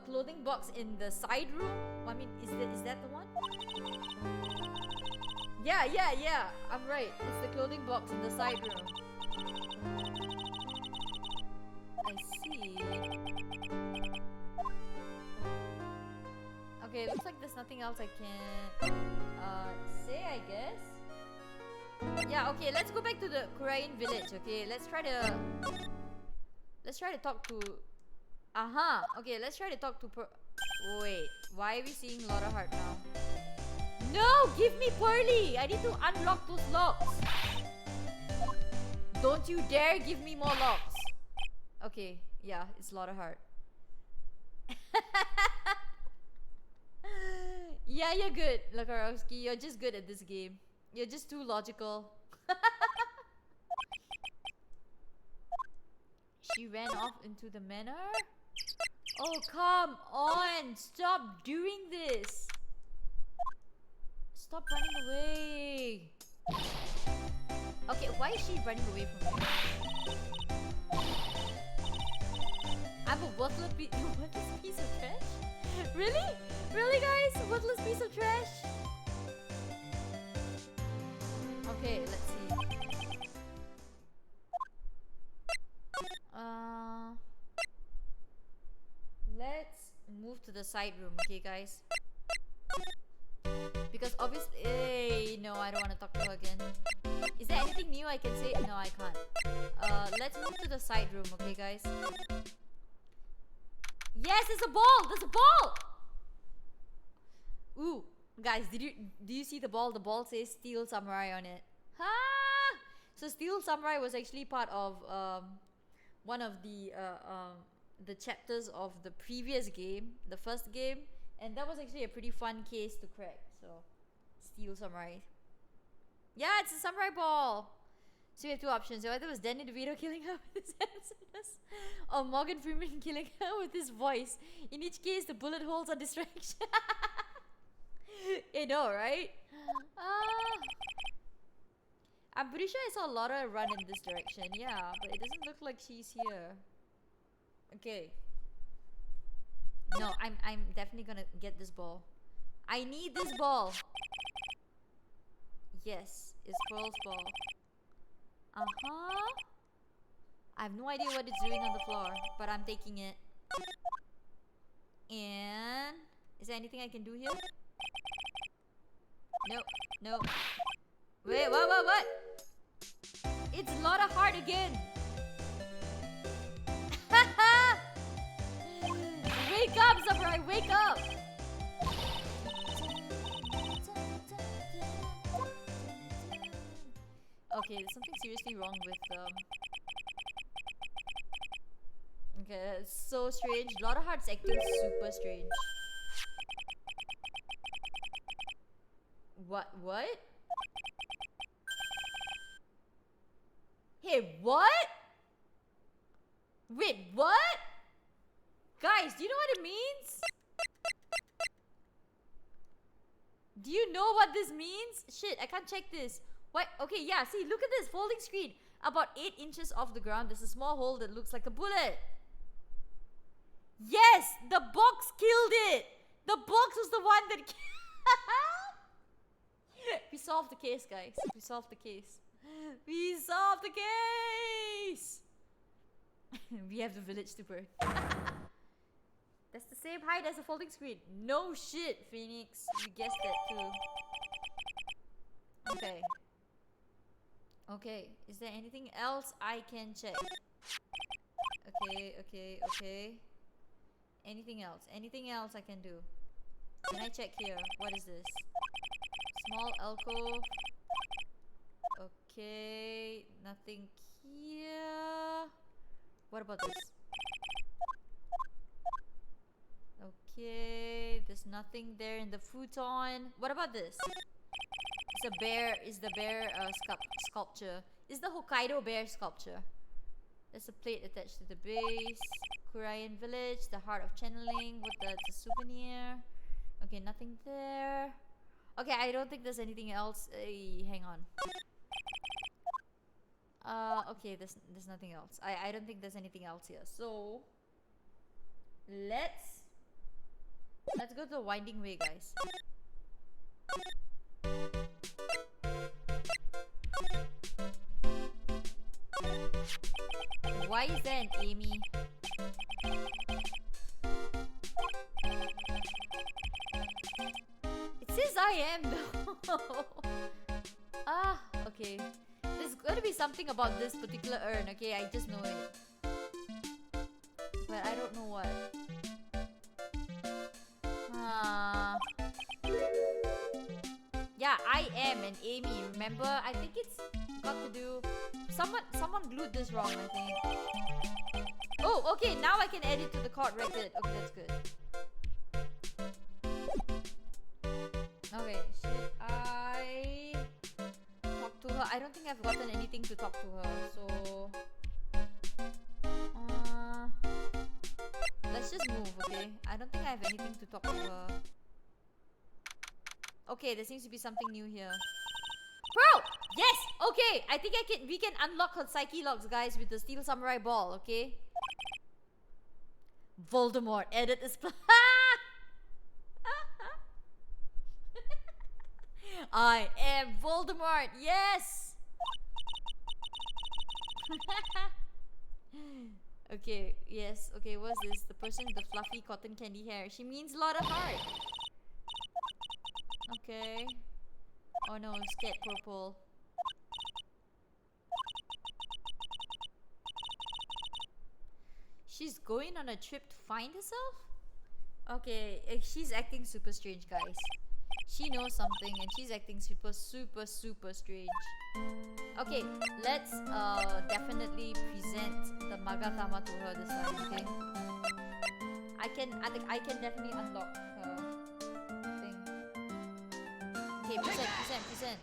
Speaker 1: clothing box in the side room? I mean, is that the one? Yeah. I'm right. It's the clothing box in the side room. I see. Okay, looks like there's nothing else I can say, I guess. Yeah, okay, let's go back to the Korean village, okay? Let's try to talk to... Okay, let's try to talk to wait, why are we seeing Lotta Heart now? No! Give me Pearly! I need to unlock those locks. Don't you dare give me more locks. Okay, yeah, it's Lotta Heart. Yeah, you're good, Lakarowski. You're just good at this game. You're just too logical. She ran off into the manor? Oh, come on! Stop doing this! Stop running away! Okay, why is she running away from me? I'm a worthless piece of trash? Really? Really, guys? A worthless piece of trash? Okay, let's see. Let's move to the side room, okay, guys? Because obviously, no, I don't want to talk to her again. Is there anything new I can say? No, I can't. Let's move to the side room, okay, guys? Yes, there's a ball! There's a ball! Ooh, guys, do you see the ball? The ball says Steel Samurai on it. Ha! So Steel Samurai was actually part of one of the chapters of the previous game, the first game, and that was actually a pretty fun case to crack. So, Steel Samurai. Yeah, it's a samurai ball. So we have two options. Either it was Danny DeVito killing her with his handsomeness, or Morgan Freeman killing her with his voice. In each case, the bullet holes are distraction. You know, right? I'm pretty sure I saw Laura run in this direction. Yeah, but it doesn't look like she's here. Okay. No, I'm definitely gonna get this ball. I need this ball. Yes, it's Pearl's ball. I have no idea what it's doing on the floor, but I'm taking it. And is there anything I can do here? No. Wait, what? It's Lotta Heart again. Wake up, Samurai, wake up. Okay, there's something seriously wrong with okay, that's so strange. Lotta Heart's acting super strange. What? Hey, what? Wait, what? Guys, do you know what it means? Do you know what this means? Shit, I can't check this. What? Okay, yeah, see, look at this folding screen. About 8 inches off the ground, there's a small hole that looks like a bullet. Yes, the box killed it. The box was the one that We solved the case, guys. We solved the case. We solved the case. We have the village to burn. That's the same height as a folding screen. No shit, Phoenix. You guessed that too. Okay. Okay. Is there anything else I can check? Okay. Anything else? Anything else I can do? Can I check here? What is this? Small alcove. Okay. Nothing here. What about this? Okay, there's nothing there in the futon. What about this? a bear. Is the bear sculpture? Is the Hokkaido bear sculpture? There's a plate attached to the base. Korean village. The heart of channeling. It's a souvenir. Okay, nothing there. Okay, I don't think there's anything else. Hang on. Okay, there's nothing else. I don't think there's anything else here. So let's go to the winding way, guys. Why is there an Amy? It says I am though. Ah, okay. There's gotta be something about this particular urn, okay? I just know it. But I don't know what. Yeah, I am an Amy, remember? I think it's got to do... Someone glued this wrong, I think. Oh, okay, now I can add it to the court record. Okay, that's good. Okay, should I talk to her? I don't think I've gotten anything to talk to her, so... let's just move, okay? I don't think I have anything to talk to her. Okay, there seems to be something new here. Bro! Yes! Okay, I think we can unlock her psyche locks, guys, with the steel samurai ball, okay? Voldemort added his plan. I am Voldemort, yes! Okay, yes, okay, what's this? The person with the fluffy cotton candy hair. She means a lot of heart. Okay. Oh no, I'm scared purple. She's going on a trip to find herself? Okay, she's acting super strange, guys. She knows something and she's acting super strange. Okay, let's definitely present the Magatama to her this time, okay? I can definitely unlock her thing. Okay, present.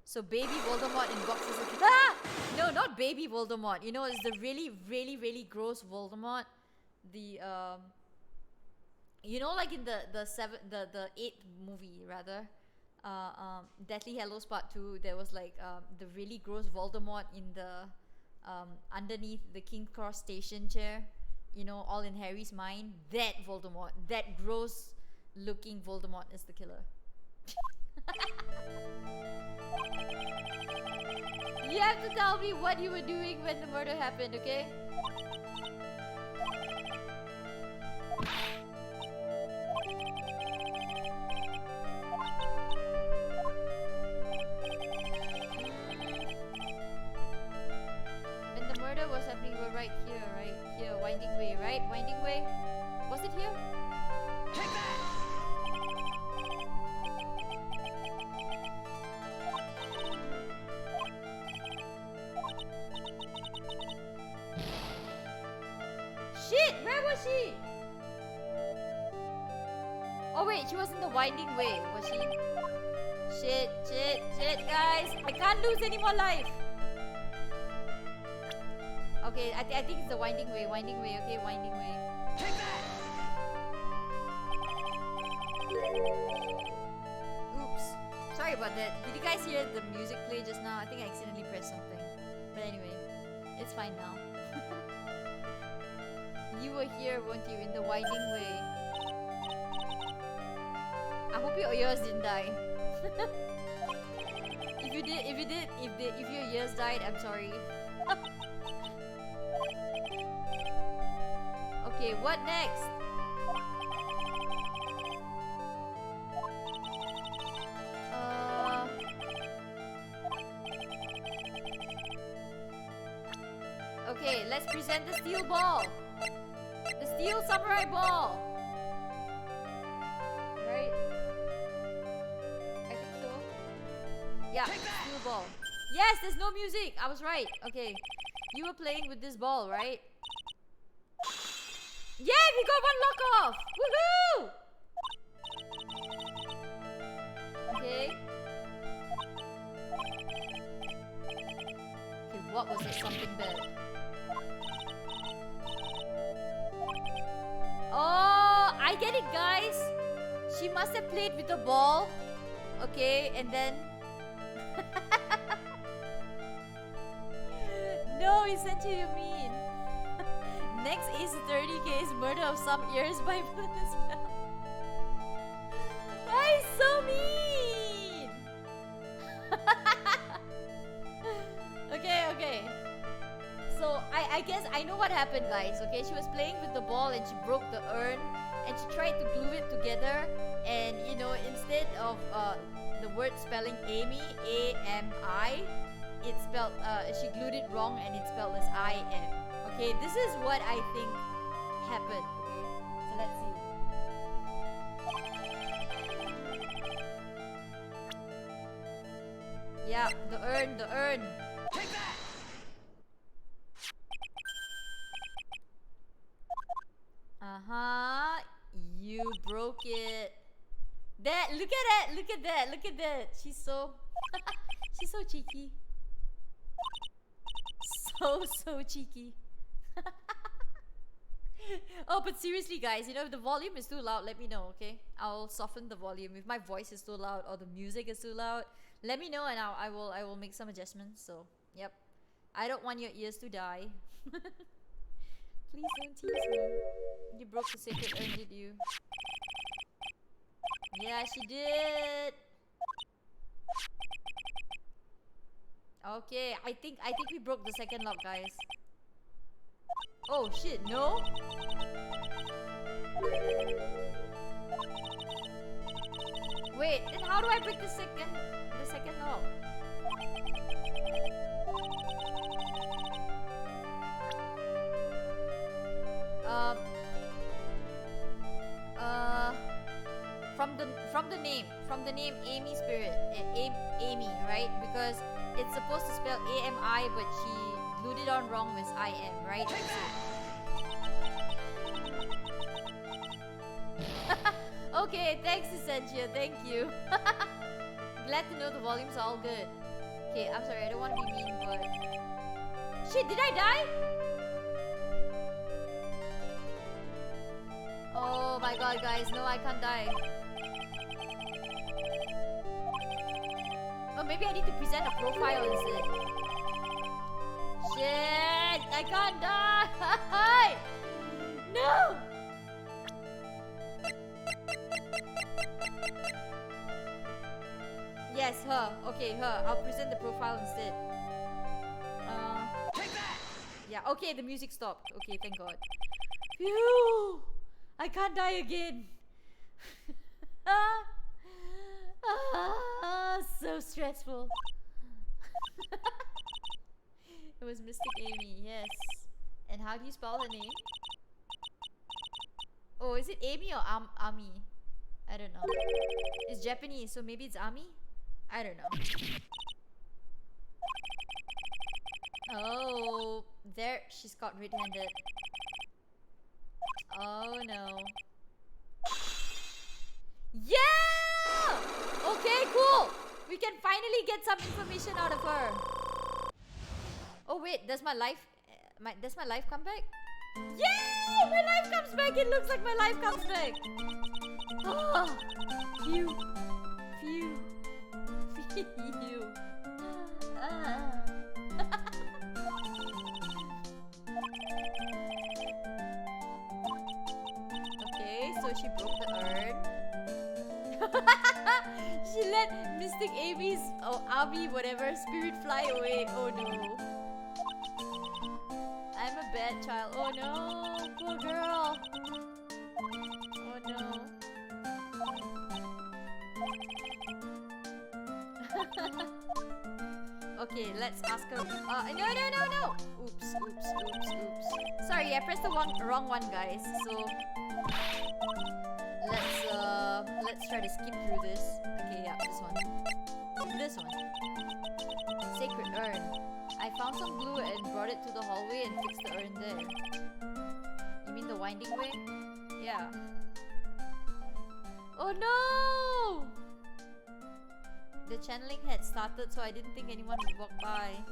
Speaker 1: So baby Voldemort in boxes of... Ah! No, not baby Voldemort. You know, it's the really gross Voldemort. The you know, like in the 8th movie rather, Deathly Hallows Part 2, there was like the really gross Voldemort in the underneath the King's Cross station chair. You know, all in Harry's mind. That Voldemort, that gross looking Voldemort is the killer. You have to tell me what you were doing when the murder happened, okay? When the murder was happening, we're right here, Winding Way, right? Winding Way? Was it here? Take that! Shit! Where was she? Oh wait, she was in the Winding Way, was she? Shit, guys! I can't lose any more life! Okay, I think it's the Winding Way, okay, Winding Way. Take that! Oops. Sorry about that. Did you guys hear the music play just now? I think I accidentally pressed something. But anyway, it's fine now. You were here, weren't you, in the Winding Way? I hope your ears didn't die. If your ears died, I'm sorry. Okay, what next? Okay, let's present the steel ball. The steel samurai ball. Right? I think so. Yeah, steel ball. Yes, there's no music. I was right. Okay. You were playing with this ball, right? Yeah, we got one lock off! Woohoo! Okay. What was it? Something bad. Oh, I get it, guys. She must have played with the ball. Okay, and then... No, essentially you mean. Next is 30K is murder of some ears by Buddha spell. That is so mean! Okay. So, I guess I know what happened, guys. Okay, she was playing with the ball and she broke the urn and she tried to glue it together. And, you know, instead of the word spelling Amy, A-M-I, it spelled, she glued it wrong and it spelled as I-M. Okay, this is what I think happened. Okay, so let's see. Yeah, the urn.
Speaker 2: Take that!
Speaker 1: You broke it. Look at that. She's so she's so cheeky. So cheeky. Oh, but seriously, guys, you know, if the volume is too loud, let me know, okay? I'll soften the volume. If my voice is too loud or the music is too loud, let me know and I will make some adjustments. So, yep. I don't want your ears to die. Please don't tease me. You broke the sacred urn, did you? Yeah, she did. Okay, I think we broke the second lock, guys. Oh shit, no? Wait, then how do I break the second lock? From the name Amy Spirit, Amy, right? Because it's supposed to spell A-M-I, but she glued it on wrong with I-M, right? Okay, thanks Essentia, thank you. Glad to know the volume's all good. Okay, I'm sorry, I don't want to be mean, but... Shit, did I die? Oh my god, guys, no, I can't die. Oh, maybe I need to present a profile instead. Shit, I can't die! No! Yes, her. Okay, her. I'll present the profile instead.
Speaker 2: Take that!
Speaker 1: Yeah, okay, the music stopped. Okay, thank God. Phew! I can't die again. So stressful. It was Mystic Amy, yes. And how do you spell her name? Oh, is it Amy or Ami? I don't know. It's Japanese, so maybe it's Ami? I don't know. Oh, there, she's got red-handed. Oh no. Yeah! Okay, cool! We can finally get some information out of her. Oh wait, does my life come back? Yay! My life comes back! It looks like my life comes back! Oh, phew. Phew. Phew. Okay, so she broke the urn. She let Mystic Amy's Ami, whatever, spirit fly away. Oh no. I'm a bad child. Oh no, poor girl. Oh no. Okay, let's ask her. No. Oops. Sorry, I pressed the wrong one, guys. So let's try to skip through this. Okay, yeah, this one. Sacred urn. I found some glue and brought it to the hallway and fixed the urn there. You mean the winding way? Yeah. Oh no! The channeling had started, so I didn't think anyone would walk by.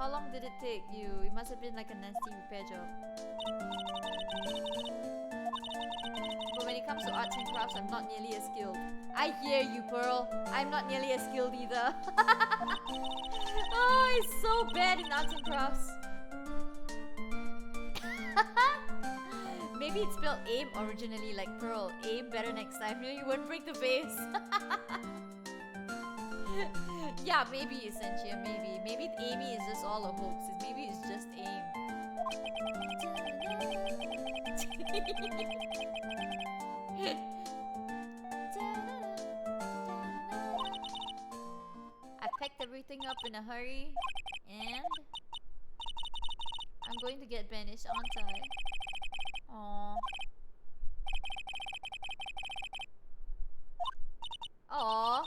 Speaker 1: How long did it take you? It must have been like a nasty repair job. But when it comes to arts and crafts, I'm not nearly as skilled. I hear you, Pearl. I'm not nearly as skilled either. Oh, it's so bad in arts and crafts. Maybe it's spelled aim originally, like Pearl. Aim better next time. You won't break the vase. Yeah, maybe, Essentia, maybe. Maybe Amy is just all a hoax. Maybe it's just aim. I packed everything up in a hurry, and I'm going to get banished, aren't I? Aww. Aww.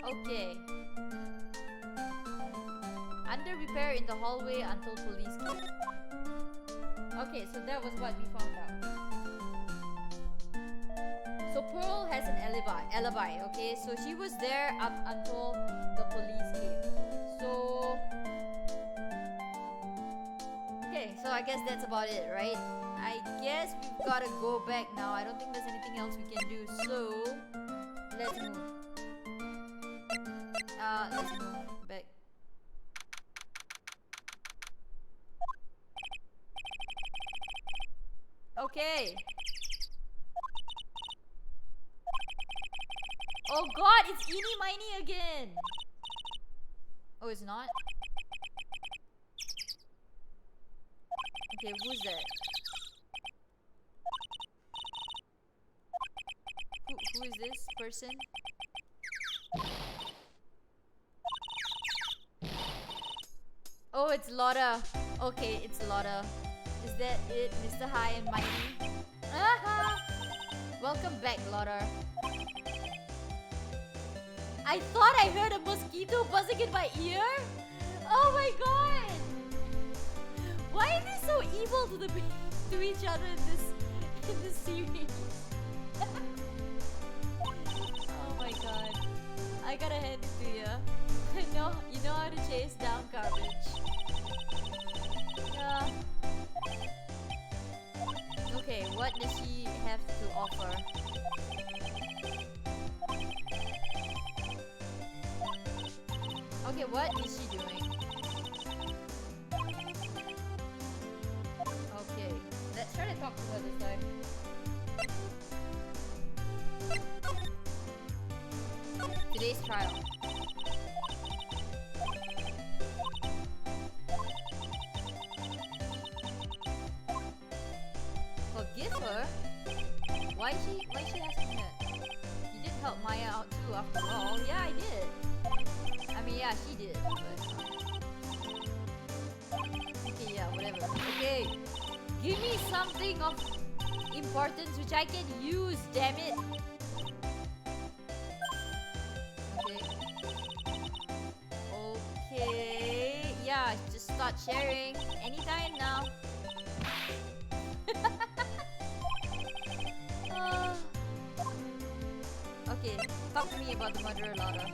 Speaker 1: Okay. Under repair in the hallway until police came. Okay, so that was what we found out. So Pearl has an alibi, okay? So she was there up until the police came. So... okay, so I guess that's about it, right? I guess we've got to go back now. I don't think there's anything else we can do. So, let's move. Let's move back. Okay. Oh god, it's Eeny Miny again. Oh, it's not? Okay, who's that? Who is this person? Oh, it's Lotta. Okay, it's Lotta. Is that it, Mr. High and Mighty? Aha! Welcome back, Lotta. I thought I heard a mosquito buzzing in my ear. Oh my god! Why are they so evil to each other in this series? Oh my god! I gotta hand it to you. You know how to chase down garbage. Yeah. Okay, what does she have to offer? Okay, what is she doing? Okay, let's try to talk to her this time. Today's trial. Forgive her? Why is she asking that? You did help Maya out too after all. Yeah, I did. I mean, yeah, she did, but... okay, yeah, whatever. Okay, give me something of importance which I can use, damn it! Okay, yeah, just start sharing anytime now. Okay, talk to me about the murderer, Lotta.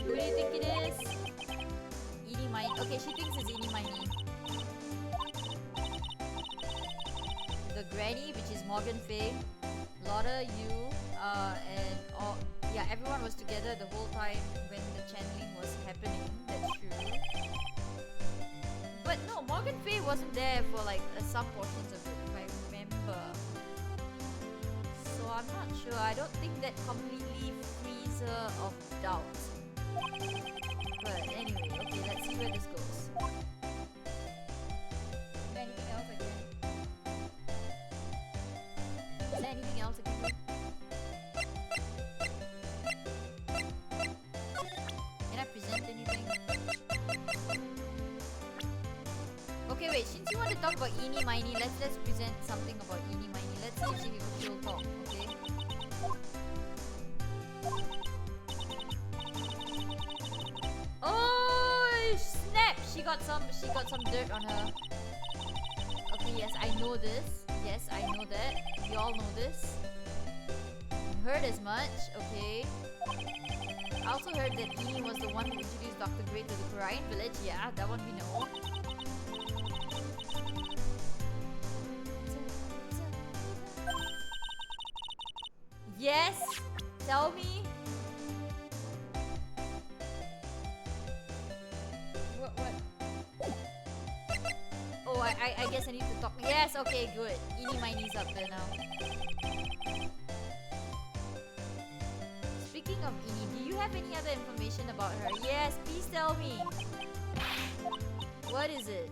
Speaker 1: Who do you think it is? Eeny Miny. Okay, she thinks it's Eeny Miny. The granny, which is Morgan Faye, Lotta, you, and all. Yeah, everyone was together the whole time when the channeling was happening. That's true. But no, Morgan Faye wasn't there for like some portions of it, if I remember. So I'm not sure. I don't think that completely frees her of doubt. But anyway, okay, let's see where this goes. Is there anything else I can? Is there anything else I can do? Can I present anything? Okay, wait, since you want to talk about Eeny Miny, let's present something about Eeny Miny. Let's see if she'll talk, okay? Oh snap! She got some dirt on her. Okay, yes, I know this. Yes, I know that. We all know this. Her heard as much. Okay. I also heard that Ini was the one who introduced Dr. Gray to the Korean village. Yeah, that one we know. Yes! Tell me! What? Oh, I guess I need to talk. Yes, okay, good. Ini Mini's up there now. Speaking of Ini, do you have any other information about her? Yes, please tell me. What is it?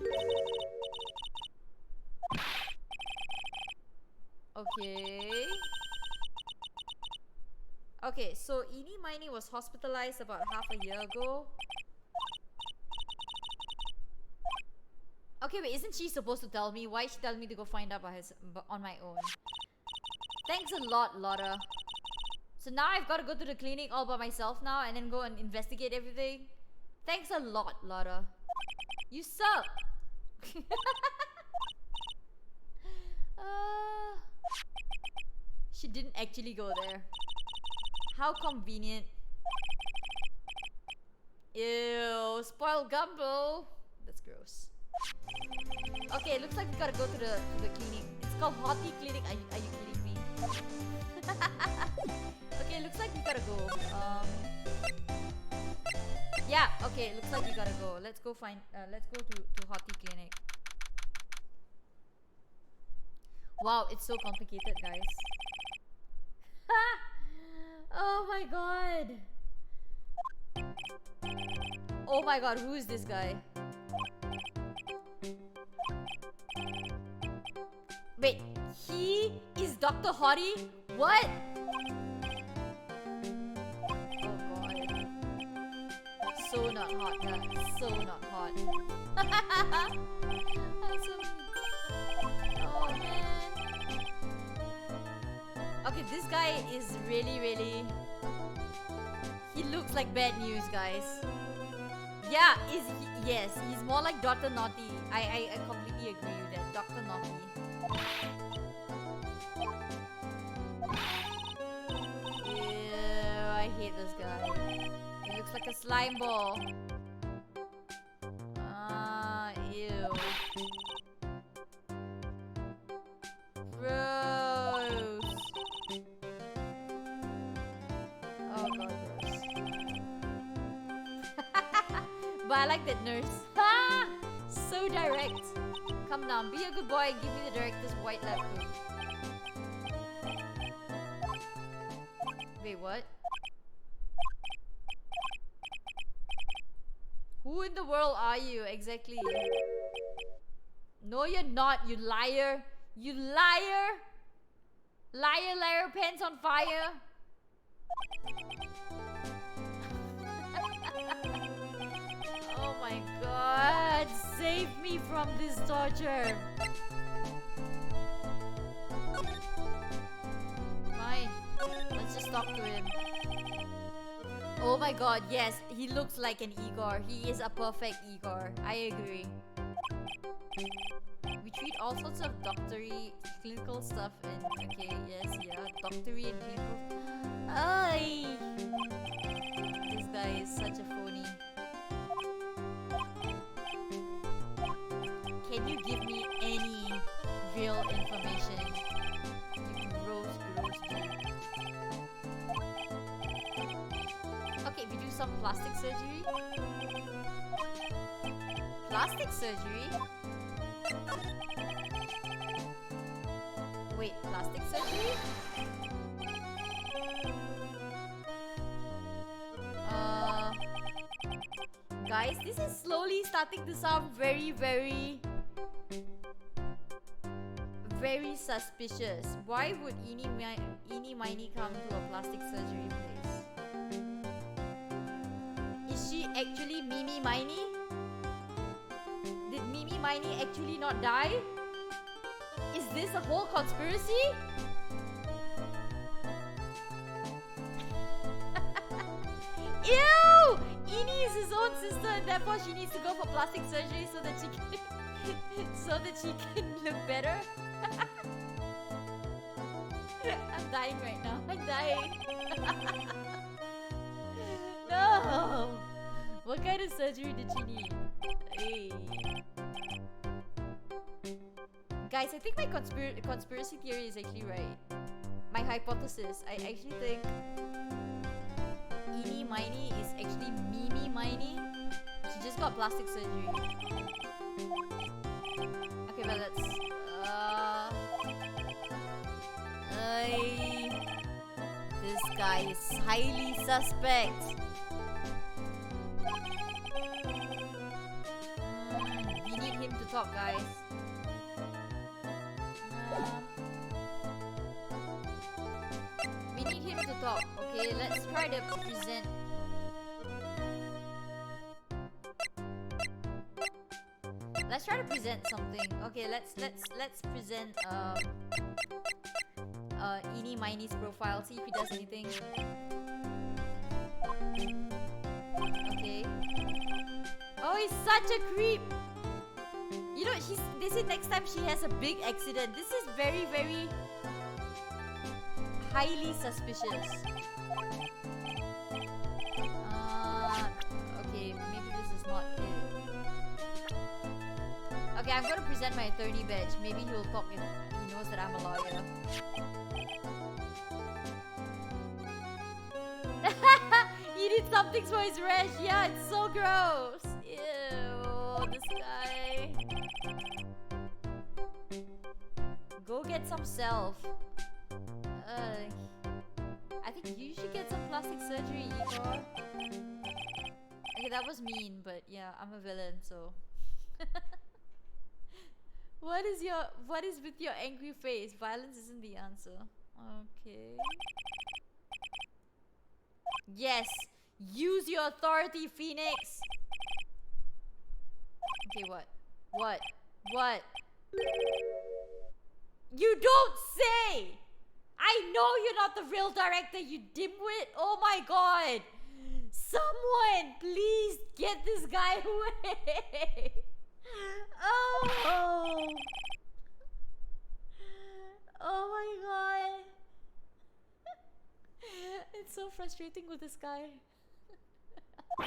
Speaker 1: Okay. Okay, so Ini Mini was hospitalized about half a year ago. Okay, wait, isn't she supposed to tell me? Why is she telling me to go find out on my own? Thanks a lot, Lotta. So now I've got to go to the clinic all by myself now and then go and investigate everything. Thanks a lot, Lotta. You suck. She didn't actually go there. How convenient. Ew, spoiled gumbo. That's gross. Okay, looks like we gotta go to the clinic. It's called Hottie Clinic. Are you kidding me? Okay, looks like we gotta go. Yeah, okay, looks like we gotta go. Let's go to Hottie Clinic. Wow, it's so complicated, guys. Oh my god. Oh my god, who is this guy? Wait, he is Dr. Hottie? What? Oh god. So not hot, guys. So not hot. That's so... Oh man. Okay, this guy is really... He looks like bad news, guys. Yeah, yes, he's more like Dr. Naughty. I completely agree with that. Dr. Naughty. Ew, I hate this guy. He looks like a slime ball. Ew. Gross. Oh god, gross. But I like that nurse. Ha! So direct. Come down, be a good boy and give me the director's white lab coat. Wait, what? Who in the world are you exactly? No, you're not, you liar. You liar! Liar, liar, pants on fire. Oh my god, save me from this torture. Fine, let's just talk to him. Oh my god, yes, he looks like an Igor. He is a perfect Igor. I agree. We treat all sorts of doctory, clinical stuff and okay, yes, yeah, doctory and clinical. Ay! This guy is such a phony. Can you give me any real information? You gross dude. Okay, we do some plastic surgery. Plastic surgery? Wait, plastic surgery? Guys, this is slowly starting to sound very suspicious. Why would Eeny Miny come to a plastic surgery place? Is she actually Mimi Miny? Did Mimi Miny actually not die? Is this a whole conspiracy? Ew! Eeny is his own sister and therefore she needs to go for plastic surgery so that she can look better. I'm dying right now. I'm dying. No! What kind of surgery did she need? Hey. Guys, I think my conspiracy theory is actually right. My hypothesis. I actually think Eenie Miney is actually Mimi Miney. She just got plastic surgery. Okay, but let's... This guy is highly suspect. We need him to talk, guys. We need him to talk. Okay, let's try to present. Let's try to present something. Okay, let's present Eenie Miney's profile. See if he does anything. Okay. Oh, he's such a creep. You know, they say next time she has a big accident. This is very, very highly suspicious. Okay, maybe this is not it. Okay, I'm gonna present my attorney badge. Maybe he'll talk if he knows that I'm a lawyer. He did something for his rash. Yeah, it's so gross. Ew, this guy. Go get some self. I think you should get some plastic surgery, Igor. Okay, that was mean, but yeah, I'm a villain, so. What is with your angry face? Violence isn't the answer. Okay. Yes! Use your authority, Phoenix! Okay, what? What? What? You don't say! I know you're not the real director, you dimwit! Oh my god! Someone, please get this guy away! Oh! Oh my god! It's so frustrating with this guy. No.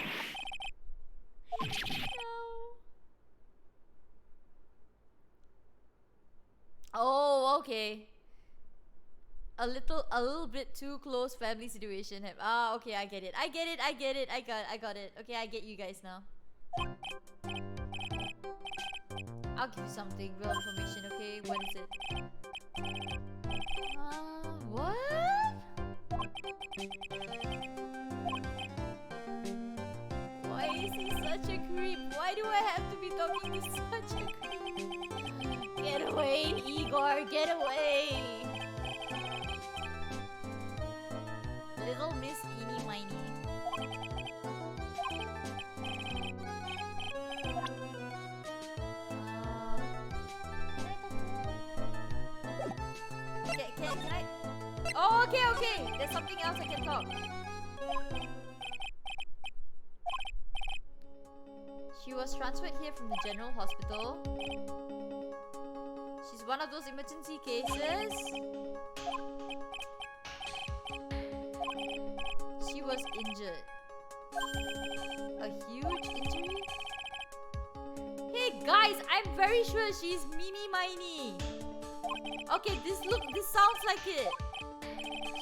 Speaker 1: Oh, okay. A little bit too close family situation. Okay, I get it. I got it. Okay, I get you guys now. I'll give you something, real information, okay? What is it? What? Why is he such a creep? Why do I have to be talking to such a creep? Get away, Igor, get away! Little Miss Eenie Miney. Can I? Oh, okay. There's something else I can talk. She was transferred here from the general hospital. She's one of those emergency cases. She was injured. A huge injury? Hey guys, I'm very sure she's Mimi Miney. Okay, this sounds like it.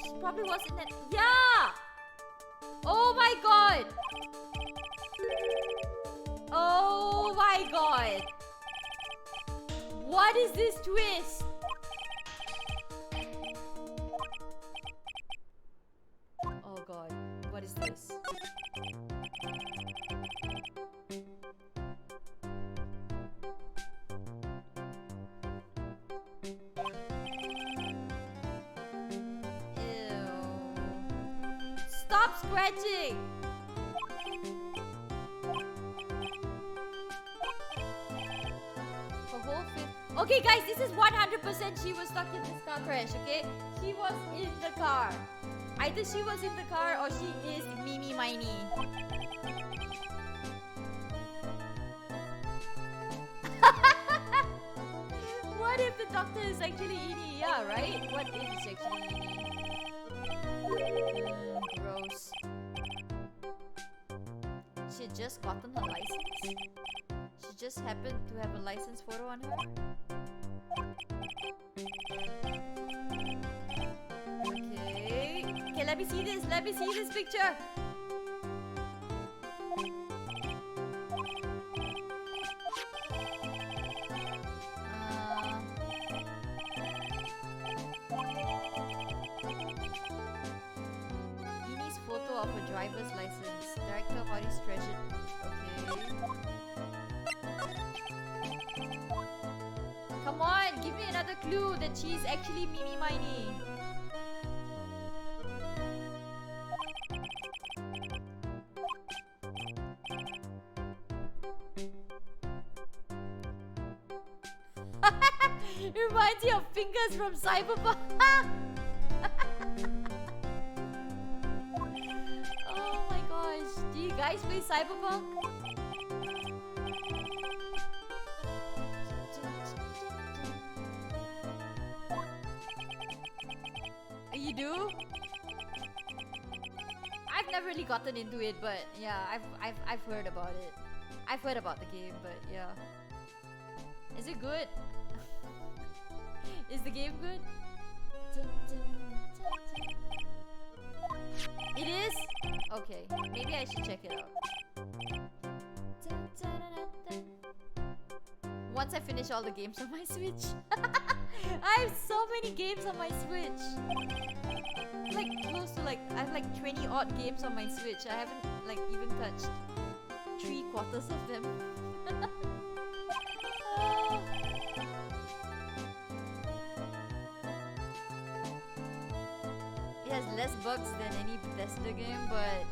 Speaker 1: She probably was in that. Yeah! Oh my god! Oh my god! What is this twist? Oh god, what is this? Stop scratching! For whole fifth. Okay, guys, this is 100% she was stuck in this car crash, okay? She was in the car. Either she was in the car or she is Mimi Miney. What if the doctor is actually Edie? Yeah, right? What if it's actually Edie? Gross. She had just gotten her license? She just happened to have a license photo on her? Okay. Okay, let me see this. Let me see this picture. Inis photo of a driver's license. Director Hori's treasured. Okay. Come on, give me another clue that she's actually Mimi Miney. It reminds you of Fingers from Cyberpunk. Oh my gosh. Do you guys play Cyberpunk? You do? I've never really gotten into it, but yeah, I've heard about it. I've heard about the game, but yeah. Is it good? Is the game good? It is? Okay, maybe I should check it out. Once I finish all the games on my Switch. I have so many games on my Switch. Like close to I have like 20 odd games on my Switch. I haven't like even touched 3/4 of them. It has less bugs than any Bethesda game, but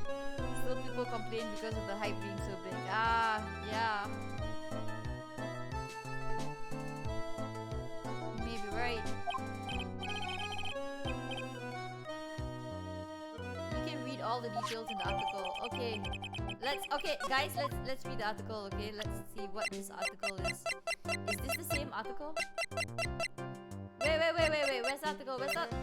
Speaker 1: still people complain because of the hype being so big. Ah, yeah. You may be right. You can read all the details in the article. Okay. Okay guys, let's read the article, okay? Let's see what this article is. Is this the same article? Wait, where's the article? Where's that?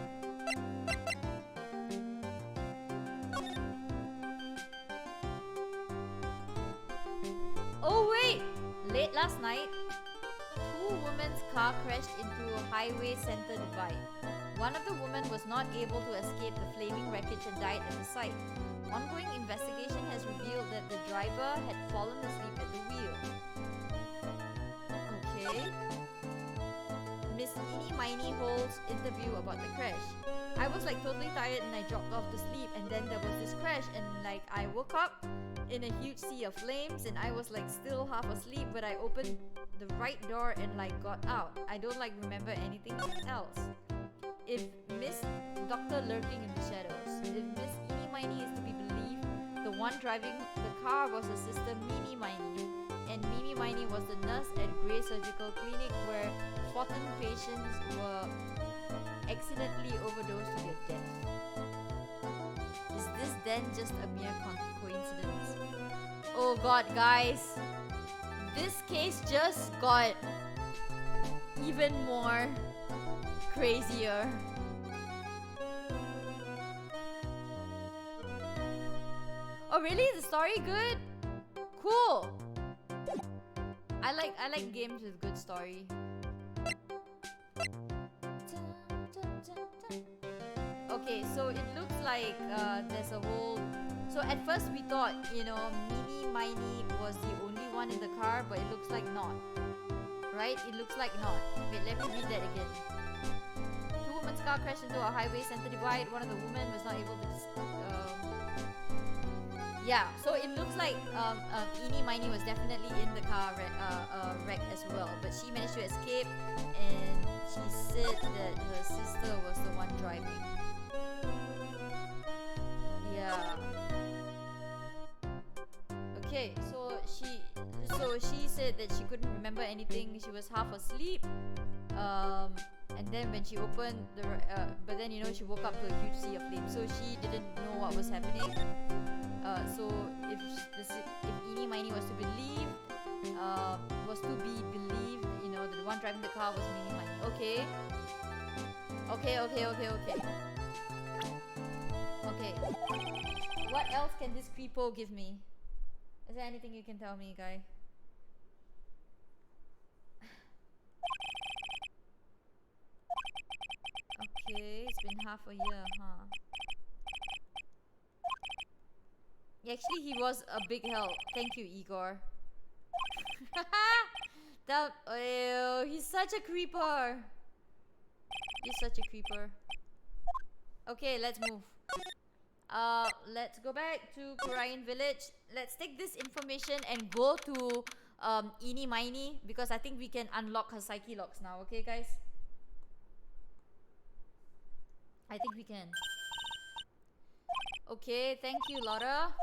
Speaker 1: Oh wait! Late last night, two women's car crashed into a highway center divide. One of the women was not able to escape the flaming wreckage and died at the site. Ongoing investigation has revealed that the driver had fallen asleep at the wheel. Okay. Miss Eenie Miney Hole's interview about the crash. I was like totally tired and I dropped off to sleep, and then there was this crash and like I woke up in a huge sea of flames and I was like still half asleep, but I opened the right door and like got out. I don't like remember anything else. If Miss Doctor lurking in the shadows, if Miss Eenie Miney is to be believed, the one driving the car was her sister Mimi Miney, and Mimi Miney was the nurse at Grey Surgical Clinic where 14 patients were accidentally overdosed to their death. Is this then just a mere coincidence? Oh god, guys, this case just got even more crazier. Oh really? Is the story good? Cool. I like games with good story. Okay, so it looks like there's a whole. So at first we thought, you know, Mini Miney was the only one in the car, but it looks like not. Right? It looks like not. Wait, let me read that again. Two women's car crashed into a highway center divide. One of the women was not able to. Yeah, so it looks like Eenie Miney was definitely in the car wreck as well, but she managed to escape, and she said that her sister was the one driving. Yeah. Okay, so she said that she couldn't remember anything. She was half asleep. And then when she opened the, but then you know she woke up to a huge sea of flames, so she didn't know what was happening. So if Eenie Miney was to be believed, you know, the one driving the car was Mini Money. Okay. Okay. Okay. What else can this creepo give me? Is there anything you can tell me, guy? Okay, it's been half a year, huh? Actually, he was a big help. Thank you, Igor. Oh, he's such a creeper. He's such a creeper. Okay, let's move. Let's go back to Korean village. Let's take this information and go to Eeny Miny, because I think we can unlock her psyche locks now. Okay, guys? I think we can. Okay, thank you, Laura.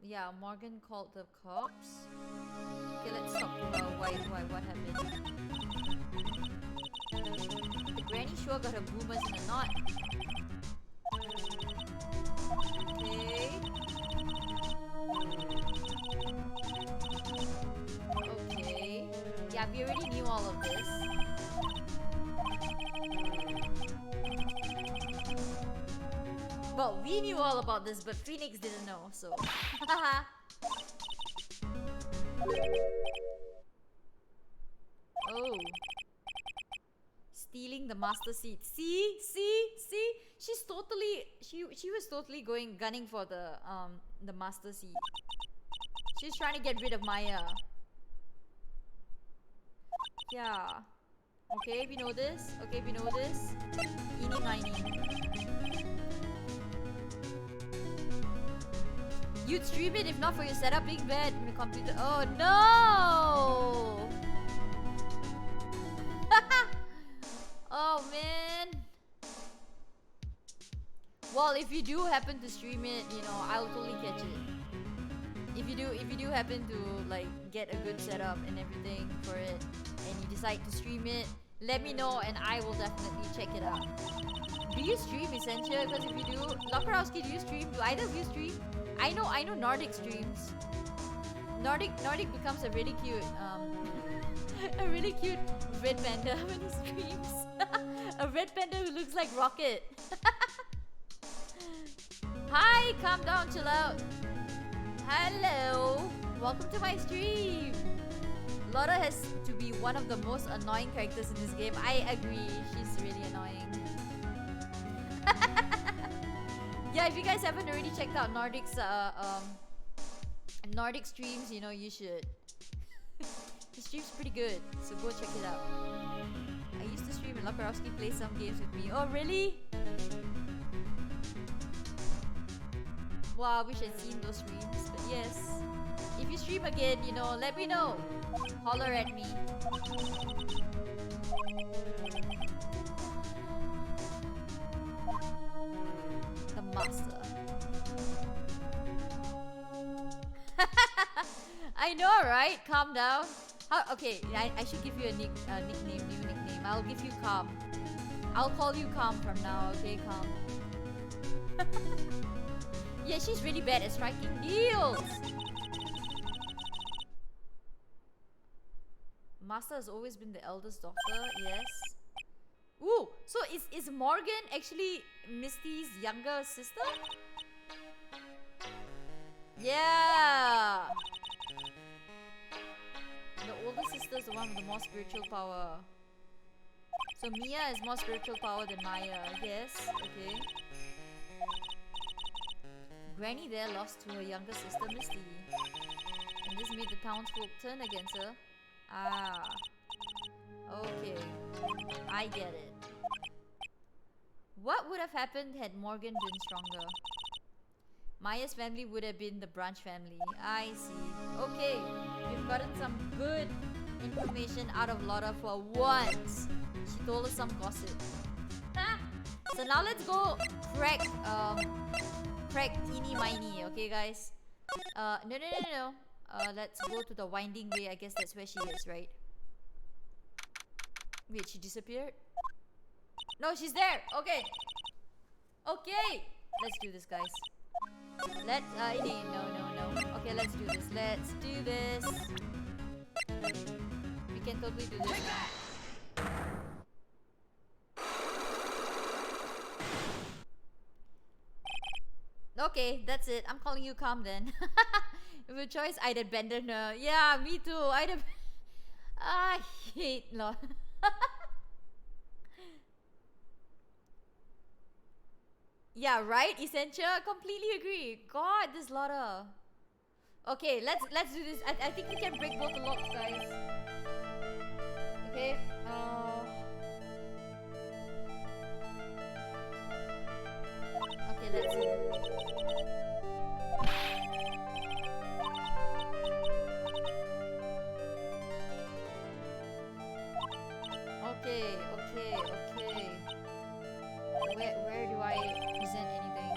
Speaker 1: Yeah, Morgan called the cops. Okay, let's talk to her. Why, what happened? The granny sure got her boomers in a knot. Okay. Okay. Yeah, we already knew all of this. Well, we knew all about this, but Phoenix didn't know, so. Oh. Stealing the master seat. See? She's totally she was totally gunning for the master seat. She's trying to get rid of Maya. Yeah. Okay, we know this. Eeny Miny. You'd stream it if not for your setup being bad in the computer. Oh no! Oh man. Well, if you do happen to stream it, you know, I'll totally catch it. If you do happen to like get a good setup and everything for it, and you decide to stream it, let me know and I will definitely check it out. Do you stream Essentia? Because if you do, Lokarowski, do you stream? Do either of you stream? I know Nordic streams. Nordic becomes a really cute red panda when he streams. A red panda who looks like Rocket. Hi, calm down, chill out. Hello, welcome to my stream. Laura has to be one of the most annoying characters in this game. I agree, she's really annoying. Yeah, if you guys haven't already checked out Nordic streams, you know, you should. His stream's pretty good, so go check it out. I used to stream and Lokarowski plays some games with me. Oh, really? Wow, I wish I'd seen those streams, but yes. If you stream again, you know, let me know. Holler at me. The master. I know, right? Calm down. Okay, I should give you a new nickname. I'll give you Calm. I'll call you Calm from now, okay? Calm. Yeah, she's really bad at striking deals. Master has always been the eldest daughter, yes. Ooh, so is Morgan actually Misty's younger sister? Yeah. The older sister is the one with the more spiritual power. So Mia has more spiritual power than Maya. Yes, okay. Granny there lost to her younger sister Misty. And this made the townsfolk turn against her. Ah. Okay. I get it. What would have happened had Morgan been stronger? Maya's family would have been the Branch family. I see. Okay. We've gotten some good information out of Laura for once. She told us some gossip. So now let's go crack Eeny Miny, okay guys? No. Let's go to the winding way. I guess that's where she is, right? Wait, she disappeared? No, she's there! Okay! Okay! Let's do this, guys. No. No? Okay, let's do this. Let's do this. We can totally do this now. Okay, that's it. I'm calling you calm then. If a choice, I'd have abandoned her. Yeah, me too. I'd have. I hate law. Yeah, right? Essentia, completely agree. God, this Lotta. Okay, let's do this. I think we can break both the locks, guys. Okay. Okay, let's see. Okay, okay, okay. Where do I present anything?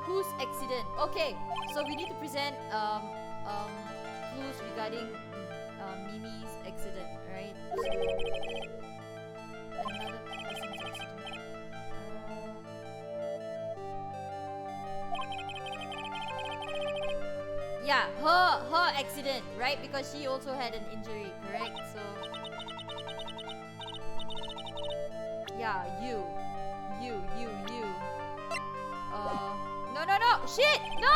Speaker 1: Whose accident? Okay, so we need to present clues regarding Mimi's accident, right? So another person's accident. Yeah, her accident, right? Because she also had an injury, correct? So yeah, you. No, shit, no,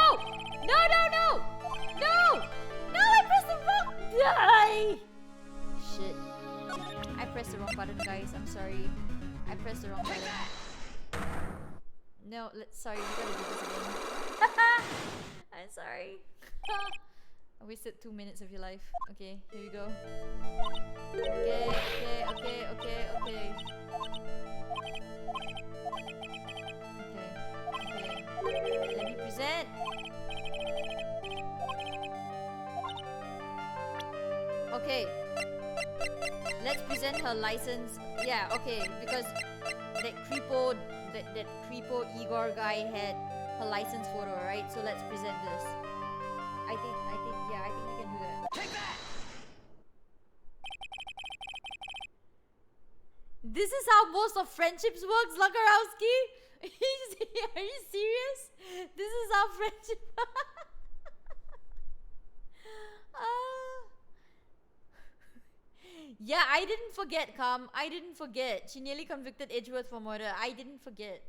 Speaker 1: I pressed the wrong, die. Shit, I pressed the wrong button, guys. I'm sorry, I pressed the wrong button. No, sorry, we gotta do this again. I'm sorry. I wasted 2 minutes of your life. Okay, here we go. Okay. Okay. Let me present. Okay. Let's present her license. Yeah, okay, because that creepo Igor guy had her license photo, right? So let's present this. I think we can do that. Take that! This is how most of friendships works, Lakarowski. Are you serious? This is how friendship. Yeah, I didn't forget, Kam. I didn't forget. She nearly convicted Edgeworth for murder. I didn't forget.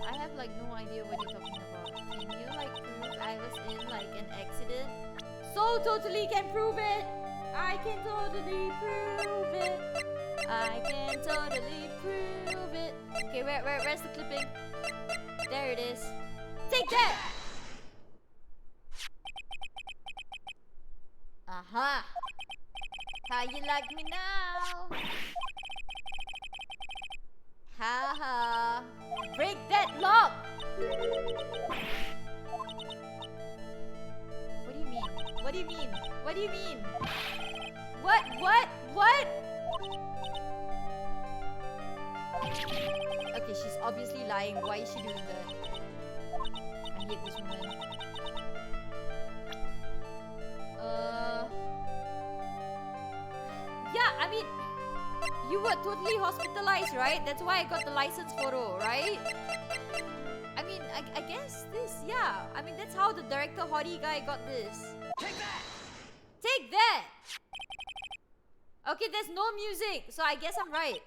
Speaker 1: I have like no idea what you're talking about. Can you like prove I was in like an accident? So totally can prove it. I can totally prove it. I can totally prove it. Okay, where's the clipping? There it is. Take that! Aha! How you like me now? Ha ha! Break that lock! What do you mean? What do you mean? What do you mean? What? Okay, she's obviously lying. Why is she doing that? I hate this woman. Yeah, I mean, you were totally hospitalized, right? That's why I got the license photo, right? I mean, I guess this, yeah. I mean, that's how the director Hottie guy got this. Take that! Take that! Okay, there's no music, so I guess I'm right.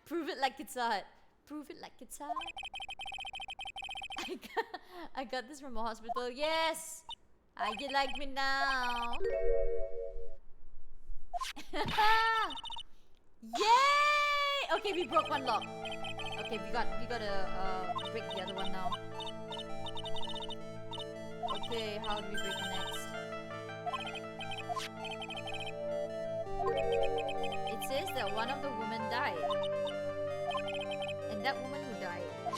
Speaker 1: Prove it like it's hot. Prove it like it's hot. I got this from a hospital. Yes! I get like me now. Yay! Okay, we broke one lock. Okay, we gotta break the other one now. Okay, how do we break the next? It says that one of the women died. And that woman who died, who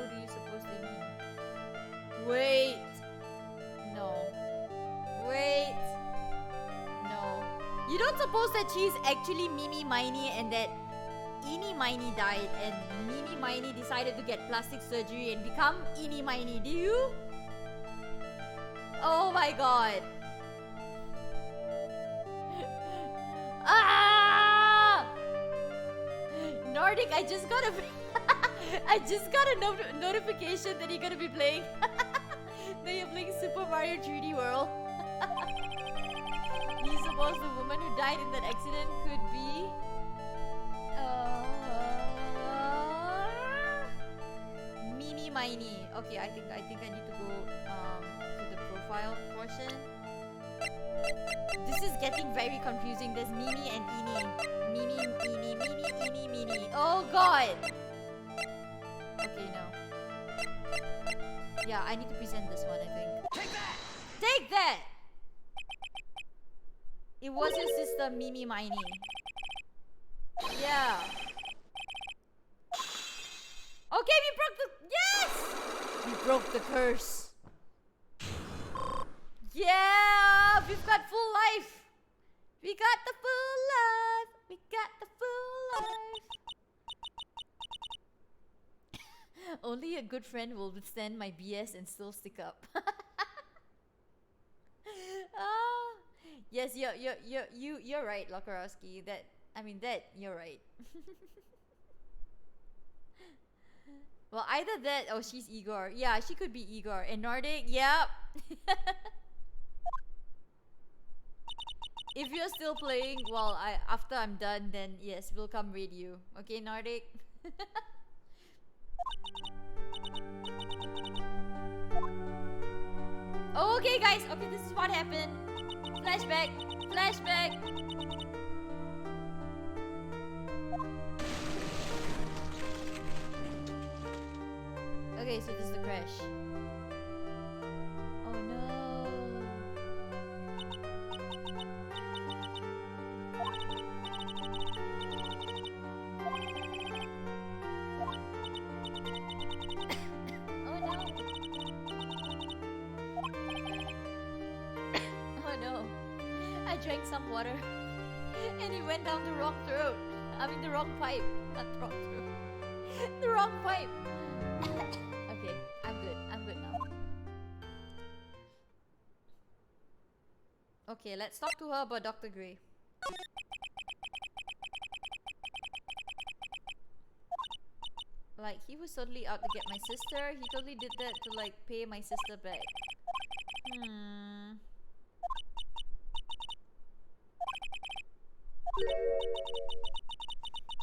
Speaker 1: do you suppose they mean? Wait. No. Wait. No. You don't suppose that she's actually Mimi Miney and that Eeny Miney died and Mimi Miney decided to get plastic surgery and become Eeny Miney, do you? Oh my god. Ah! Nordic, I just got a I just got a notification that you're gonna be playing that you're playing Super Mario 3D World. Do you suppose the woman who died in that accident could be Mini Miny? Okay, I think I need to go to the profile portion. This is getting very confusing. There's Mimi and Ini. Mimi, Ini, Mini, Ini, Mini. Oh god! Okay, no. Yeah, I need to present this one, I think. Take that! Take that! It was your sister, Mimi Miny. Yeah. Okay, we broke the... Yes! We broke the curse. Yeah! We've got full life! We got the full life! We got the full life! Only a good friend will withstand my BS and still stick up. Ah, yes, you're right, Lokarowski. You're right. Well, either that or she's Igor. Yeah, she could be Igor. And Nordic, yep. If you're still playing, well, after I'm done, then yes, we'll come raid you. Okay, Nordic? Okay, guys. Okay, this is what happened. Flashback. Flashback. Okay, so this is the crash. Oh no. Oh no. Oh no. I drank some water and it went down the wrong throat. I mean the wrong pipe. Not the wrong throat. The wrong pipe. Okay, I'm good. I'm good now. Okay, let's talk to her about Dr. Gray. Like, he was totally out to get my sister. He totally did that to, like, pay my sister back.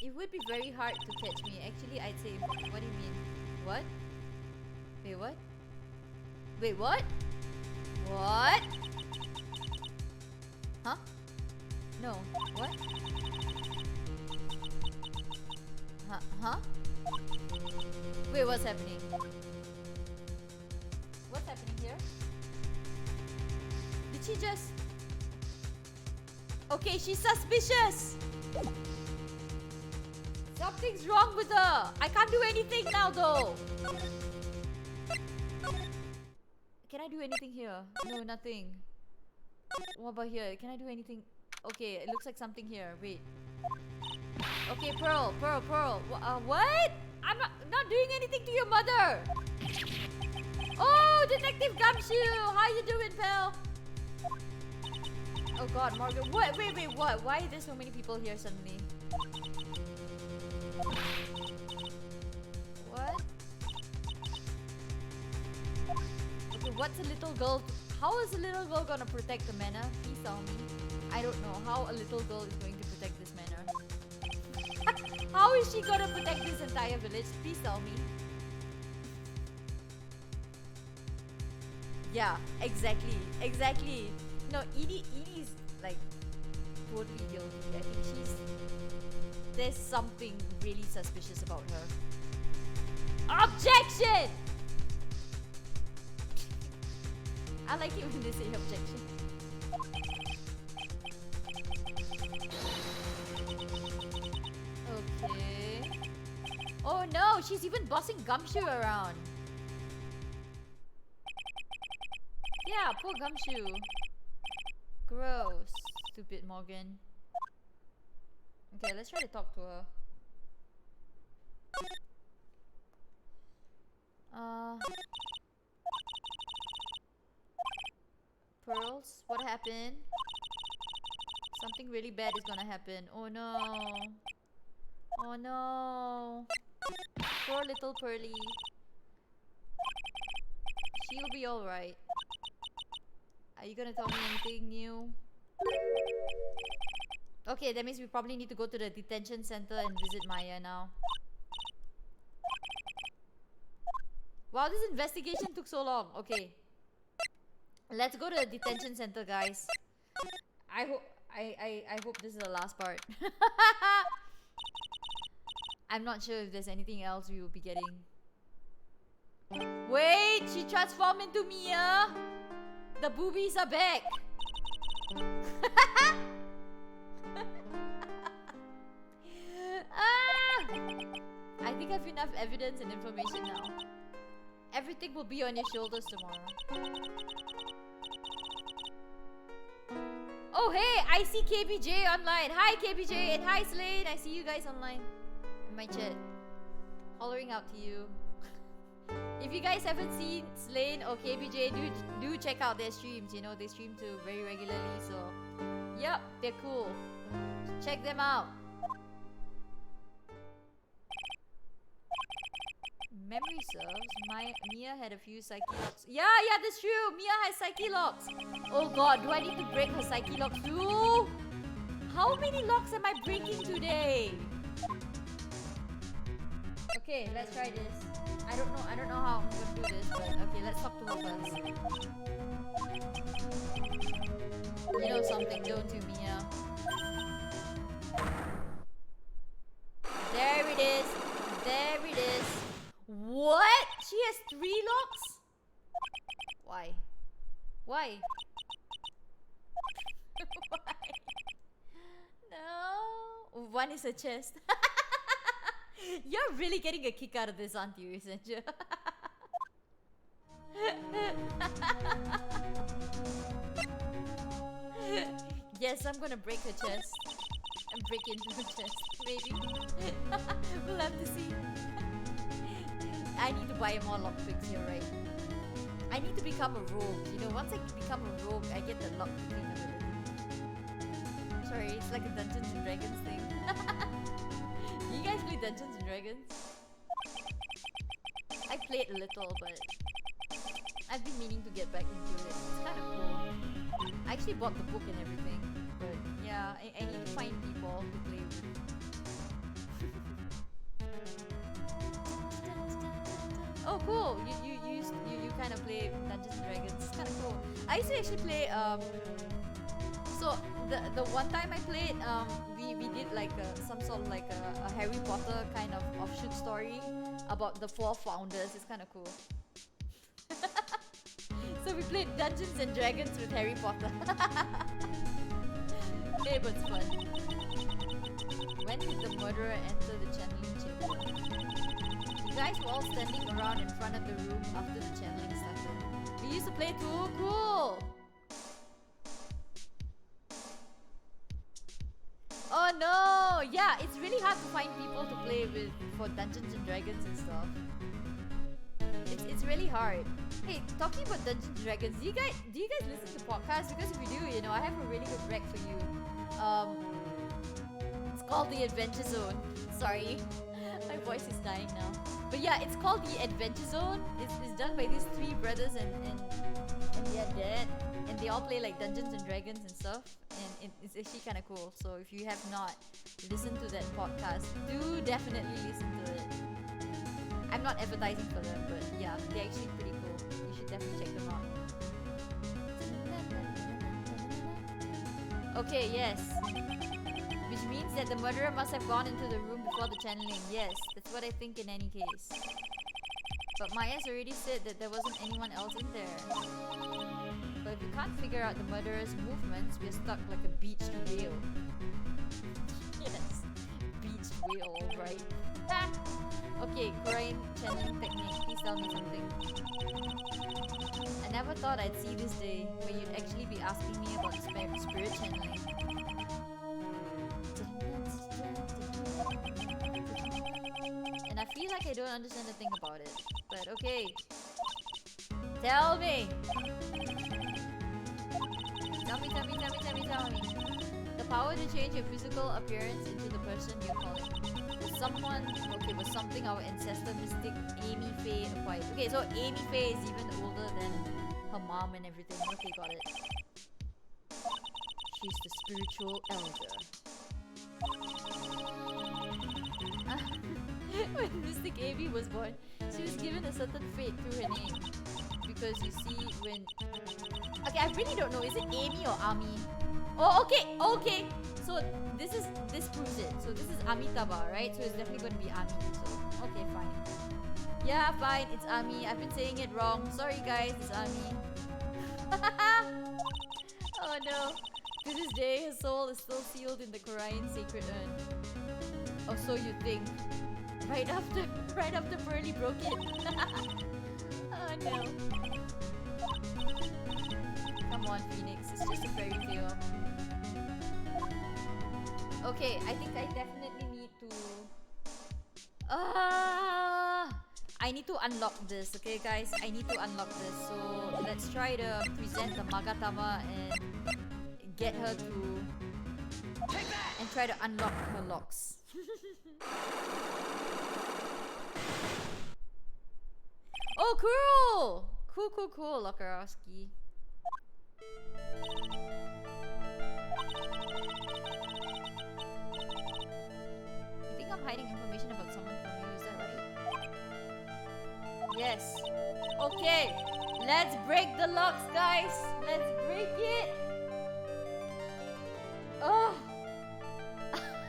Speaker 1: It would be very hard to catch me. Actually, I'd say, what do you mean? What? Wait, what? Wait, what? What? Huh? No. What? Huh? Wait, what's happening? What's happening here? Did she just... Okay, she's suspicious! Something's wrong with her! I can't do anything now though! Can I do anything here? No, nothing. What about here? Can I do anything? Okay, it looks like something here. Wait. Okay, Pearl. What? I'm not doing anything to your mother! Oh, Detective Gumshoe! How you doing, pal? Oh god, Morgan. What? Wait, what? Why are there so many people here suddenly? What? Okay, what's a little girl? How is a little girl gonna protect the manor? Please tell me. I don't know how a little girl is going to protect this manor. How is she gonna protect this entire village? Please tell me. Yeah, exactly. No, Edie's like totally guilty. I think there's something really suspicious about her. Objection! I like it when they say objection. Okay. Oh no, she's even bossing Gumshoe around. Yeah, poor Gumshoe. Gross. Stupid Morgan. Okay, let's try to talk to her. Pearls, what happened? Something really bad is gonna happen. Oh no. Oh no. Poor little Pearly. She'll be alright. Are you gonna tell me anything new? Okay, that means we probably need to go to the detention center and visit Maya now. Wow, this investigation took so long. Okay. Let's go to the detention center, guys. I hope this is the last part. I'm not sure if there's anything else we will be getting. Wait, she transformed into Mia. The boobies are back. I think I have enough evidence and information now. Everything will be on your shoulders tomorrow. Oh hey, I see KBJ online. Hi KBJ and hi Slane. I see you guys online in my chat. Hollering out to you. If you guys haven't seen Slane or KBJ, do check out their streams. You know, they stream too very regularly. So, yep, they're cool. Check them out. Memory serves, Mia had a few psyche locks. Yeah, that's true. Mia has psyche locks. Oh god, do I need to break her psyche locks too? How many locks am I breaking today? Okay, let's try this. I don't know how I'm gonna do this, but okay, let's talk to her first. You know something, don't you, Mia? There it is. There it is. What? She has 3 locks? Why? Why? Why? No. One is a chest. You're really getting a kick out of this, aren't you, Essential? Yes, I'm gonna break her chest. And break into her chest. Maybe. We'll have to see. I need to buy more lockpicks, you're right. I need to become a rogue. You know, once I become a rogue, I get the lockpicking ability. Sorry, it's like a Dungeons and Dragons thing. You guys play Dungeons and Dragons? I played a little, but I've been meaning to get back into it. It's kind of cool. I actually bought the book and everything, but yeah, I need to find people to play with. Oh, cool! You kind of play Dungeons and Dragons. It's kind of cool. I used to actually play. So the one time I played, we did like some sort of like a Harry Potter kind of offshoot story about the 4 founders. It's kind of cool. So we played Dungeons and Dragons with Harry Potter. It was fun. When did the murderer enter the channeling chamber? You guys were all standing around in front of the room after the channeling started. We used to play too. Cool! Oh no! Yeah, it's really hard to find people to play with for Dungeons and Dragons and stuff. It's really hard. Hey, talking about Dungeons and Dragons, do you guys listen to podcasts? Because if you do, you know, I have a really good rec for you. It's called The Adventure Zone. Sorry. My voice is dying now. But yeah, it's called The Adventure Zone. It's done by these 3 brothers and their dad. And they all play like Dungeons and Dragons and stuff. And it's actually kind of cool. So if you have not listened to that podcast, do definitely listen to it. I'm not advertising for them, but yeah, they're actually pretty cool. You should definitely check them out. Okay, yes. Which means that the murderer must have gone into the room before the channeling. Yes, that's what I think in any case. But Maya's already said that there wasn't anyone else in there. But if you can't figure out the murderer's movements, we're stuck like a beached whale. Yes, beached whale, alright. Okay, Korean channeling technique. Please tell me something. I never thought I'd see this day where you'd actually be asking me about spirit channeling. And I feel like I don't understand a thing about it. But okay. Tell me! Tell me. The the power to change your physical appearance into the person you're calling. Was something our ancestor mystic Amy Faye acquired. Okay, so Amy Faye is even older than her mom and everything. Okay, got it. She's the spiritual elder. When Mystic Amy was born, she was given a certain fate through her name. Because you see, when... Okay, I really don't know. Is it Amy or Ami? Oh, okay, okay. So this proves it. So this is Amitabha, right? So it's definitely going to be Ami. So okay, fine. Yeah, fine. It's Ami. I've been saying it wrong. Sorry, guys. It's Ami. Oh no. To this day, her soul is still sealed in the Quran sacred urn. Oh, so you think? Right after Pearly broke it. Oh no. Come on, Phoenix. It's just a fairy tale. Okay, I think I definitely need to... I need to unlock this, okay guys? I need to unlock this. So, let's try to present the Magatama and get her to... and try to unlock her locks. Oh, cool! Cool, Lokarowski. You think I'm hiding information about someone from you, is that right? Yes. Okay, let's break the locks, guys. Let's break it. Oh,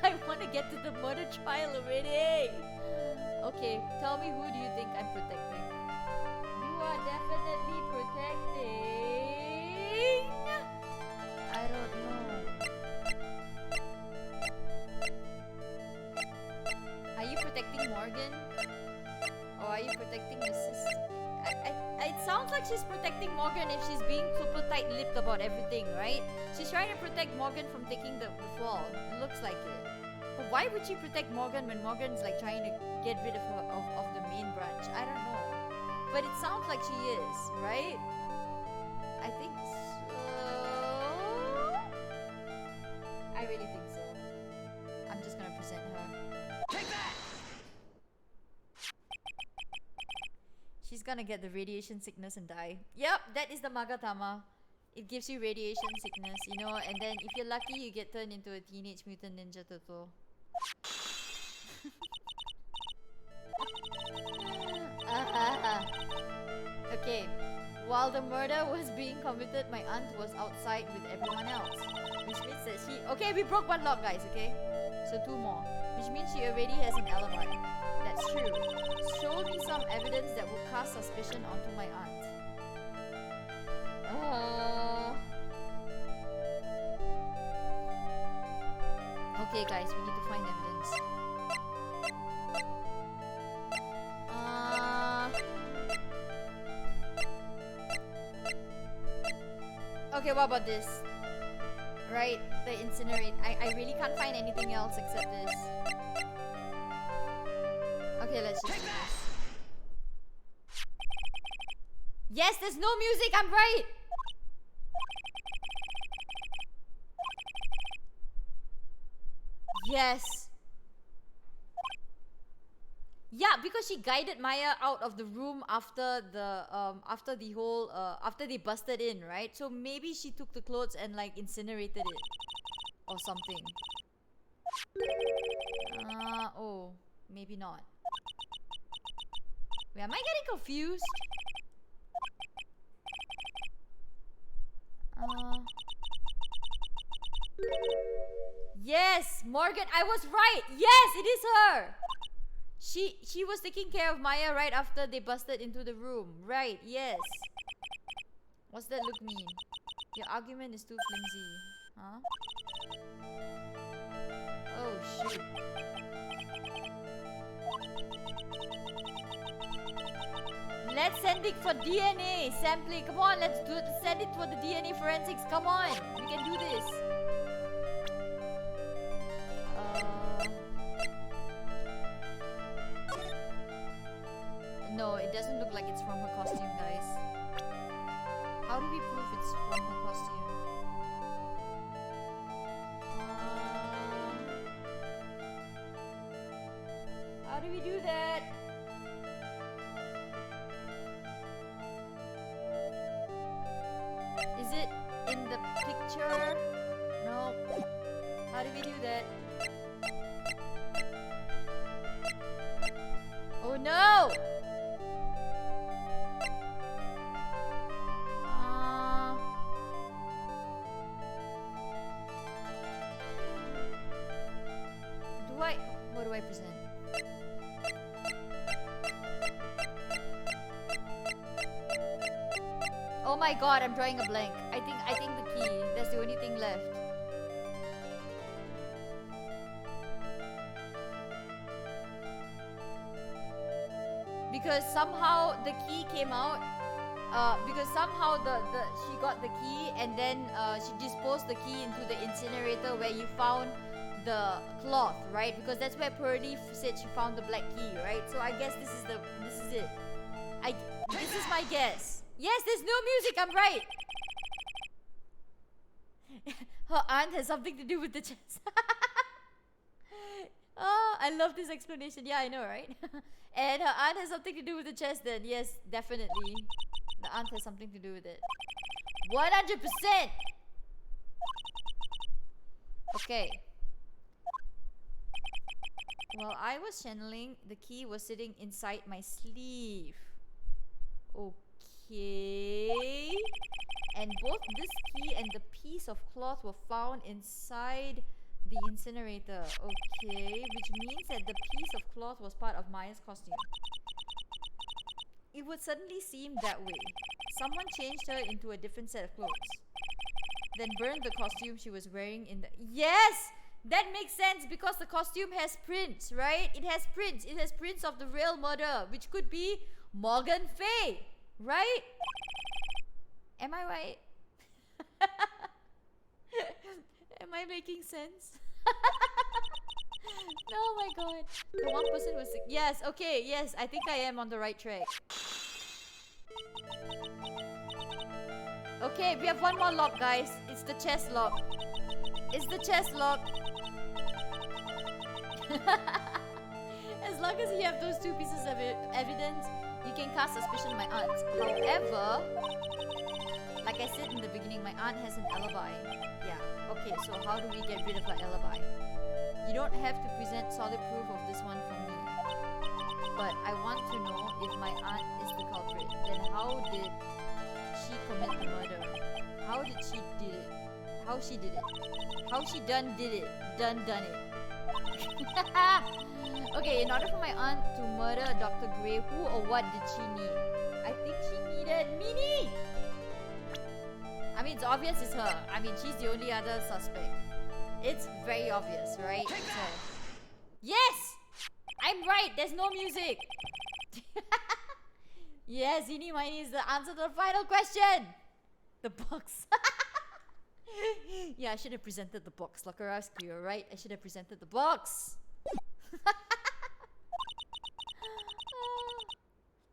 Speaker 1: I want to get to the murder trial already. Okay, tell me, who do you think I'm protecting? You are definitely protecting... I don't know. Are you protecting Morgan? Or are you protecting the sister? It sounds like she's protecting Morgan if she's being super tight-lipped about everything, right? She's trying to protect Morgan from taking the fall. It looks like it. But why would she protect Morgan when Morgan's like trying to get rid of her of the main branch? I don't know. But it sounds like she is, right? I think so. I really think so. I'm just gonna present her. Take that! She's gonna get the radiation sickness and die. Yep, that is the Magatama. It gives you radiation sickness, you know, and then if you're lucky, you get turned into a teenage mutant ninja turtle. Okay, while the murder was being committed, my aunt was outside with everyone else. Which means that she... Okay, we broke one lock, guys, okay? So 2 more. Which means she already has an alibi. That's true. Show me some evidence that will cast suspicion onto my aunt. Okay, guys, we need to find evidence. Okay, what about this? Right, the incinerate. I really can't find anything else except this. Okay, let's just do this. Yes, there's no music, I'm right! Yes. Yeah, because she guided Maya out of the room after the whole after they busted in, right? So maybe she took the clothes and like incinerated it or something. Oh, maybe not. Wait, am I getting confused? Yes, Morgan, I was right. Yes, it is her. She was taking care of Maya right after they busted into the room. Right, yes. What's that look mean? Your argument is too flimsy. Huh? Oh, shoot. Let's send it for DNA sampling. Come on, let's do it. Send it for the DNA forensics. Come on, we can do this. No, it doesn't look like it's from her costume, guys. How do we prove it's from her costume? Is it in the picture? No. How do we do that? Oh no! What do I present? Oh my god, I'm drawing a blank. I think the key. That's the only thing left. Because somehow the key came out. Because somehow she got the key and then she disposed the key into the incinerator where you found the cloth, right? Because that's where Purdy said she found the black key, right? So I guess this is it. This is my guess. Yes, there's no music. I'm right. Her aunt has something to do with the chest. Oh, I love this explanation. Yeah, I know, right? And her aunt has something to do with the chest. Then yes, definitely, the aunt has something to do with it. 100%. Okay. While I was channeling, the key was sitting inside my sleeve. Okay. And both this key and the piece of cloth were found inside the incinerator. Okay. Which means that the piece of cloth was part of Maya's costume. It would suddenly seem that way. Someone changed her into a different set of clothes. Then burned the costume she was wearing in the... Yes! That makes sense because the costume has prints, right? It has prints. It has prints of the real murder, which could be Morgan Fay, right? Am I right? Am I making sense? Oh my god. The one person was... Yes, okay, yes. I think I am on the right track. Okay, we have one more lock, guys. It's the chest lock. It's the chest lock. As long as you have those two pieces of evidence, you can cast suspicion on my aunt. However, like I said in the beginning, my aunt has an alibi. Yeah, okay, so how do we get rid of her alibi? You don't have to present solid proof of this one from me. But I want to know if my aunt is the culprit. Then how did she commit the murder? How did she did it? How she did it? How she done it? Done it. Okay, in order for my aunt to murder Dr. Gray, who or what did she need? I think she needed Minnie! I mean, it's obvious it's her. I mean, she's the only other suspect. It's very obvious, right? So, yes! I'm right! There's no music! Yes, Eenie Miney is the answer to the final question! The box. Yeah, I should have presented the box. Lakarovsky, you're right. I should have presented the box.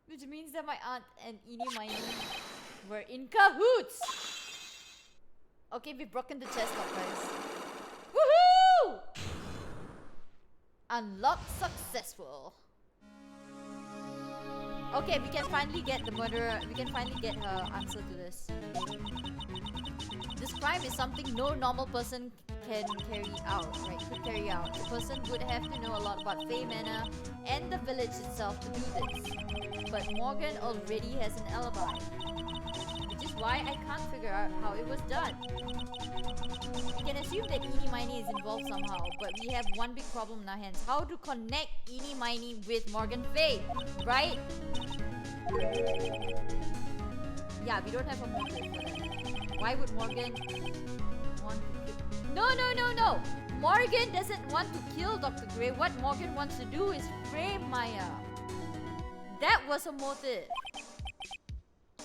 Speaker 1: Which means that my aunt and Eenie Miney were in cahoots. Okay, we've broken the chest lock, guys. Woohoo! Unlock successful. Okay, we can finally get the murderer. We can finally get her answer to this. This crime is something no normal person can carry out, right? Could carry out. The person would have to know a lot about Fay Manor and the village itself to do this. But Morgan already has an alibi, which is why I can't figure out how it was done. We can assume that Eenie Miney is involved somehow, but we have one big problem in our hands. How to connect Eenie Miney with Morgan Fay, right? Yeah, we don't have a motive for that. Why would Morgan want to kill... No! Morgan doesn't want to kill Dr. Gray. What Morgan wants to do is frame Maya. That was a motive.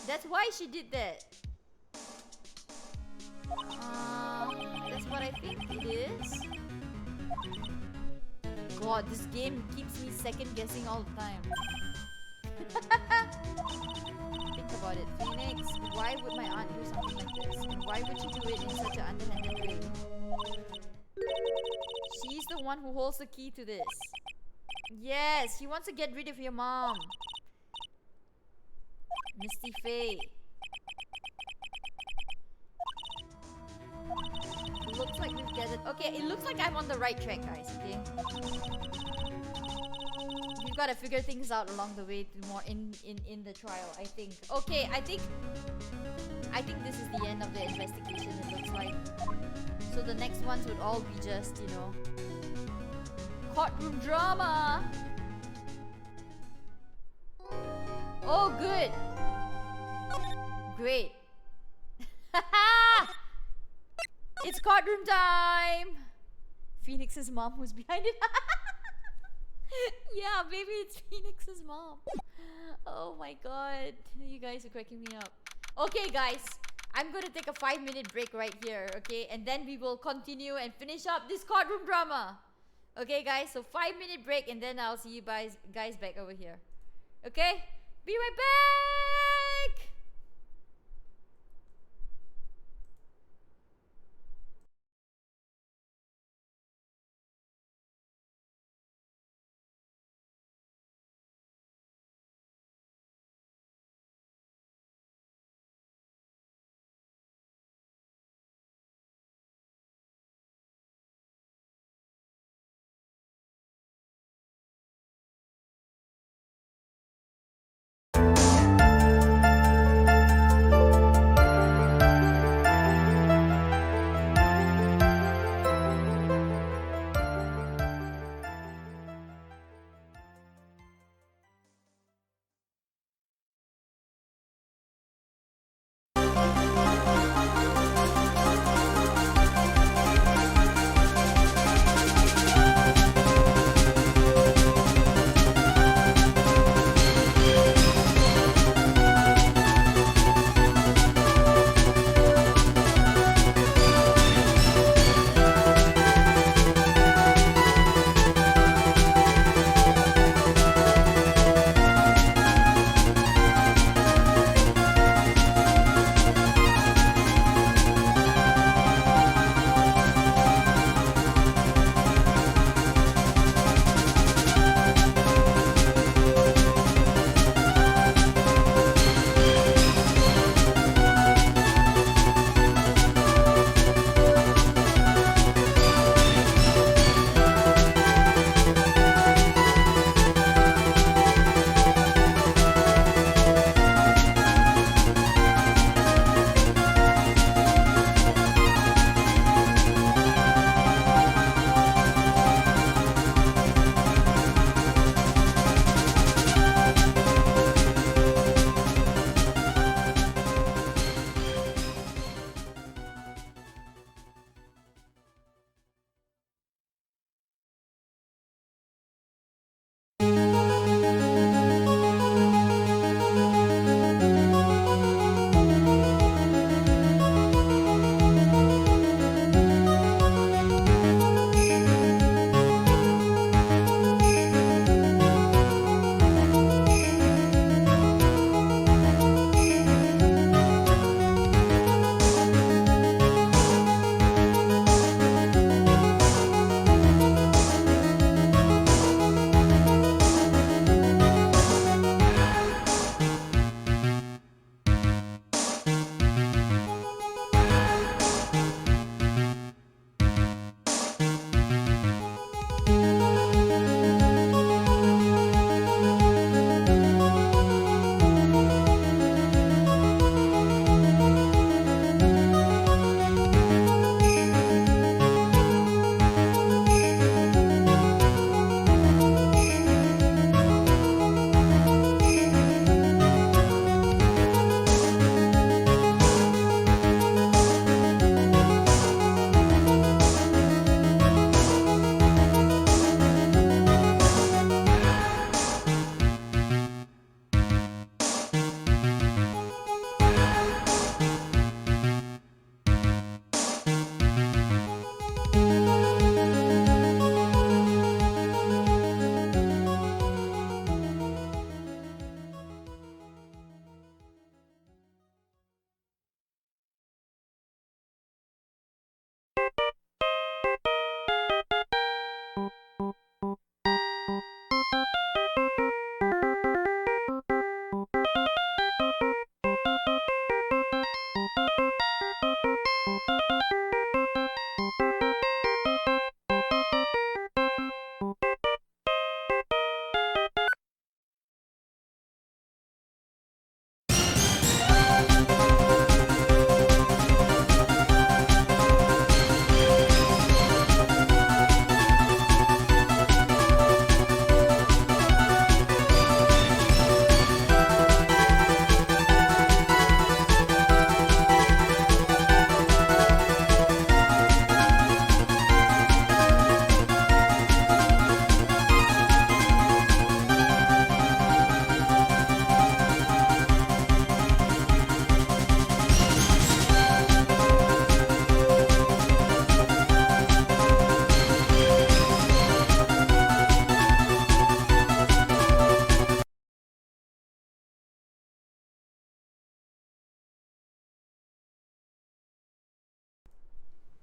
Speaker 1: That's why she did that. That's what I think it is. God, this game keeps me second guessing all the time. Think about it, Phoenix. Why would my aunt do something like this? And why would she do it in such an underhanded way? She's the one who holds the key to this. Yes, she wants to get rid of your mom. Misty Faye. Looks like we've gathered. Okay, it looks like I'm on the right track, guys. Okay. We've got to figure things out along the way to more in the trial, I think. Okay, I think this is the end of the investigation, it looks like. So the next ones would all be just, courtroom drama. Oh, good. Great. It's courtroom time. Phoenix's mom was behind it. Yeah, maybe it's Phoenix's mom. Oh my god. You guys are cracking me up. Okay, guys. I'm gonna take a 5-minute break right here, okay? And then we will continue and finish up this courtroom drama. Okay, guys? So 5-minute break and then I'll see you guys back over here. Okay? Be right back!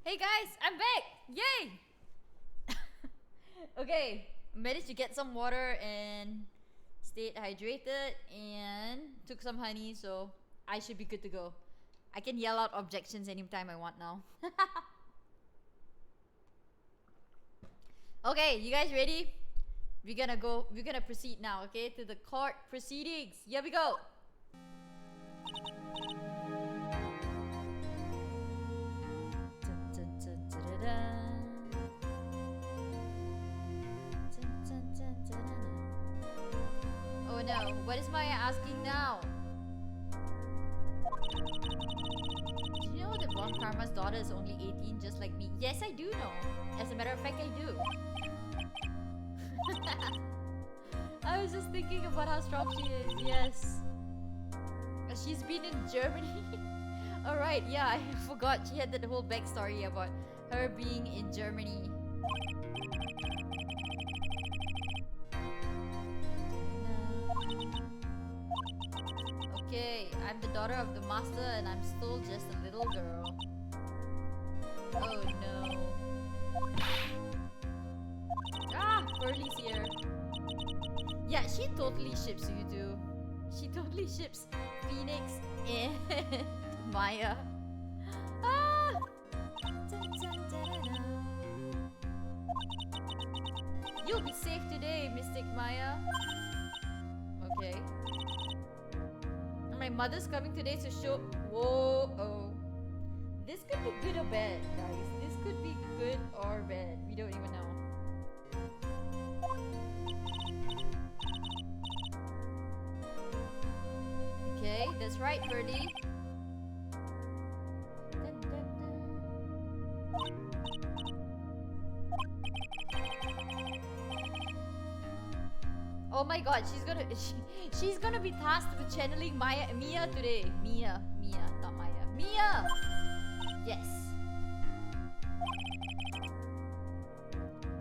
Speaker 1: Hey guys, I'm back! Yay! Okay, managed to get some water and stayed hydrated and took some honey, so I should be good to go. I can yell out objections anytime I want now. Okay, you guys ready? We're gonna proceed now, okay, to the court proceedings. Here we go. Oh no, what is Maya asking now? Do you know that Von Karma's daughter is only 18 just like me? Yes, I do know. As a matter of fact, I do. I was just thinking about how strong she is. Yes. She's been in Germany. Alright, yeah, I forgot she had that whole backstory about her being in Germany. Okay, I'm the daughter of the master and I'm still just a little girl. Oh no. Ah, Pearlie's here. Yeah, she totally ships you two. She totally ships Phoenix and Maya. Ah! You'll be safe today, Mystic Maya. Okay. My mother's coming today to show. Whoa, oh. This could be good or bad, guys. This could be good or bad. We don't even know. Okay, that's right, Birdie. Dun, dun, dun. Oh my god, she's gonna be tasked with channeling Mia today. Mia, not Maya. Mia! Yes.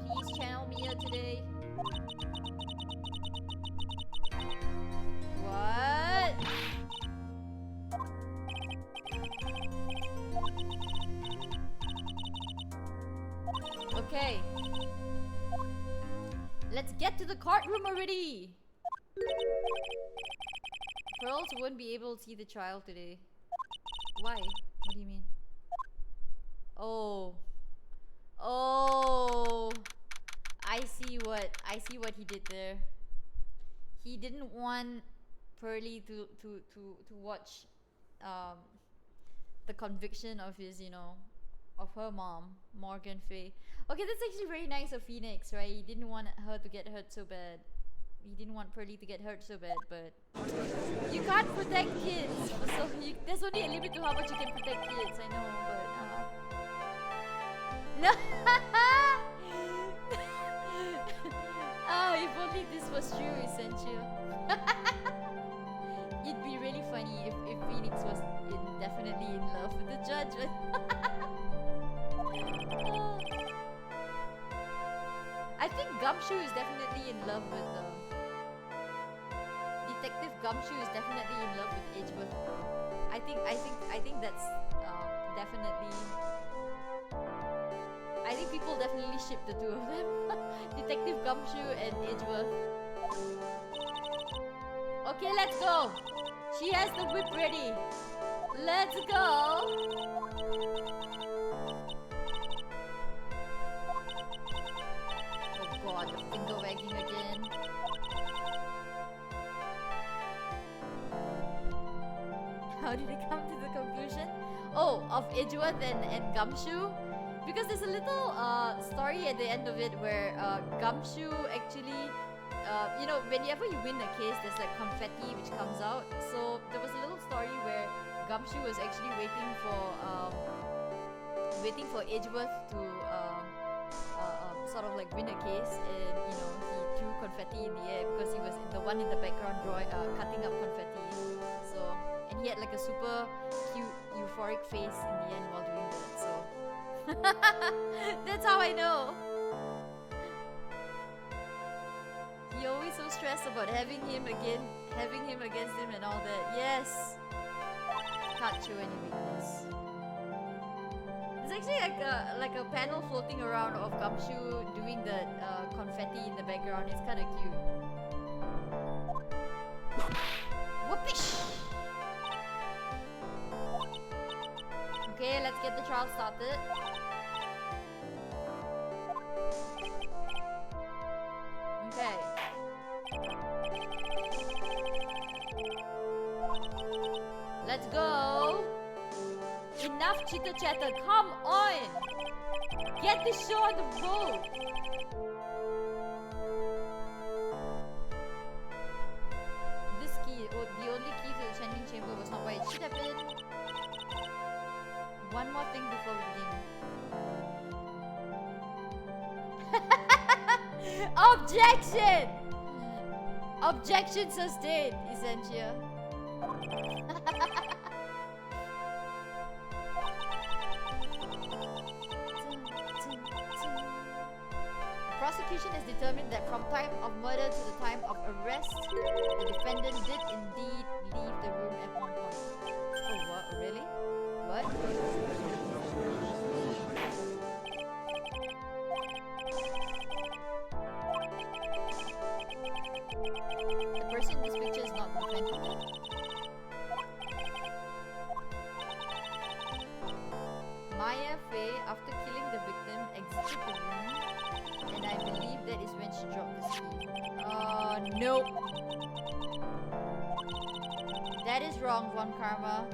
Speaker 1: Please channel Mia today. What? Okay. Let's get to the courtroom already. Pearls won't be able to see the trial today. Why? What do you mean? Oh. Oh. I see what he did there. He didn't want Pearlie to watch the conviction of his, of her mom, Morgan Faye. Okay, that's actually very nice of Phoenix, right? He didn't want her to get hurt so bad. He didn't want Pearlie to get hurt so bad, but you can't protect kids. So there's only a limit to how much you can protect kids. I know, but no. Oh, if only this was true, Essential. It'd be really funny if Phoenix was definitely in love with the judge. I think Gumshoe is definitely in love with Detective Gumshoe is definitely in love with Edgeworth. I think that's definitely. I think people definitely ship the two of them. Detective Gumshoe and Edgeworth. Okay, let's go. She has the whip ready. Let's go. Oh god, the finger wagging again. How did it come to the conclusion? Oh, of Edgeworth and Gumshoe? Because there's a little story at the end of it where Gumshoe actually, whenever you win a case, there's like confetti which comes out. So there was a little story where Gumshoe was actually waiting for Edgeworth to sort of like win a case, and he threw confetti in the air because he was the one in the background cutting up confetti. So, and he had like a super cute euphoric face in the end while doing that. So that's how I know. He always so stressed about having him against him and all that. Yes. Can't show any weakness. There's actually like a panel floating around of Gumshoe doing the confetti in the background. It's kind of cute. Whoopish! Okay, let's get the trial started. Okay. Let's go. Enough chitter chatter. Come on. Get the show on the road. This key, oh, the only key to the chanting chamber was not where it should have been. One more thing before we begin. Objection! Objection sustained, Essentia. The prosecution has determined that from time of murder to the time of arrest, the defendant did indeed leave the room at one point. Oh, what? Really? What? The person in this picture is not the defendant. Maya Fey, after killing the victim, exited the room, and I believe that is when she dropped the key. Nope. That is wrong, Von Karma.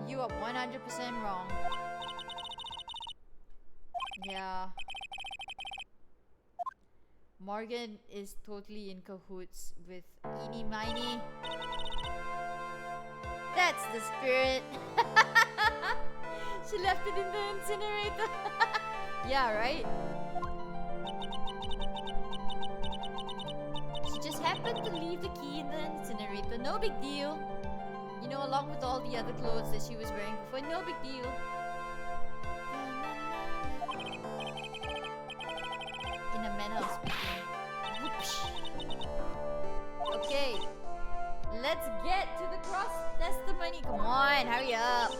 Speaker 1: You are 100% wrong. Yeah. Morgan is totally in cahoots with Eenie Miney. That's the spirit. She left it in the incinerator. Yeah, right? She just happened to leave the key in the incinerator. No big deal. You know, along with all the other clothes that she was wearing before. No big deal. In a manner of speaking. Whoosh. Okay. Let's get to the cross testimony. Come on, hurry up.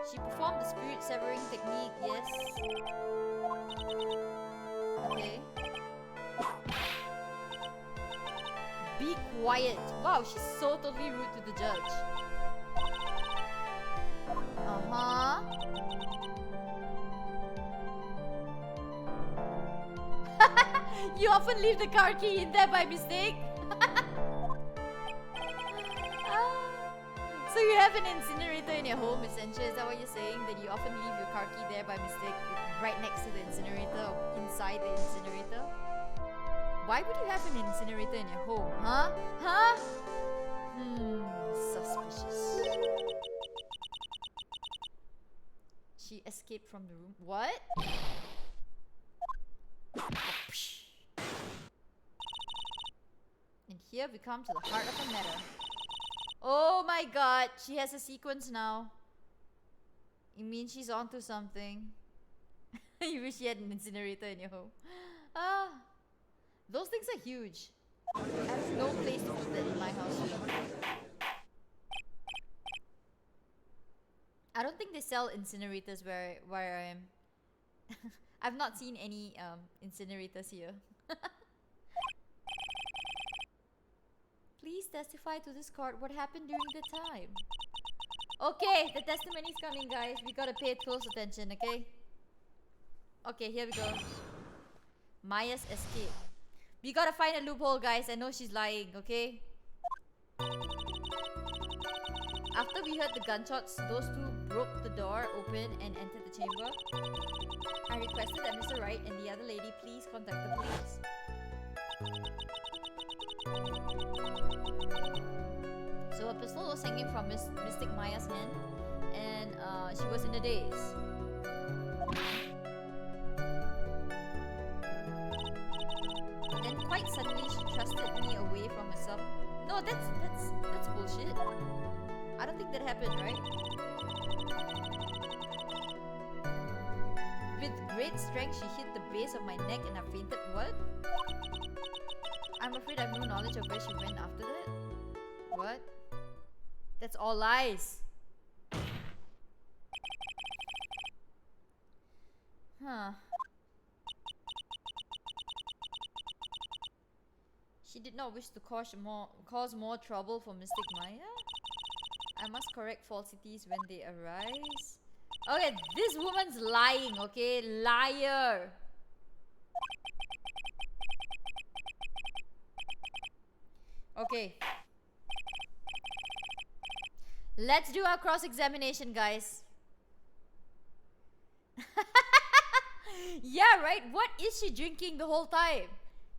Speaker 1: She performed the spirit severing technique, yes. Okay. Be quiet. Wow, she's so totally rude to the judge. Uh-huh. You often leave the car key in there by mistake? So you have an incinerator in your home, Essentia? Is that what you're saying? That you often leave your car key there by mistake, right next to the incinerator or inside the incinerator? Why would you have an incinerator in your home? Huh? Huh? Suspicious. She escaped from the room. What? And here we come to the heart of the matter. Oh my god, she has a sequence now. It means she's onto something. You wish you had an incinerator in your home. Ah, those things are huge. I have no place to put that in my house. I don't think they sell incinerators where I am. I've not seen any incinerators here. Please testify to this court what happened during the time. Okay, the testimony's coming, guys. We gotta pay close attention, okay? Okay, here we go. Maya's escape. We gotta find a loophole, guys. I know she's lying, okay? After we heard the gunshots, those two broke the door open and entered the chamber. I requested that Mr. Wright and the other lady please contact the police. So a pistol was hanging from Mystic Maya's hand, and she was in a daze. Then quite suddenly she thrusted me away from herself. No, that's bullshit. I don't think that happened, right? With great strength, she hit the base of my neck and I fainted. What? I I'm afraid I have no knowledge of where she went after that. What? That's all lies. Huh. She did not wish to cause more trouble for Mystic Maya. I must correct falsities when they arise. Okay, this woman's lying, okay? Liar. Okay. Let's do our cross-examination, guys. Yeah, right? What is she drinking the whole time?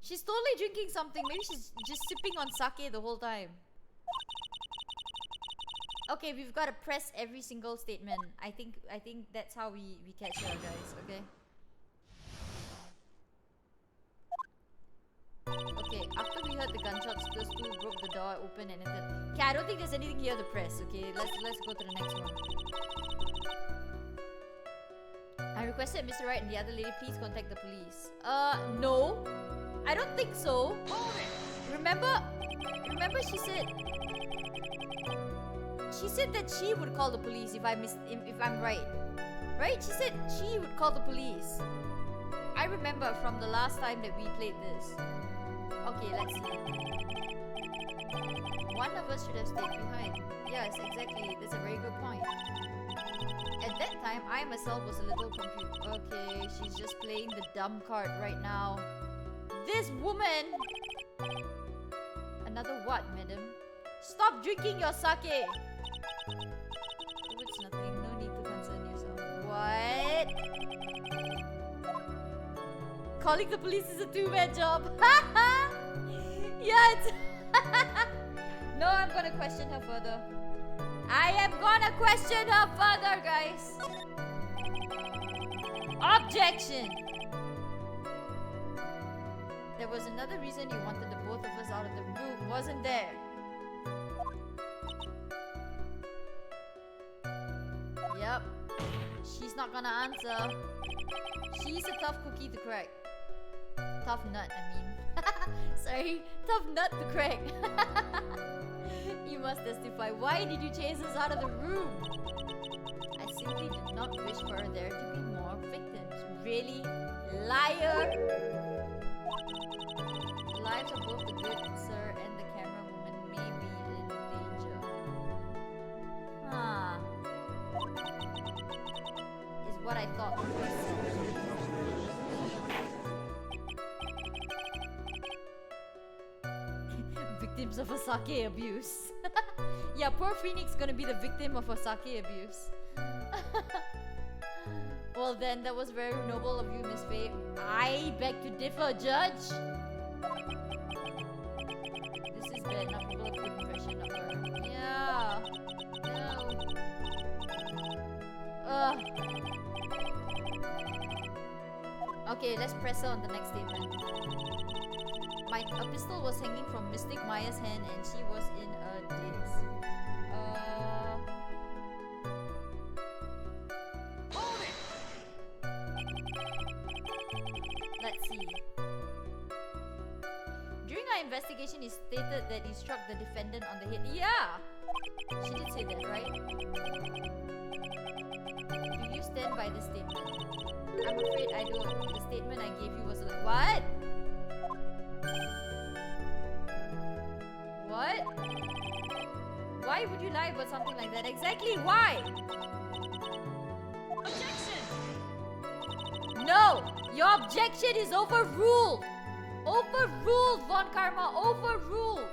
Speaker 1: She's totally drinking something. Maybe she's just sipping on sake the whole time. Okay, we've got to press every single statement. I think that's how we catch her, guys, okay? Okay, after we heard the gunshots, those two broke the door open and entered. Okay, I don't think there's anything here to press, okay? Let's go to the next one. I requested Mr. Wright and the other lady please contact the police. No. I don't think so. Remember she said that she would call the police if I'm right. Right? She said she would call the police. I remember from the last time that we played this. Okay, let's see. One of us should have stayed behind. Yes, exactly. That's a very good point. At that time, I myself was a little confused. Okay, she's just playing the dumb card right now. This woman! Another what, madam? Stop drinking your sake! Oh, it's nothing. No need to concern yourself. What? Calling the police is a two-man job. Yeah, it's... No, I'm gonna question her further. I am gonna question her further, guys. Objection! There was another reason you wanted the both of us out of the room, wasn't there? Yep. She's not gonna answer. She's a tough cookie to crack. Tough nut, I mean. Sorry, tough nut to crack. You must testify. Why did you chase us out of the room? I simply did not wish for there to be more victims. Really? Liar! The lives of both the good sir and the camera woman may be in danger. Huh. Is what I thought. Victims of a sake abuse. Yeah, poor Phoenix gonna be the victim of a sake abuse. Well then, that was very noble of you, Miss Faye. I beg to differ, Judge. This is bad. Now people have a good impression of her. Yeah. No. Ugh. Okay, let's press her on the next statement. A pistol was hanging from Mystic Maya's hand and she was in a daze. Let's see. During our investigation, it stated that he struck the defendant on the head. Yeah! She did say that, right? Do you stand by the statement? I'm afraid I don't. The statement I gave you was like, what? What? Why would you lie about something like that? Exactly why? Objection! No! Your objection is overruled! Overruled, Von Karma! Overruled!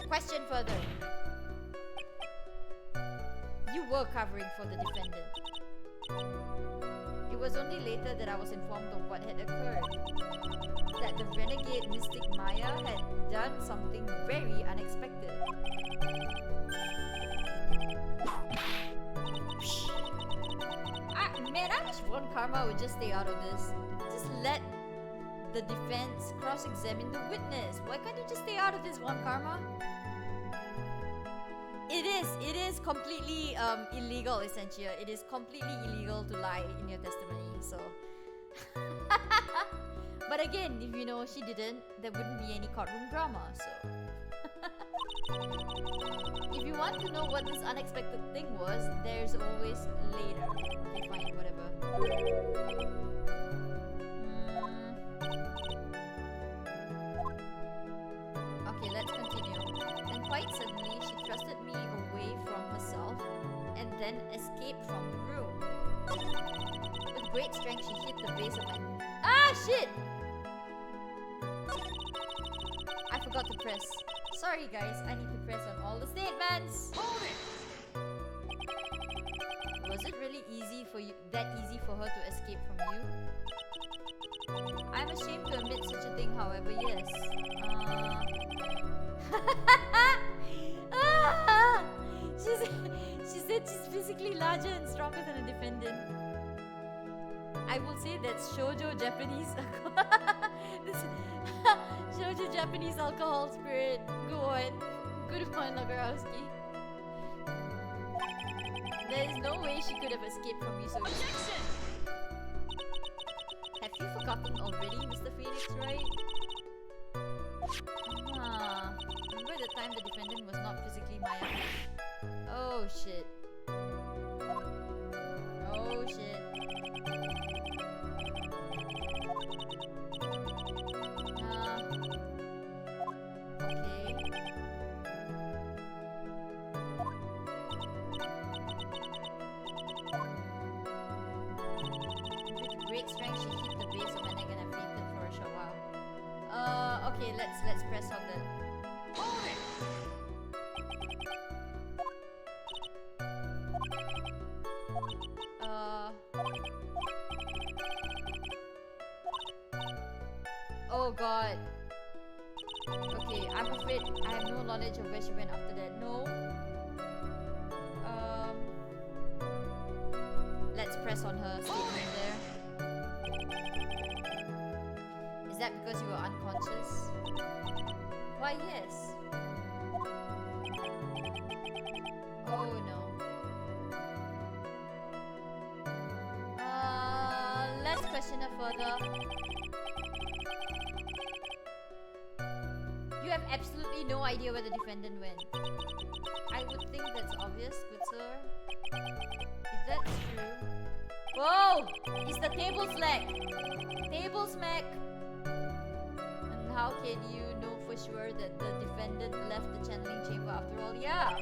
Speaker 1: Question further. You were covering for the defendant. It was only later that I was informed of what had occurred. That the renegade Mystic Maya had done something very unexpected. Man, I wish Von Karma would just stay out of this. Just let the defense cross-examine the witness. Why can't you just stay out of this, Von Karma? It is is completely illegal, essentially. It is completely illegal to lie in your testimony. So, but again, if you know she didn't, there wouldn't be any courtroom drama. So, if you want to know what this unexpected thing was, there's always later. Okay, fine, whatever. Okay, let's continue. And quite suddenly, she thrusted me away from herself and then escaped from the room. With great strength, she hit the base of my... Ah, shit! I forgot to press. Sorry, guys. I need to press on all the statements.
Speaker 2: Hold it!
Speaker 1: Was it really easy for you? That easy for her to escape from you? I'm ashamed to admit such a thing, however, yes. She said she's physically larger and stronger than a defendant. I will say that's shoujo Japanese shoujo Japanese alcohol spirit. Go on. Good one, Nagorowski. There is no way she could have escaped from you so easily.
Speaker 2: Objection!
Speaker 1: Have you forgotten already, Mr. Phoenix, right? Remember the time the defendant was not physically Maya? Oh shit. Oh shit. Okay. With great strength, she hit the base of my neck and I fainted for a short while. Okay, let's press on that.
Speaker 2: Hold it!
Speaker 1: Oh god. Okay, I'm afraid I have no knowledge of where she went after that. No. Let's press on her statement there. Is that because you were unconscious? Why, yes. Oh no. Let's question her further. You have absolutely no idea where the defendant went. I would think that's obvious, good sir. If that's true... Whoa! It's the table smack! Table smack! And how can you know for sure that the defendant left the channeling chamber after all? Yeah!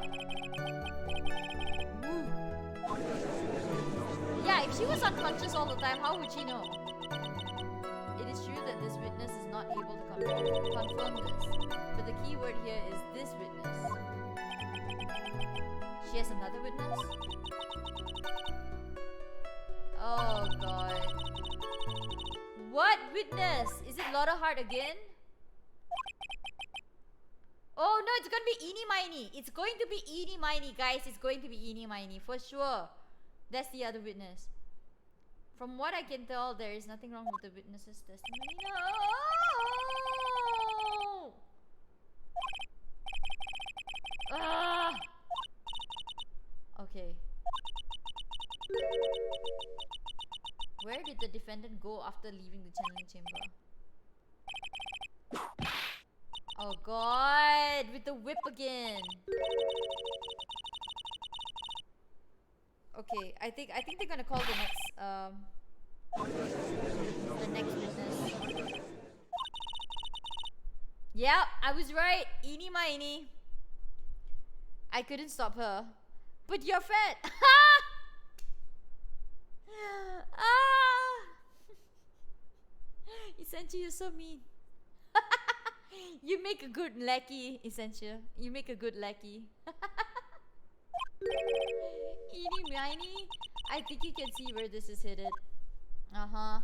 Speaker 1: Woo. Yeah, if she was unconscious all the time, how would she know? It is true that this witness is not able to confirm this, but the key word here is this witness. She has another witness? Oh god. What witness? Is it Lotta Hart again? Oh no, it's gonna be Eenie Miney. It's going to be Eenie Miney, guys. It's going to be Eenie Miney, for sure. That's the other witness. From what I can tell, there is nothing wrong with the witness's testimony. No! Ah! Okay. Where did the defendant go after leaving the channeling chamber? Oh god! With the whip again! Okay, I think they're gonna call the next witness. Yeah, I was right. Eenie Miney. I couldn't stop her. But you're fat. Essentially, you're so mean. You make a good lackey, Essential. You make a good lackey. Eenie Miney, I think you can see where this is headed. Uh-huh.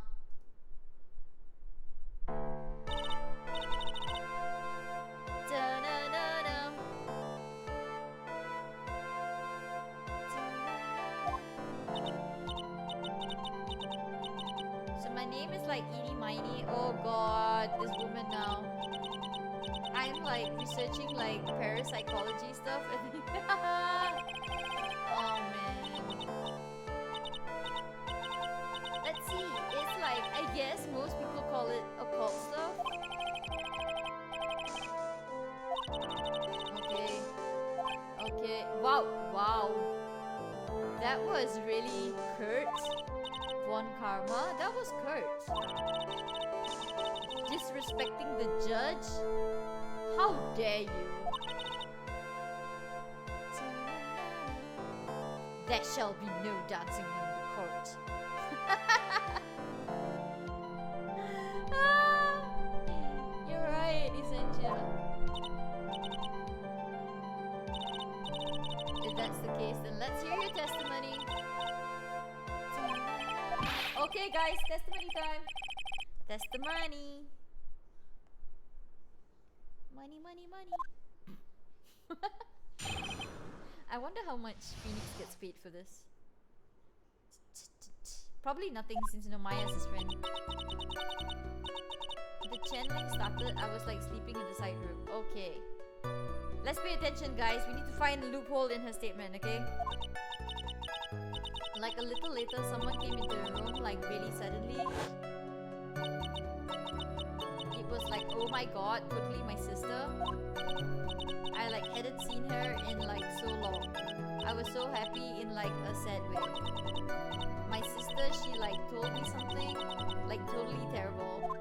Speaker 1: Da-da-da-da. So my name is like Eenie Miney. Oh god, this woman now. I'm like researching like parapsychology stuff and Okay. Wow. Wow. That was really Kurt. Von Karma. That was Kurt. Disrespecting the judge? How dare you? There shall be no dancing in the court. Ah, you're right, Essential. If that's the case, then let's hear your testimony. Okay, guys, testimony time. Testimony. Money, money, money. I wonder how much Phoenix gets paid for this. Probably nothing, since Maya's his friend. The channeling started, I was like sleeping in the side room. Okay. Let's pay attention, guys. We need to find a loophole in her statement, okay? Like a little later, someone came into the room, like really suddenly. It was like, oh my god, totally my sister. I like hadn't seen her in like so long. I was so happy in like a sad way. My sister, she like told me something like totally terrible.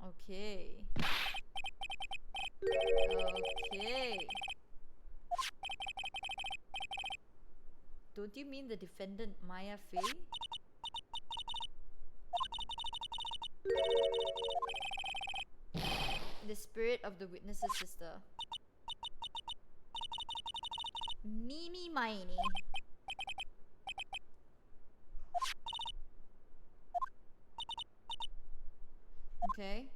Speaker 1: Okay. Okay. Don't you mean the defendant Maya Faye? The spirit of the witness's sister. Mimi Miney. Okay.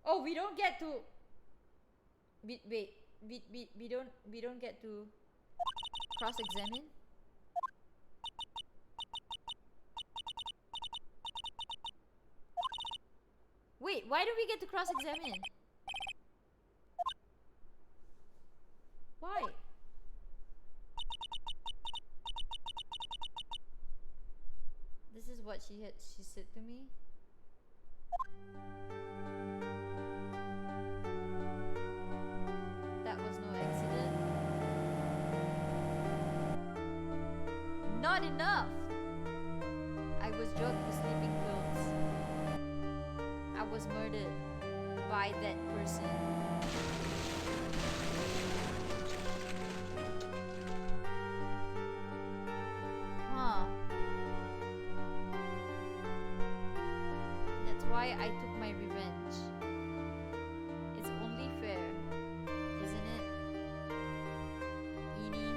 Speaker 1: Oh, we don't get to. Wait, we don't get to cross-examine. Wait, why do we get to cross-examine? Why? This is what she said to me. That was no accident. Not enough. I was drugged with sleeping pills. I was murdered by that person. Huh. That's why I took my revenge. It's only fair, isn't it? Eenie.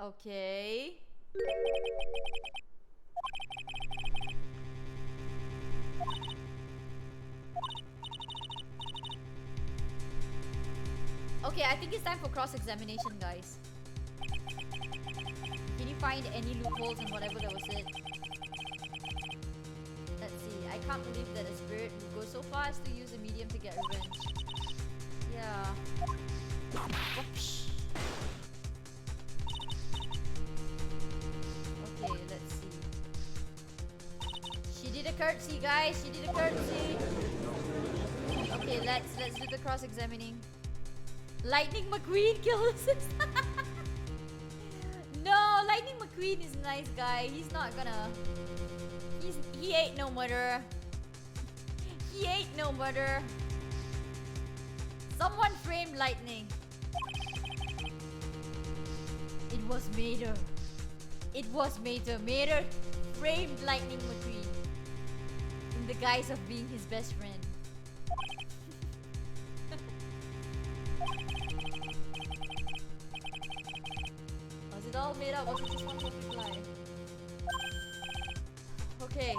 Speaker 1: Okay. Okay, I think it's time for cross-examination, guys. Can you find any loopholes in whatever that was said? Let's see. I can't believe that a spirit would go so far as to use a medium to get revenge. Yeah. Whoosh. Okay, let's see. She did a curtsy, guys. She did a curtsy. Okay, let's do the cross-examining. Lightning McQueen killed his sister. No, Lightning McQueen is a nice guy. He's not gonna. He ain't no murderer. He ain't no murderer. Someone framed Lightning. It was Mater. It was Mater. Mater framed Lightning McQueen in the guise of being his best friend. Was it all made up? Was it just one perfect lie? Okay.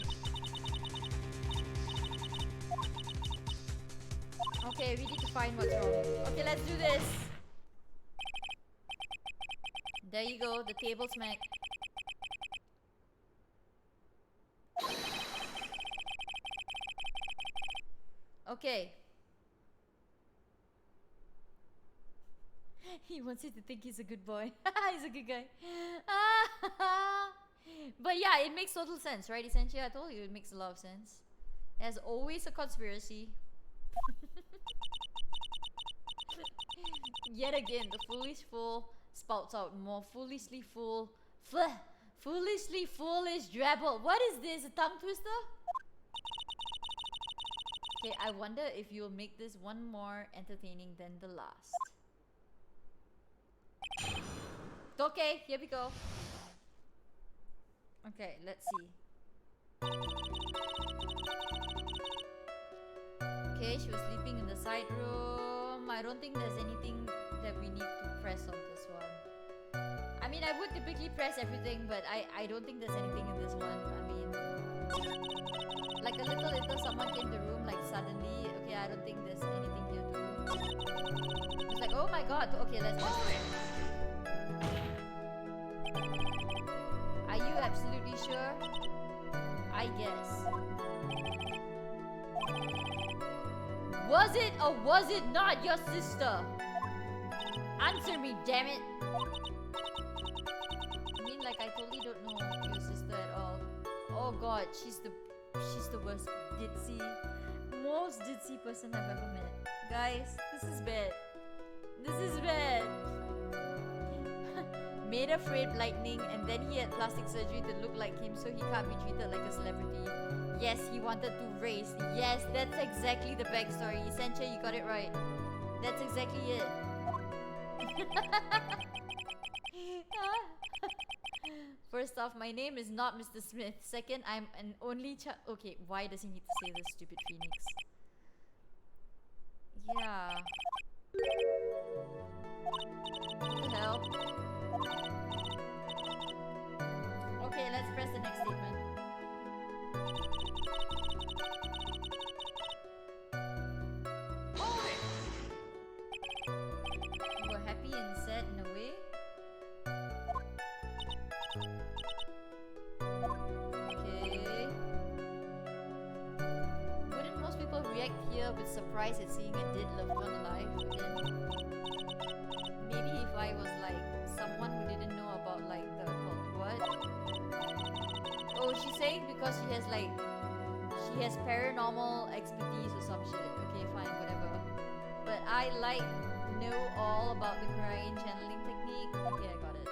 Speaker 1: Okay, we need to find what's wrong. Okay, let's do this. There you go, the table smack. Okay. He wants you to think he's a good boy. He's a good guy. But yeah, it makes total sense, right? Essentially, I told you it makes a lot of sense. There's always a conspiracy. Yet again, the foolish fool spouts out more foolishly foolishly foolish drabble. What is this? A tongue twister? Okay, I wonder if you'll make this one more entertaining than the last. Okay, here we go. Okay, let's see. Okay, she was sleeping in the side room. I don't think there's anything that we need to press on this one. I mean, I would typically press everything, but I don't think there's anything in this one. I mean, like a little later someone came to the room, like suddenly. Okay, I don't think there's anything here too. It's like, oh my god. Okay, let's press it. Are you absolutely sure? I guess. Was it or was it not your sister? Answer me, damn it. I mean, like, I totally don't know your sister at all. Oh god, she's the worst most ditzy person I've ever met. Guys, this is bad. This is bad. Made of red lightning, and then he had plastic surgery to look like him so he can't be treated like a celebrity. Yes, he wanted to race. Yes, that's exactly the backstory. Essentia, you got it right. That's exactly it. First off, my name is not Mr. Smith. Second, I'm an only child. Okay, why does he need to say this, stupid phoenix? Yeah. What the hell? Okay, let's press the next statement. You were happy and sad in a way? Okay. Wouldn't most people react here with surprise at seeing a dead loved one alive again? Maybe if I was like someone who didn't know about like the occult. What? Oh, she's saying because she has paranormal expertise or some shit. Okay, fine, whatever. But I know all about the Korean channeling technique. Okay, I got it.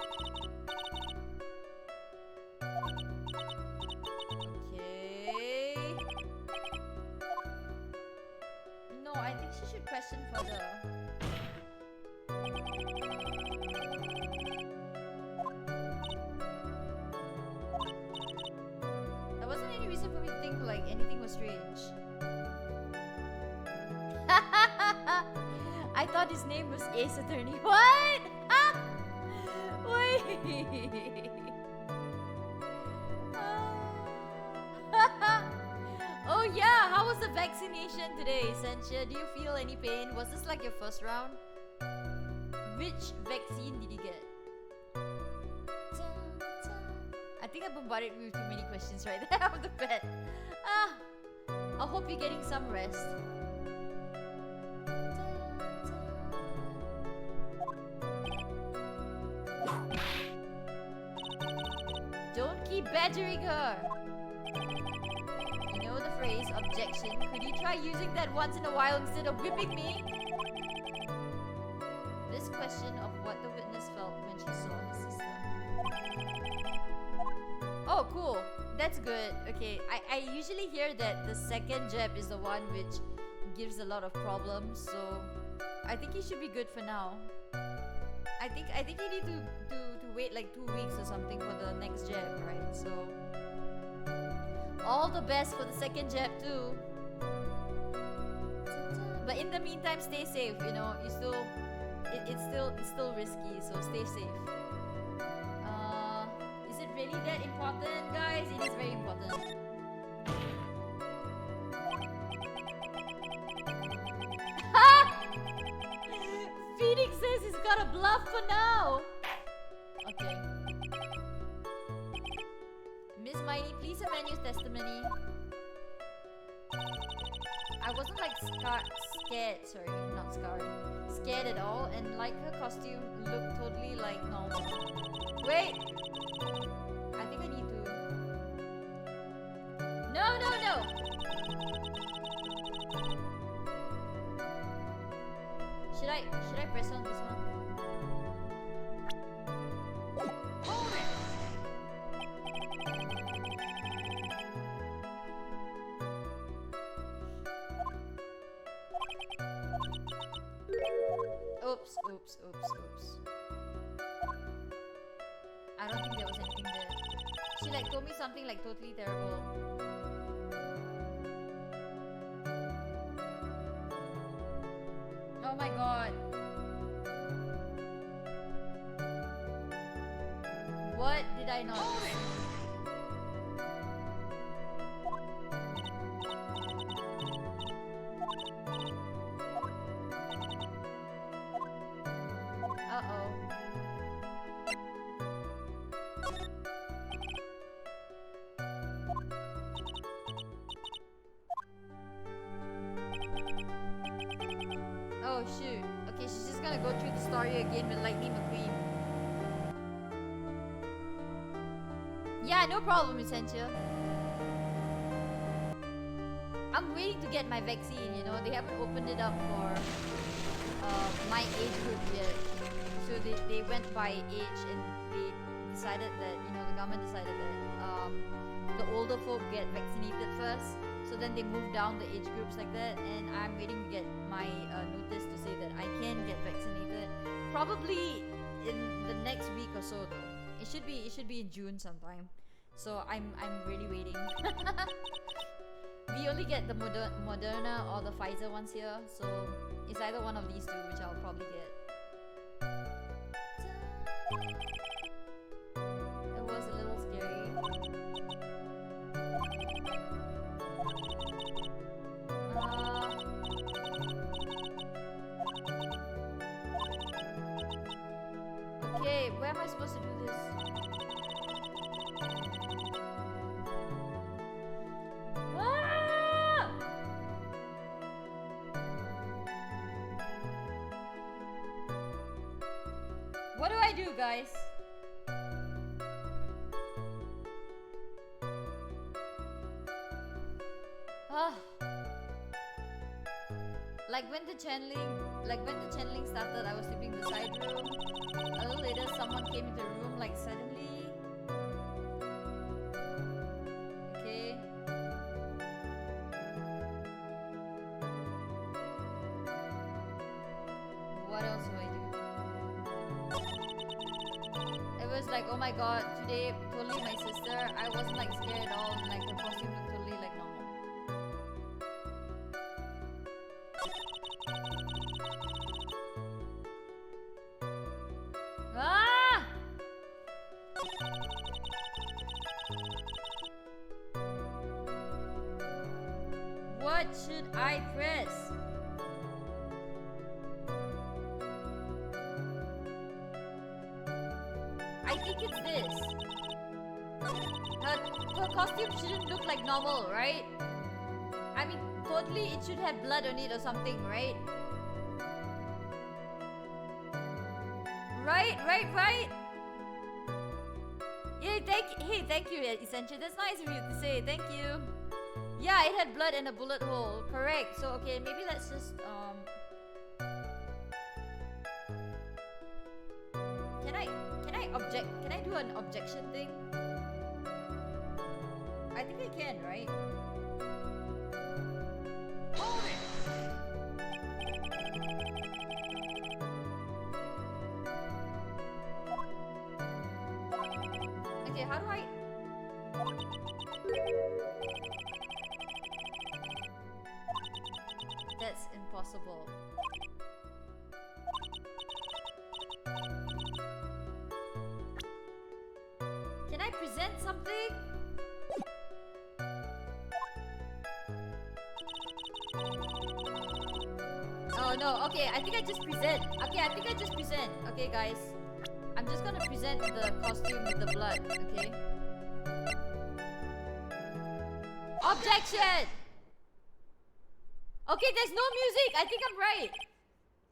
Speaker 1: Okay. No, I think she should question further. There wasn't any reason for me to think like anything was strange. I thought his name was Ace Attorney. What? Wait. Oh yeah, how was the vaccination today, Essentia? Do you feel any pain? Was this like your first round? Which vaccine did you get? I think I bombarded you with too many questions right there off the bed. I hope you're getting some rest. Don't keep badgering her. You know the phrase, objection. Could you try using that once in a while instead of whipping me? This question of what the witness felt when she saw her sister. Oh, cool. That's good. Okay, I usually hear that the second jab is the one which gives a lot of problems, so I think he should be good for now. I think you need to wait like 2 weeks or something for the next jab, right? So all the best for the second jab too. But in the meantime, stay safe. You know, it's still risky, so stay safe. Is it really that important, guys? It is very important. Phoenix says he's got a bluff for now. Okay. Miss Miney, please amend your testimony. I wasn't like scared at all, and like her costume looked totally like normal. Wait! I think I need to no, no! Should I press on this one? Oops, oops, oops, oops. I don't think there was anything there. She like told me something like totally terrible. Oh my god. What did I not see? Uh-oh. Oh shoot. Okay, she's just gonna go through the story again with Lightning McQueen. Yeah, no problem, Essentia. I'm waiting to get my vaccine, you know. They haven't opened it up for my age group yet. So they went by age and they decided that, you know, the government decided that the older folk get vaccinated first. So then they move down the age groups like that, and I'm waiting to get my notice to say that I can get vaccinated. Probably in the next week or so, though. It should be in June sometime. So I'm really waiting. We only get the Moderna or the Pfizer ones here, so it's either one of these two, which I'll probably get. It was a little scary. Okay, where am I supposed to do this? Ah! What do I do, guys? Ah. Like when the channeling started, I was sleeping in the side room. A little later, someone came into the room, like suddenly. Okay. What else do I do? It was like, oh my god, today, totally my sister. I wasn't like scared at all, and like her costume looked totally like normal. Ah! What should I press? I think it's this. Her costume shouldn't look like normal, right? I mean, totally it should have blood on it or something, right? Right. Yeah, thank you, Essential. That's nice of you to say. Thank you. Yeah, it had blood and a bullet hole. Correct. So okay, maybe let's just Can I do an objection thing? I think I can, right? Okay, how do I... That's impossible. Can I present something? Oh no, okay, I think I just present. Okay, guys. I'm just gonna present the costume with the blood, okay? Objection! Okay, there's no music. I think I'm right.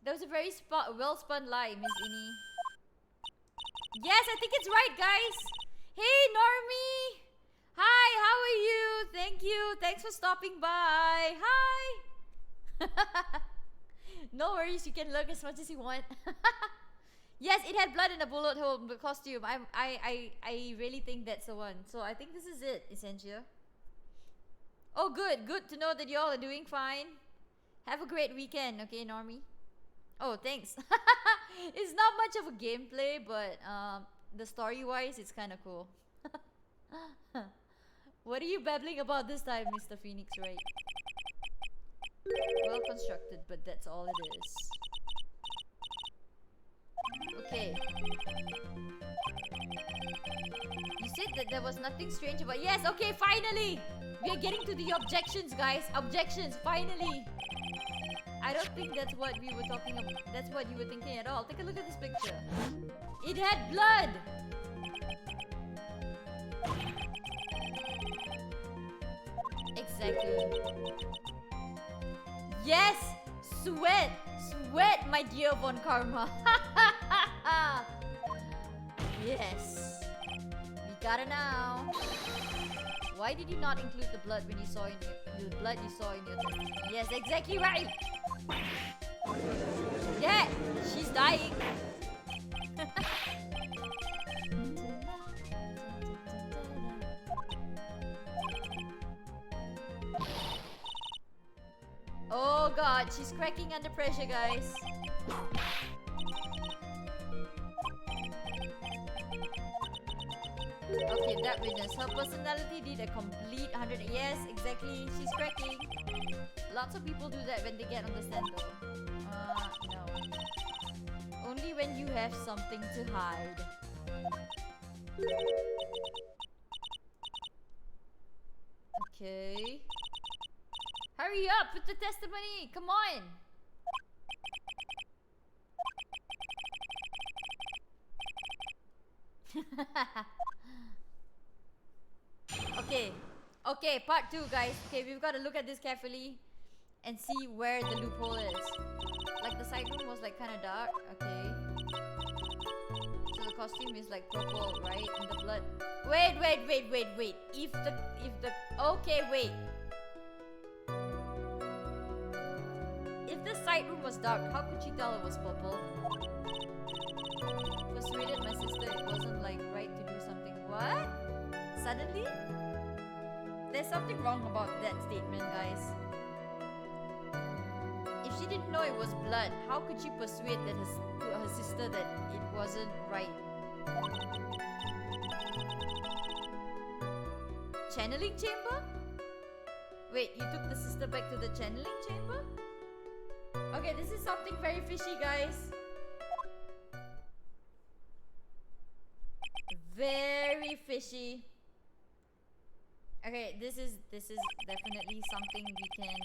Speaker 1: That was a very well-spun lie, Miss Ini. Yes, I think it's right, guys. Hey, Normie! Hi, how are you? Thank you. Thanks for stopping by. Hi. No worries, you can lurk as much as you want. Yes, it had blood in the bullet hole costume. I really think that's the one. So I think this is it, Essentia. Oh, good. Good to know that y'all are doing fine. Have a great weekend, okay, Normie? Oh, thanks. It's not much of a gameplay, but the story-wise, it's kind of cool. What are you babbling about this time, Mr. Phoenix, right? Well constructed, but that's all it is. Okay. You said that there was nothing strange about... Yes, okay, finally! We are getting to the objections, guys. Objections, finally! I don't think that's what we were talking about. That's what you were thinking at all. Take a look at this picture. It had blood! Exactly. Yes! Sweat! Sweat, my dear Von Karma! Yes. We gotta now. Why did you not include the blood when you saw in your blood you saw in your testimony? Yes, exactly right! Yeah! She's dying! Oh god, she's cracking under pressure, guys. Okay, that witness. Her personality did a complete 100. Yes, exactly. She's cracking. Lots of people do that when they get on the stand though. No. Only when you have something to hide. Okay. Hurry up with the testimony! Come on! Okay. Okay, part 2, guys. Okay, we've got to look at this carefully and see where the loophole is. Like, the side room was like kind of dark. Okay. So the costume is like purple, right? And the blood... Wait. If the... Okay, wait. If the side room was dark, how could she tell it was purple? Persuaded my sister it wasn't like right to do something. What? Suddenly? There's something wrong about that statement, guys. If she didn't know it was blood, how could she persuade that her sister that it wasn't right? Channeling chamber? Wait, you took the sister back to the channeling chamber? Okay, this is something very fishy, guys. Very fishy. Okay, this is definitely something we can...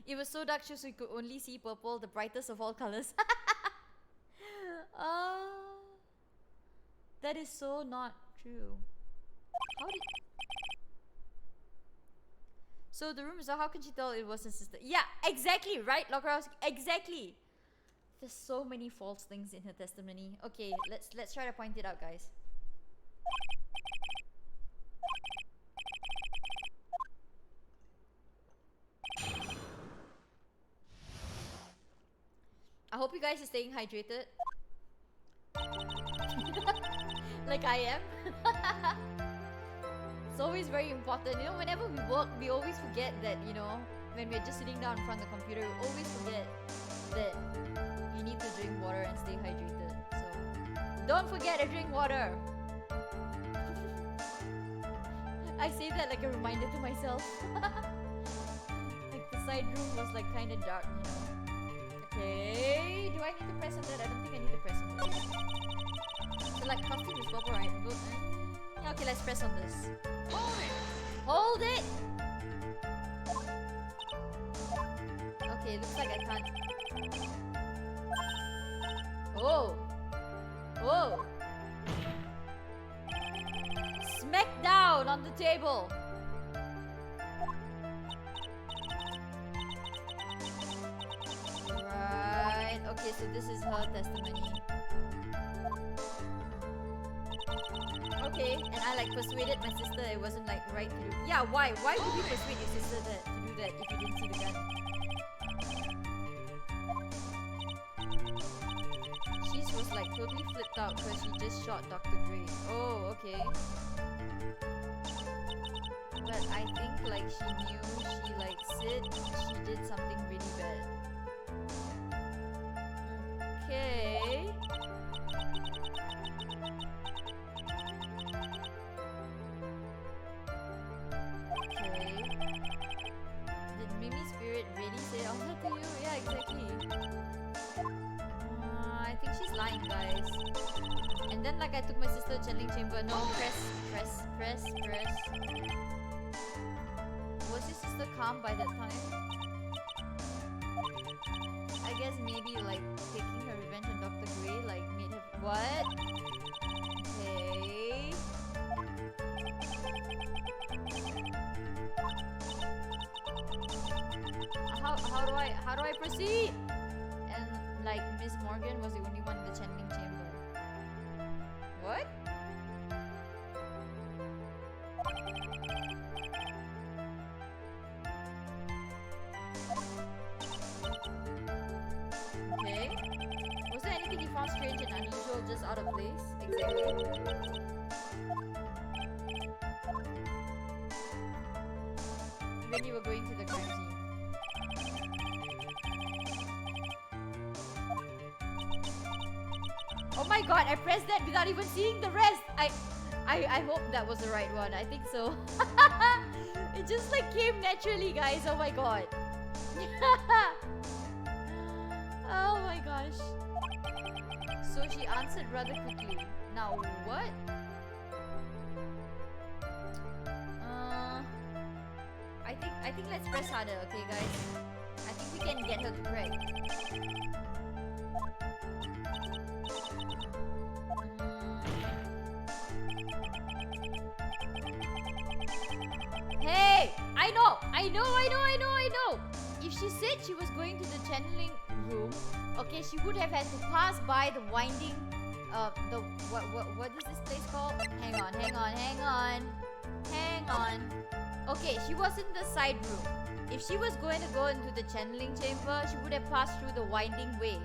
Speaker 1: It was so dark so we could only see purple, the brightest of all colors. That is so not true. How did... So the room is how can she tell it was her sister? Yeah, exactly, right, Lockerhouse? Exactly. There's so many false things in her testimony. Okay, let's try to point it out, guys. I hope you guys are staying hydrated. Like I am. It's always very important. You know, whenever we work, we always forget that, you know, when we're just sitting down in front of the computer, we always forget that you need to drink water and stay hydrated. So, don't forget to drink water. I say that like a reminder to myself. Like the side room was like kind of dark, you know. Okay, do I need to press on that? I don't think I need to press on that. So like costume is purple, right? Good. Yeah, okay, let's press on this. Hold it! Okay, looks like I can't. Oh! Oh! Smack down on the table! Okay, so this is her testimony. Okay, and I like persuaded my sister it wasn't like right to do. Yeah, why? Why would you persuade your sister to do that if you didn't see the gun? She was like totally flipped out because she just shot Dr. Gray. Oh, okay. But I think like she knew she like Sid, she did something really bad. Okay. Okay. Did Mimi Spirit really say all that to you? Yeah, exactly. I think she's lying, guys. And then like I took my sister to channeling chamber. No, press. Was your sister calm by that time? I guess maybe like taking her revenge on Dr. Gray like made her... What? Okay. How do I proceed? And like Miss Morgan was the only one in the channeling chamber. What? Okay. Was there anything you found strange and unusual, just out of place? Exactly. When you were going to the crime scene. Oh my god, I pressed that without even seeing the rest. I hope that was the right one. I think so. It just like came naturally, guys. Oh my god. Oh my gosh. So she answered rather quickly. Now what? I think let's press harder, okay guys? I think we can get her to crack. Hey! I know! If she said she was going to the channeling room, okay, she would have had to pass by the winding, what is this place called? Hang on. Okay, she was in the side room. If she was going to go into the channeling chamber, she would have passed through the winding way.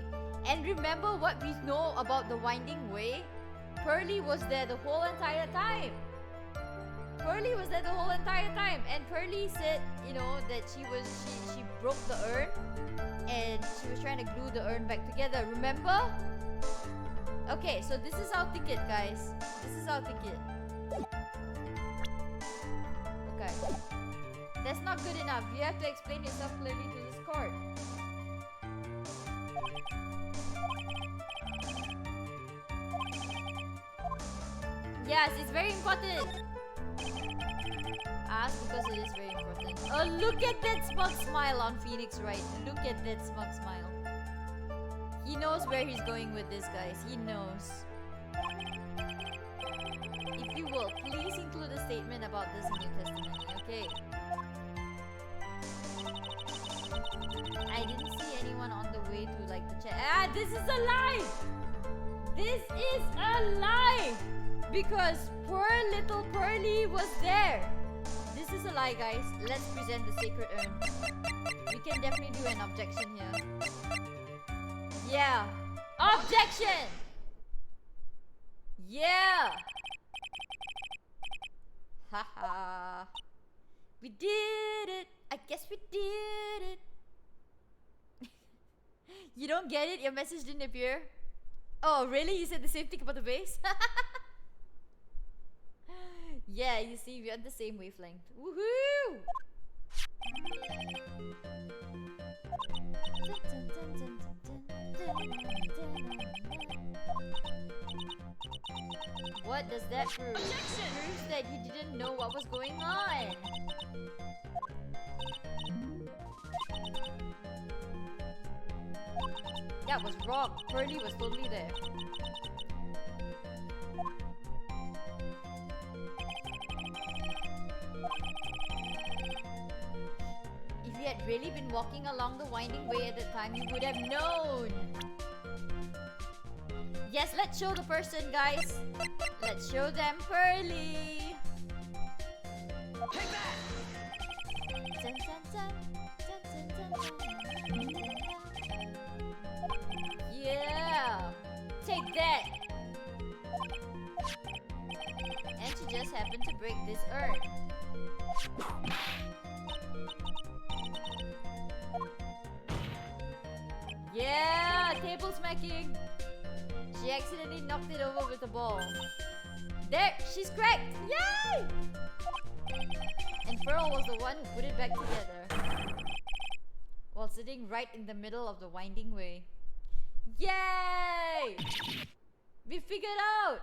Speaker 1: And remember what we know about the winding way? Pearly was there the whole entire time. And Pearly said, you know, that she broke the urn and she was trying to glue the urn back together. Remember? Okay, so this is our ticket, guys. Okay. That's not good enough. You have to explain yourself clearly to this court. Yes, it's very important. Ask because it is very important. Oh, look at that smug smile on Phoenix, right? Look at that smug smile. He knows where he's going with this, guys. He knows. If you will, please include a statement about this in your testimony, okay? I didn't see anyone on the way to like the chat. Ah, this is a lie! This is a lie! Because poor little Pearly was there. This is a lie, guys. Let's present the sacred urn. We can definitely do an objection here. Yeah. Objection! Yeah! Haha. We did it! I guess we did it! You don't get it? Your message didn't appear? Oh, really? You said the same thing about the base? Yeah, you see, we're on the same wavelength. Woohoo! What does that prove? Objection! It proves that you didn't know what was going on. That was wrong. Pearly was totally there. If you had really been walking along the winding way at the time, you would have known. Yes, let's show the person, guys. Let's show them Pearly.
Speaker 2: Take that!
Speaker 1: Dun, dun, dun. Dun, dun, dun, dun, dun, dun. Yeah. Take that. And she just happened to break this urn. Yeah, table smacking. She accidentally knocked it over with a ball. There, she's cracked. Yay! And Pearl was the one who put it back together while sitting right in the middle of the winding way. Yay! We figured out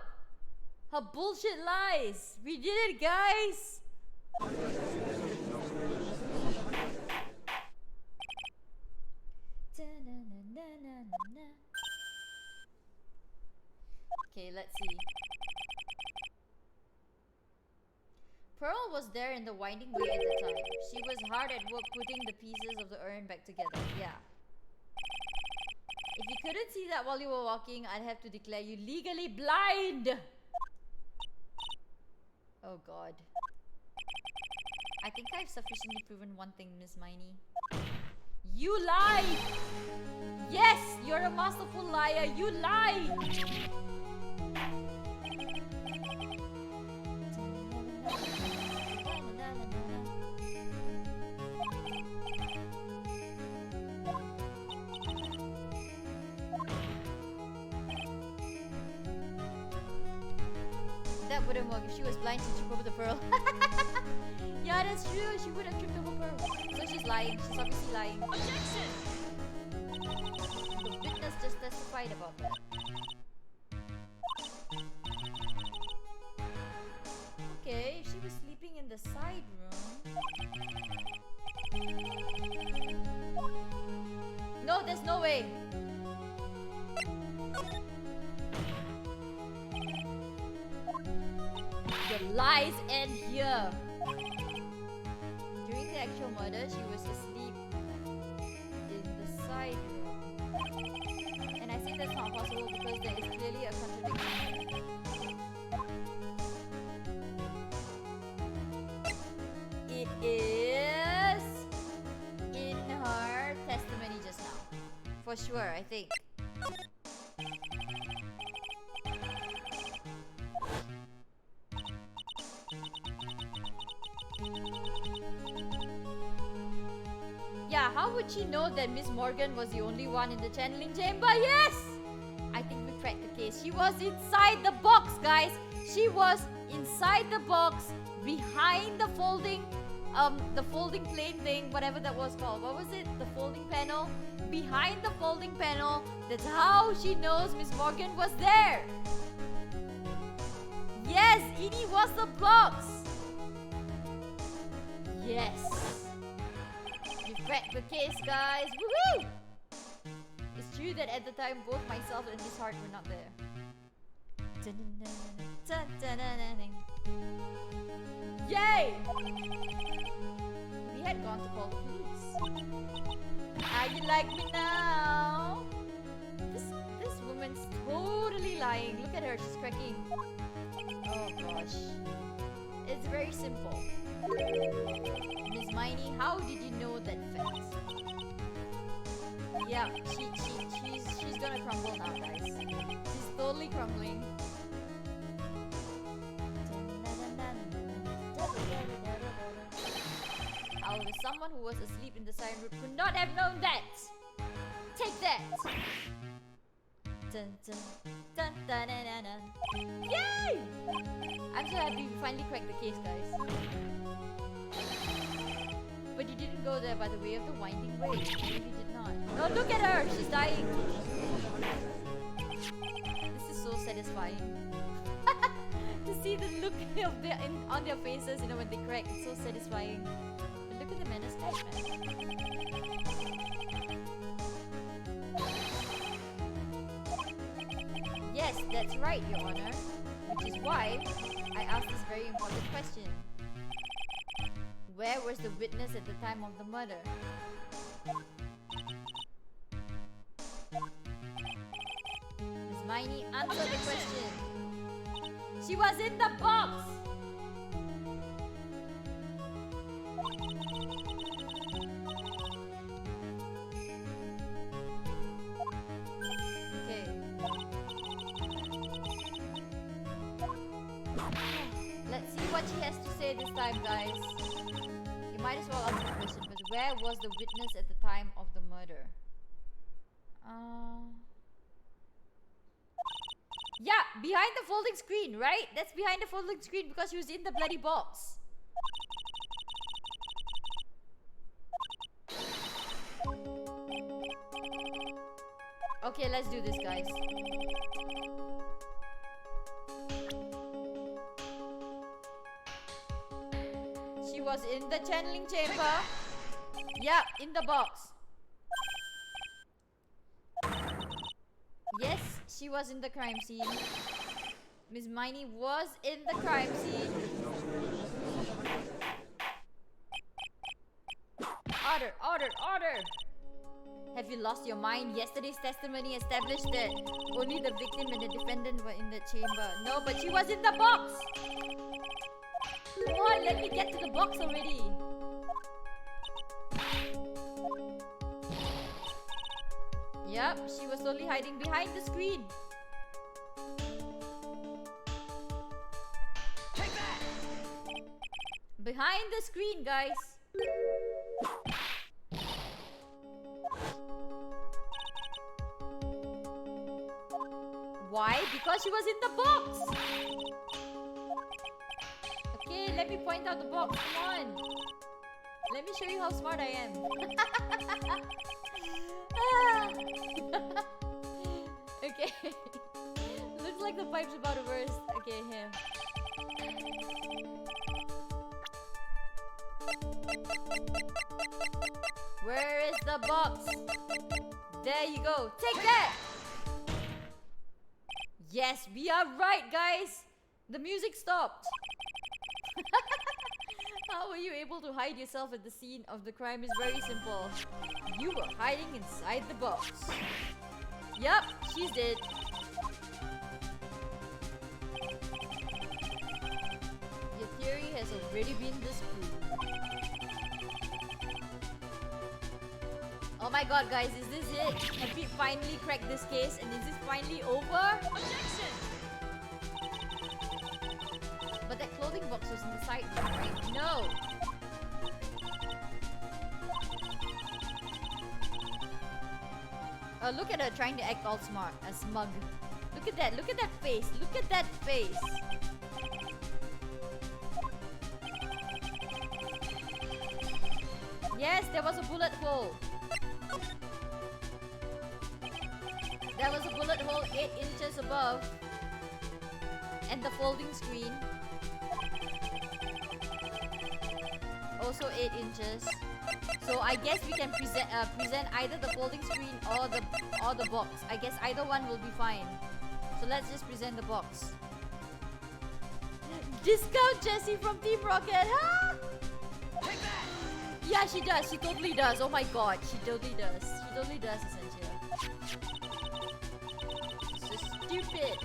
Speaker 1: her bullshit lies. We did it, guys. Okay, let's see. Pearl was there in the winding way at the time. She was hard at work putting the pieces of the urn back together. Yeah. If you couldn't see that while you were walking, I'd have to declare you legally blind. Oh god. I think I've sufficiently proven one thing, Miss Miney. You lied! Yes, you're a masterful liar. You lied! That wouldn't work. If she was blind, she'd trip over the pearl. Yeah, that's true. She would have tripped over pearl. So she's lying. She's obviously lying.
Speaker 2: Objection!
Speaker 1: The witness just testified about that. Okay, she was sleeping in the side room. No, there's no way. The lies end here. During the actual murder, she was asleep in the side room. And I say that's not possible because there is clearly a contradiction. It is in her testimony just now. For sure, I think. Yeah, how would she know that Miss Morgan was the only one in the channeling chamber? Yes! I think we cracked the case. She was inside the box, guys. She was inside the box, behind the folding plane thing, whatever that was called. What was it? The folding panel? Behind the folding panel. That's how she knows Miss Morgan was there. Yes, Edie was the box. Yes. We cracked the case, guys. Woohoo! It's true that at the time both myself and Miss Hart were not there. Yay! We had gone to call the police. How you like me now? This woman's totally lying. Look at her, she's cracking. Oh gosh. It's very simple. Miss Miney, how did you know that fact? Yeah, she's gonna crumble now, guys. She's totally crumbling. However, someone who was asleep in the side room could not have known that. Take that. Dun, dun, dun, dun, dun, dun, dun. Yay! I'm so happy we finally cracked the case, guys. But you didn't go there by the way of the winding way. You did not. Oh, look at her! She's dying. This is so satisfying. To see the look of on their faces, you know, when they crack. It's so satisfying. But look at the menace type, man. Yes, that's right, Your Honor. Which is why I asked this very important question. Where was the witness at the time of the murder? Miss Miney, answer the question. She was in the box. Okay. Let's see what she has to say this time, guys. You might as well answer the question, but where was the witness at the time of the murder? Yeah, behind the folding screen, right? That's behind the folding screen because she was in the bloody box. Okay, let's do this, guys. She was in the channeling chamber. Yeah, in the box. Yes, she was in the crime scene. Miss Miney was in the crime scene. Order, order, order! Have you lost your mind? Yesterday's testimony established that only the victim and the defendant were in the chamber. No, but she was in the box! Come on, let me get to the box already. Yep, she was totally hiding behind the screen.
Speaker 2: Take that!
Speaker 1: Behind the screen, guys. Why? Because she was in the box. Okay, let me point out the box. Come on. Let me show you how smart I am. Okay. Looks like the pipe's about to burst. Okay, here. Where is the box? There you go. Take that! Yes, we are right, guys. The music stopped. How were you able to hide yourself at the scene of the crime is very simple. You were hiding inside the box. Yup, she's dead. Your theory has already been disproved. Oh my god, guys, is this it? Have we finally cracked this case and is this finally over?
Speaker 2: Objection!
Speaker 1: But that clothing box was in the side room, right? No! Look at her trying to act all smart, smug. Look at that face, look at that face! Yes, there was a bullet hole. There was a bullet hole 8 inches above. And the folding screen. Also 8 inches. So I guess we can present either the folding screen or the box. I guess either one will be fine. So let's just present the box. Discount Jessie from Team Rocket, huh?
Speaker 2: Take that!
Speaker 1: Yeah, she does. She totally does. Oh my god, she totally does. She totally does, Essentia. So stupid.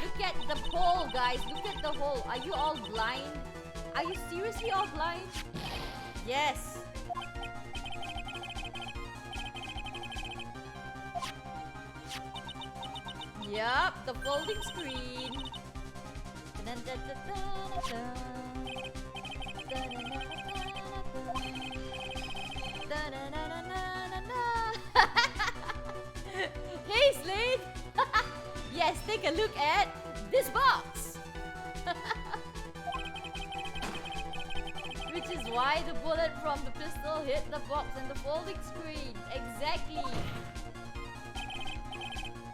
Speaker 1: Look at the hole, guys. Look at the hole. Are you all blind? Are you seriously all blind? Yes. Yup, the folding screen. Dun, dun, dun, dun, dun. Dun, dun, dun, dun, dun, dun, dun, dun, dun. Hey, Slade! Yes, take a look at this box! Which is why the bullet from the pistol hit the box and the folding screen. Exactly!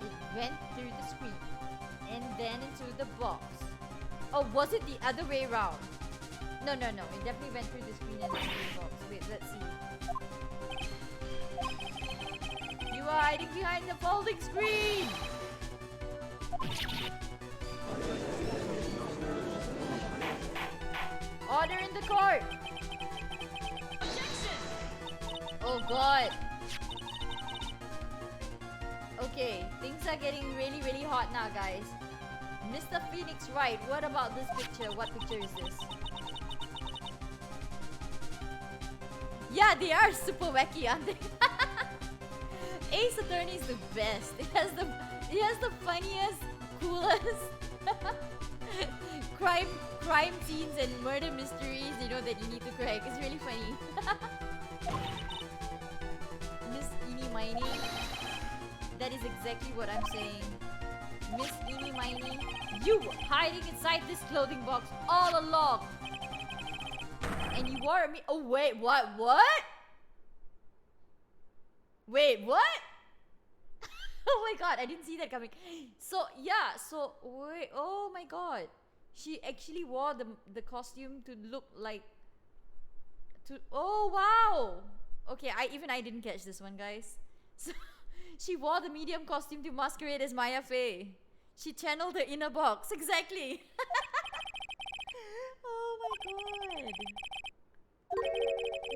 Speaker 1: It went through the screen and then into the box. Oh, was it the other way around? No. It definitely went through the screen and into the box. Wait, let's see. You are hiding behind the folding screen! Order in the court!
Speaker 2: Objection!
Speaker 1: Oh god! Okay, things are getting really, really hot now, guys. Mr. Phoenix Wright, what about this picture? What picture is this? Yeah, they are super wacky, aren't they? Ace Attorney is the best. It has the funniest, coolest crime scenes and murder mysteries, you know, that you need to crack. It's really funny. Miss Eeny Miny. That is exactly what I'm saying. Miss Eeny Miny, you were hiding inside this clothing box all along. And you wore me. Oh wait, what? Wait, what? Oh my god, I didn't see that coming. So yeah, so wait, oh my god. She actually wore the costume to look like oh wow. Okay, I didn't catch this one, guys. So she wore the medium costume to masquerade as Maya Fey. She channeled the inner box, exactly. Oh my god.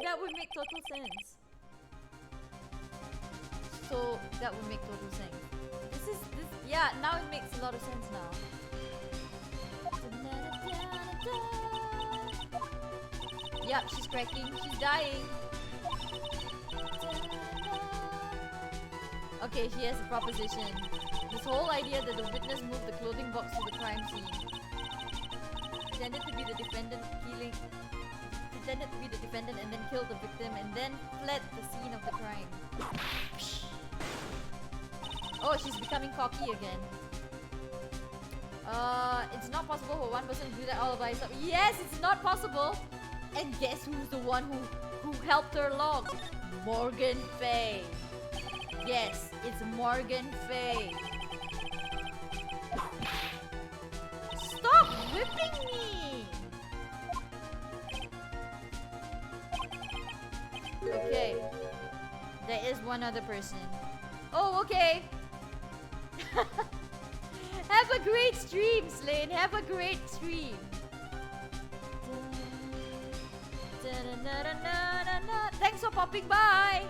Speaker 1: That would make total sense. So that would make total sense. Yeah, now it makes a lot of sense now. Yep, she's cracking, she's dying. Okay, she has a proposition. This whole idea that the witness moved the clothing box to the crime scene. Pretended to be the defendant and then killed the victim and then fled the scene of the crime. Oh, she's becoming cocky again. It's not possible for one person to do that all by herself. Yes, it's not possible. And guess who's the one who helped her along? Morgan Fay. Yes, it's Morgan Fay. Stop whipping me! Okay. There is one other person. Oh, okay. Have a great stream, Slane. Have a great stream. Thanks for popping by.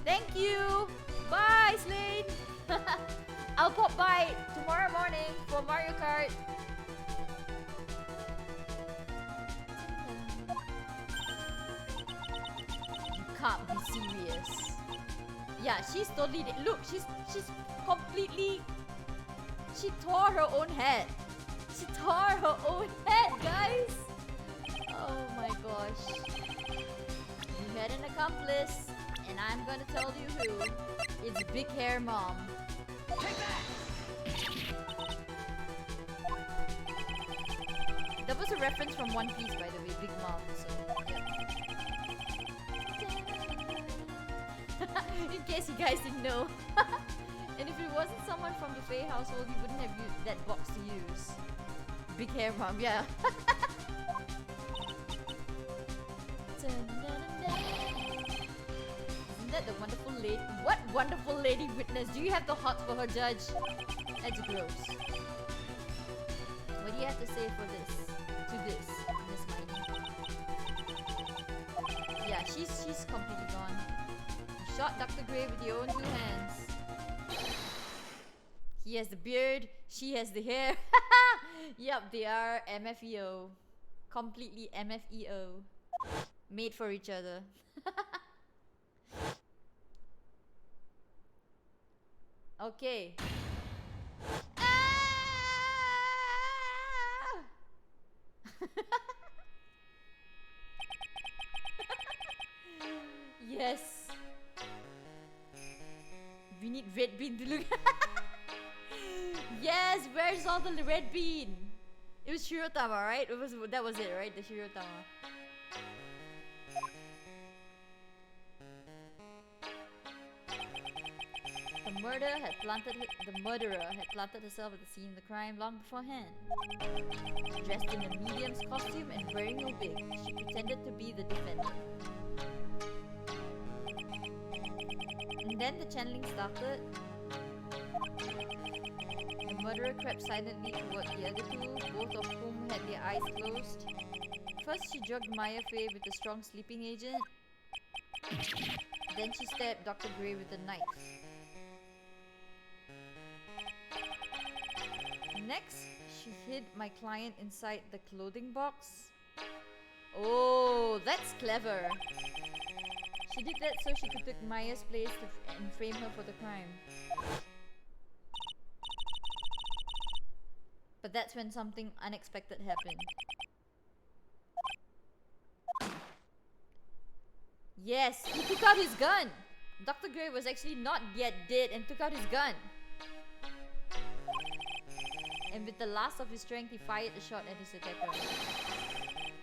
Speaker 1: Thank you. Bye, Slane. I'll pop by tomorrow morning for Mario Kart. You can't be serious. Yeah, she's totally look, she's completely. She tore her own head. She tore her own head, guys. Oh my gosh. You had an accomplice, and I'm gonna tell you who. It's Big Hair Mom.
Speaker 2: Take that!
Speaker 1: That was a reference from One Piece, by the way, Big Mom. So, yeah. In case you guys didn't know. And if it wasn't someone from the Faye household, you wouldn't have used that box to use. Big Hair Mom, yeah. Isn't that the wonderful lady? What wonderful lady witness? Do you have the hots for her, Judge? That's gross. What do you have to say for this? To this, Miss Miney? Yeah, she's completely gone. You shot Dr. Gray with your own two hands. He has the beard, she has the hair. Yup, they are MFEO. Completely MFEO. Made for each other. Okay. Yes. We need red bean to look. Yes, where's all the red bean? It was Shirotama, right? That was it, right? The Shirotama. The murderer had planted herself at the scene of the crime long beforehand. Dressed in a medium's costume and wearing a wig, she pretended to be the defendant. And then the channeling started. The murderer crept silently toward the other two, both of whom had their eyes closed. First, she drugged Maya Fey with a strong sleeping agent. Then she stabbed Dr. Gray with a knife. Next, she hid my client inside the clothing box. Oh, that's clever. She did that so she could take Maya's place and frame her for the crime. But that's when something unexpected happened. Yes, he took out his gun. Dr. Gray was actually not yet dead and took out his gun. And with the last of his strength, he fired a shot at his attacker.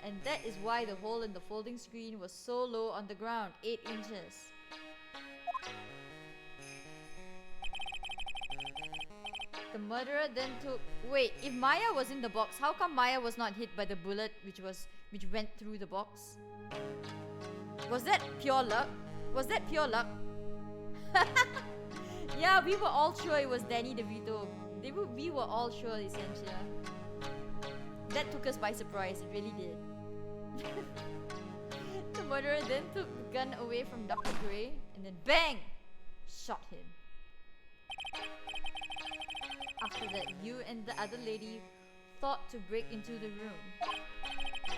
Speaker 1: And that is why the hole in the folding screen was so low on the ground, 8 inches. The murderer then took... Wait, if Maya was in the box, how come Maya was not hit by the bullet which went through the box? Was that pure luck? Was that pure luck? Yeah, we were all sure it was Danny DeVito. We were all sure, essentially. That took us by surprise, it really did. The murderer then took the gun away from Dr. Gray and then bang! Shot him. After that, you and the other lady thought to break into the room.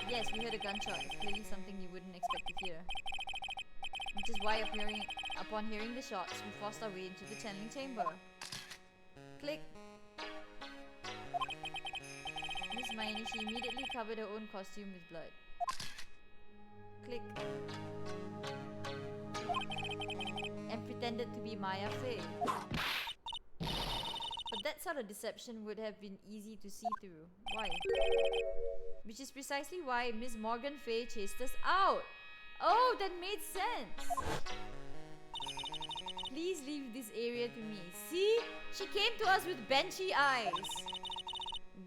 Speaker 1: Yes, we heard a gunshot. It's clearly something you wouldn't expect to hear. Which is why upon hearing the shots, we forced our way into the channeling chamber. Click. Miss Mayani, she immediately covered her own costume with blood. Click. And pretended to be Maya Fey. But that sort of deception would have been easy to see through. Why? Which is precisely why Miss Morgan Fey chased us out. Oh, that made sense. Please leave this area to me. See? She came to us with benchy eyes.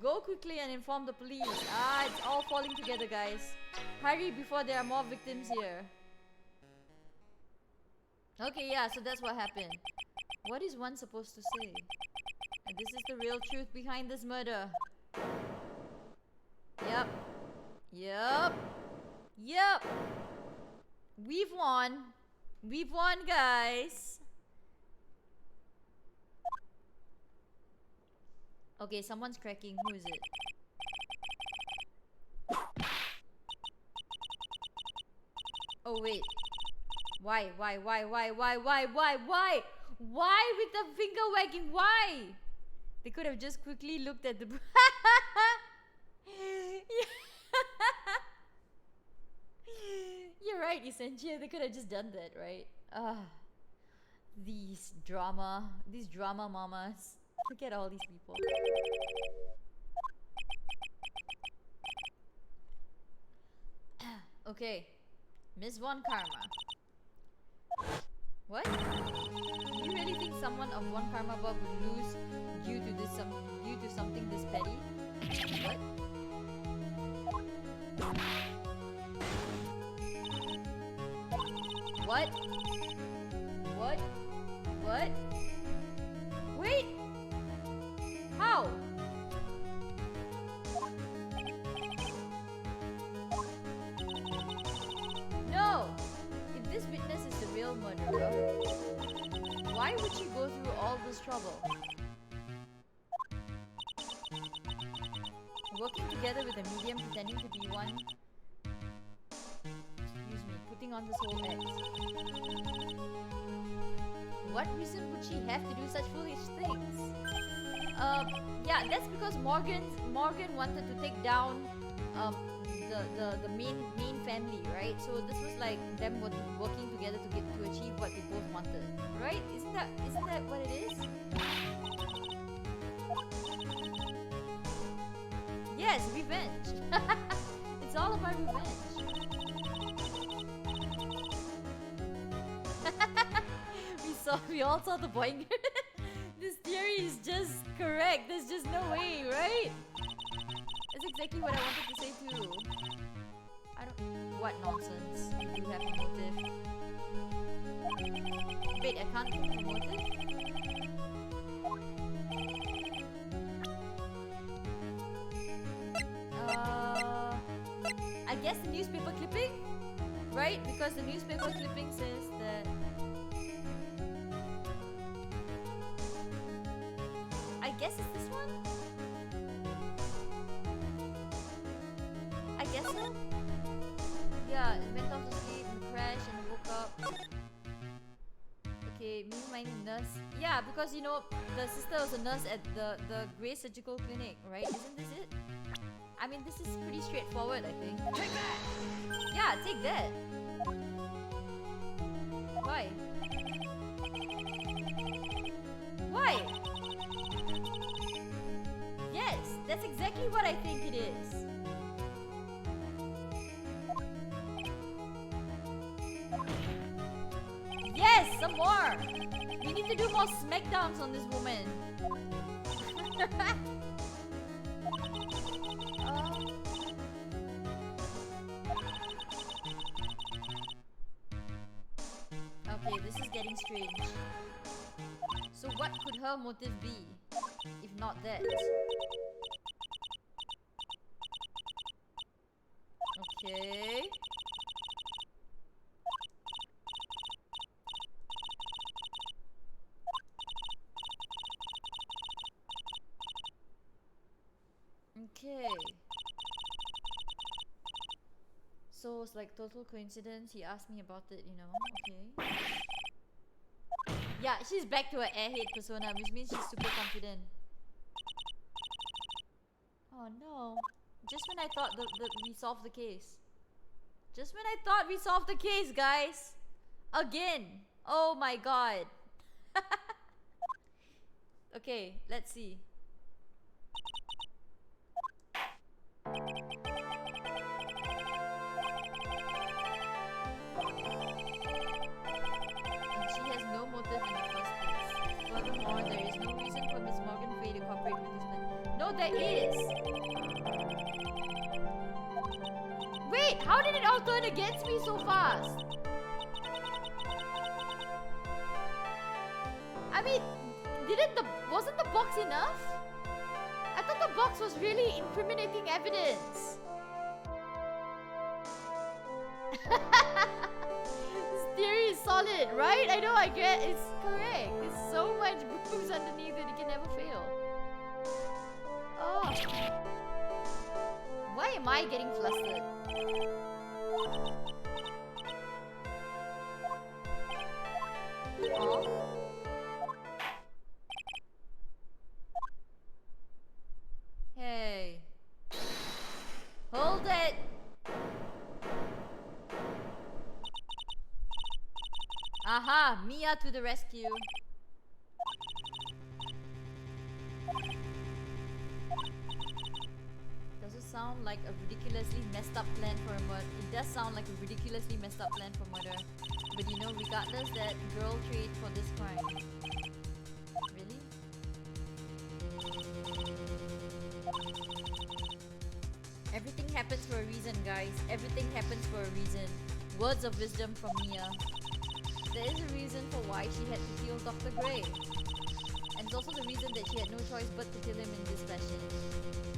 Speaker 1: Go quickly and inform the police. Ah, it's all falling together, guys. Hurry before there are more victims here. Okay, yeah, so that's what happened. What is one supposed to say? And this is the real truth behind this murder. Yep. Yep. Yep. We've won. We've won, guys. Okay, someone's cracking. Who is it? Oh, wait. Why? Why with the finger wagging? Why? They could have just quickly looked at the... You're right, essentially. They could have just done that, right? These drama mamas. Look at all these people. Okay. Miss Von Karma. What? You really think someone of Von Karma Bob would lose due to something this petty? What? What? What? What? Wait! How? No! If this witness is the real murderer, why would she go through all this trouble? Working together with a medium pretending to be one. Excuse me, putting on this whole act. What reason would she have to do such foolish things? Yeah, that's because Morgan wanted to take down the main family, right? So this was like them working together to achieve what they both wanted, right? Isn't that what it is? Yes, revenge. It's all about revenge. We all saw the point. This theory is just correct. There's just no way, right? That's exactly what I wanted to say too. What nonsense? You do have a motive. Wait, I can't prove a motive? I guess the newspaper clipping? Right? Because the newspaper clipping says that... I guess it's this one? said? Yeah, it went off to sleep and crashed and woke up. Okay, me my nurse. Yeah, because you know the sister was a nurse at the Grey Surgical Clinic, right? Isn't this it? I mean, this is pretty straightforward, I think.
Speaker 2: Take that!
Speaker 1: Yeah, take that. Why? Why? Yes, that's exactly what I think it is. Yes, some more. We need to do more smackdowns on this woman. Okay, this is getting strange. So what could her motive be, if not that? Okay. Okay. So it's like total coincidence. He asked me about it, you know. Okay. Yeah, she's back to her airhead persona, which means she's super confident. Oh no. Just when I thought we solved the case. Just when I thought we solved the case, guys. Again. Oh my god. Okay, let's see. And she has no motive in the first place. Furthermore, there is no reason for Miss Morgan Fay to cooperate with this plan. No, there is! Wait, how did it all turn against me so fast? I mean, wasn't the box enough? I thought the box was really incriminating evidence. This theory is solid, right? I know, I get it's correct. There's so much boobs underneath that it can never fail. Oh. Why am I getting flustered? Oh. Hey. Hold it! Aha! Mia to the rescue. Does it sound like a ridiculously messed up plan for a murder? It does sound like a ridiculously messed up plan for murder. But you know, regardless, that girl trade for this crime. Really? Everything happens for a reason, guys. Everything happens for a reason. Words of wisdom from Mia. There is a reason for why she had to kill Dr. Gray. And it's also the reason that she had no choice but to kill him in this fashion.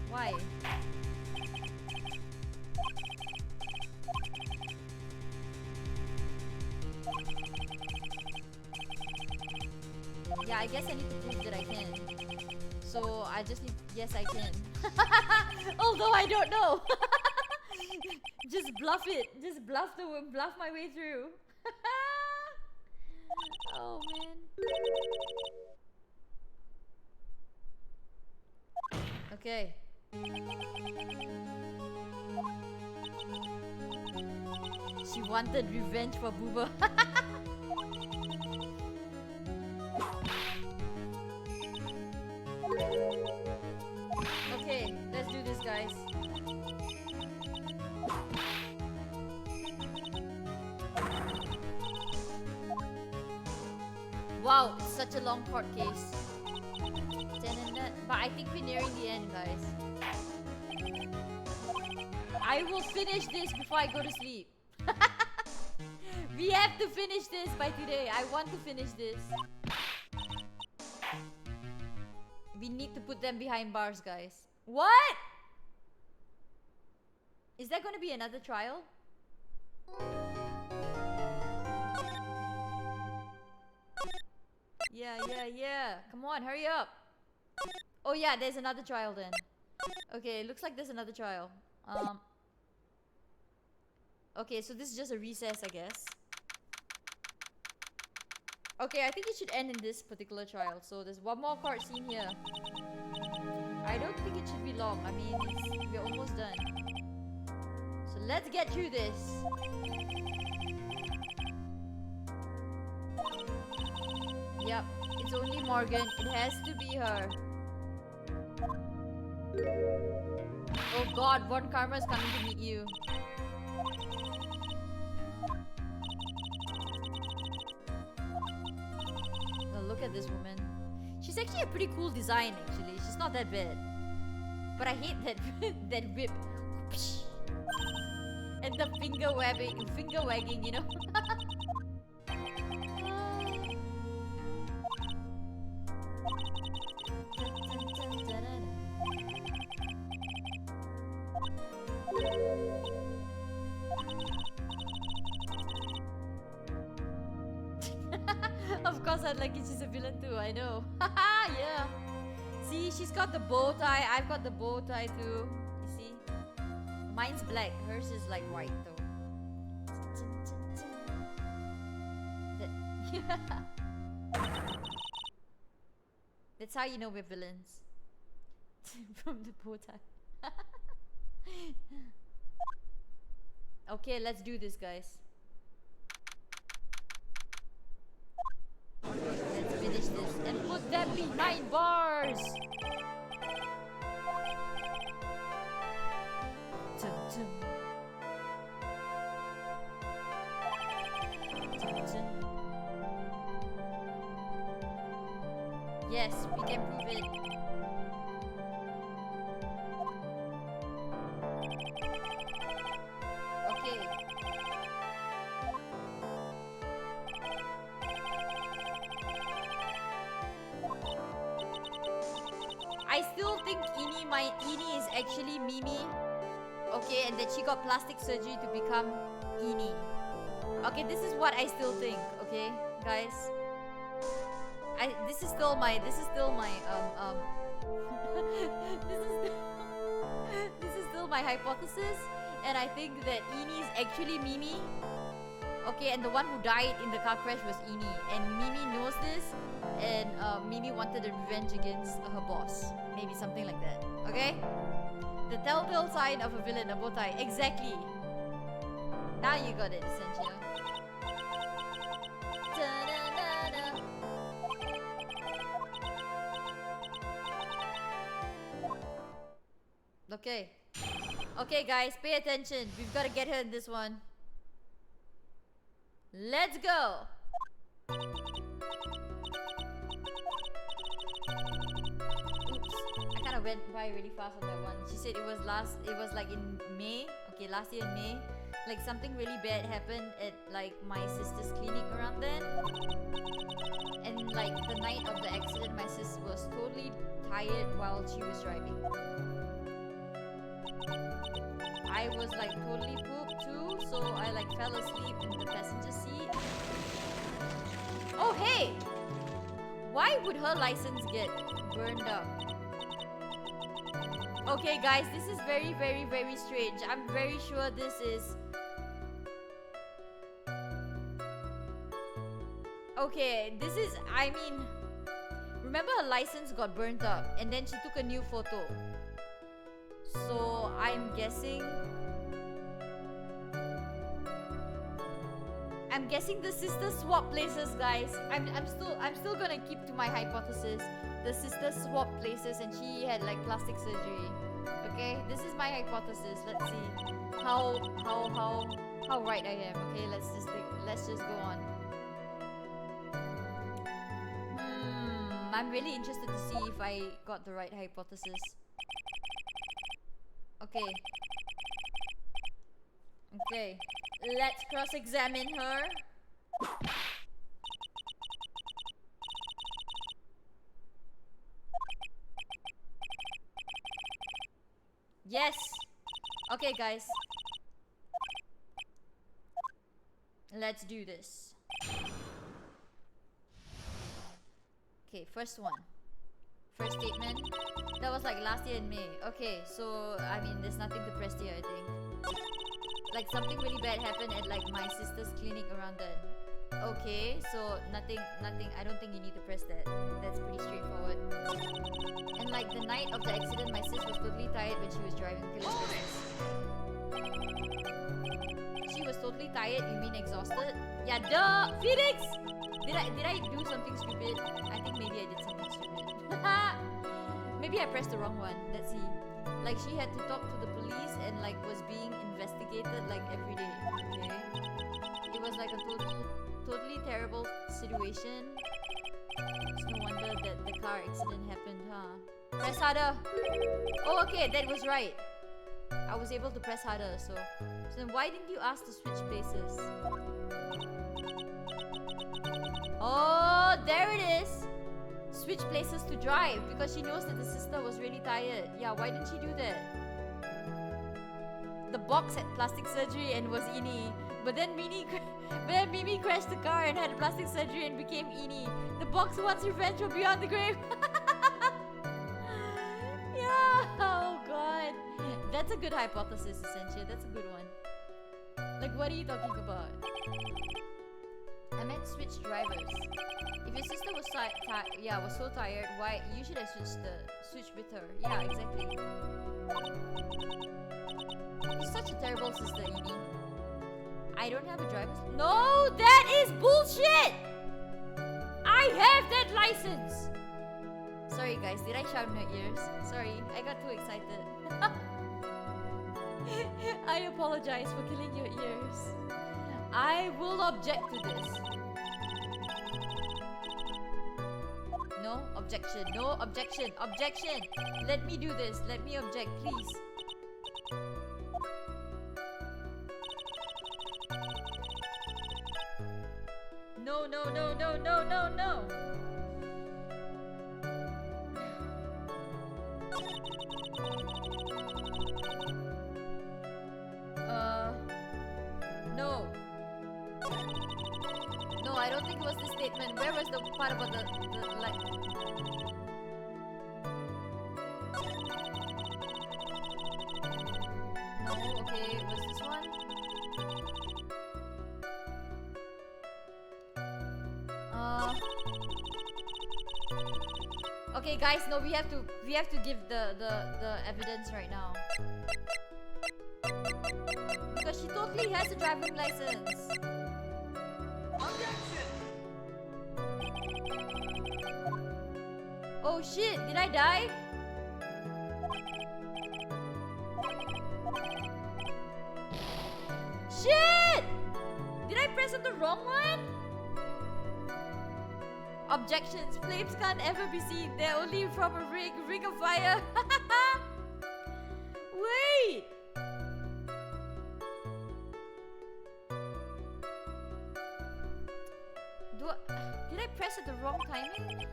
Speaker 1: Why? Yeah, I guess I need to prove that I can. So I just need... Yes, I can. Although I don't know. Just bluff it. Just bluff my way through. Oh man. Okay. She wanted revenge for Booba. Okay, let's do this, guys. Wow, it's such a long court case. But I think we're nearing the end, guys. I will finish this before I go to sleep. We have to finish this by today. I want to finish this. We need to put them behind bars, guys. What? Is there going to be another trial? Yeah. Come on, hurry up. Oh yeah, there's another trial then. Okay, looks like there's another trial. Okay, so this is just a recess, I guess. Okay, I think it should end in this particular trial. So there's one more card scene here. I don't think it should be long. I mean, we're almost done. So let's get through this. Yep, it's only Morgan. It has to be her. Oh god, Von Karma is coming to meet you. Oh, look at this woman. She's actually a pretty cool design, actually. She's not that bad. But I hate that that whip. And the finger wagging, you know? Of course I'd like it, she's a villain too, I know. Haha, yeah. See, she's got the bow tie, I've got the bow tie too. You see? Mine's black, hers is like white though. That's how you know we're villains. From the bow tie. Okay, let's do this, guys. Let's finish this and put them behind bars. Tum, tum. Tum, tum. Yes, we can prove it. Okay. I still think Ini is actually Mimi. Okay, and that she got plastic surgery to become Ini. Okay, this is what I still think, okay, guys? This is still my this is still my hypothesis, and I think that Ini is actually Mimi. Okay, and the one who died in the car crash was Ini, and Mimi knows this, and Mimi wanted a revenge against her boss. Maybe something like that. Okay? The telltale sign of a villain, a bow tie. Exactly. Now you got it, essentially. Da-na-na-na. Okay. Okay, guys, pay attention. We've got to get her in this one. Let's go. Oops, I kind of went by really fast on that one. She said it was like in May. Okay, last year in May. Like something really bad happened at like my sister's clinic around then. And like the night of the accident, my sis was totally tired while she was driving. I was like totally pooped too, so I like fell asleep in the passenger seat. Oh hey! Why would her license get burned up? Okay guys, this is very, very, very strange. I'm very sure this is... Okay, this is... I mean... Remember her license got burnt up and then she took a new photo. So I'm guessing the sisters swap places, guys. I'm still gonna keep to my hypothesis. The sisters swap places and she had like plastic surgery. Okay, this is my hypothesis. Let's see how right I am. Okay, let's just go on. I'm really interested to see if I got the right hypothesis. Okay. Okay. Let's cross-examine her. Yes. Okay, guys. Let's do this. Okay, first one. First statement. That was like last year in May. Okay, so I mean there's nothing to press here, I think. Like something really bad happened at like my sister's clinic around then. Okay, so nothing. I don't think you need to press that. That's pretty straightforward. And like the night of the accident, my sis was totally tired when she was driving. Okay, let's press this. She was totally tired. You mean exhausted? Yeah, duh. Phoenix. Did I do something stupid? I think maybe I did something stupid. Maybe I pressed the wrong one. Let's see. Like she had to talk to the police and like was being investigated like every day. Okay. It was like a totally terrible situation. It's no wonder that the car accident happened, huh? Press harder. Oh, okay, that was right. I was able to press harder, so then why didn't you ask to switch places? Oh, there it is. Switch places to drive because she knows that the sister was really tired. Yeah, why didn't she do that? The box had plastic surgery and was Ini, but then Mimi crashed the car and had plastic surgery and became Ini. The box wants revenge from beyond the grave. Yeah, oh god. That's a good hypothesis, Essentia. That's a good one. Like, what are you talking about? I meant switch drivers. If your sister was was so tired, why you should have switched with her. Yeah, exactly. You're such a terrible sister, Edie. I don't have a driver's. No, that is bullshit. I have that license. Sorry, guys. Did I shout in your ears? Sorry, I got too excited. I apologize for killing your ears. I will object to this. No objection. No objection. Objection. Let me do this. Let me object, please. No, no, no, no, no, no, no. No. No, I don't think it was the statement. Where was the part about the like? No, okay, was this one? Okay, guys, no, we have to give the evidence right now. Because she totally has a driving license.
Speaker 2: Objection!
Speaker 1: Oh shit, did I die? Shit! Did I press on the wrong one? Objections. Flames can't ever be seen. They're only from a ring of fire. Wait! Did I press at the wrong timing?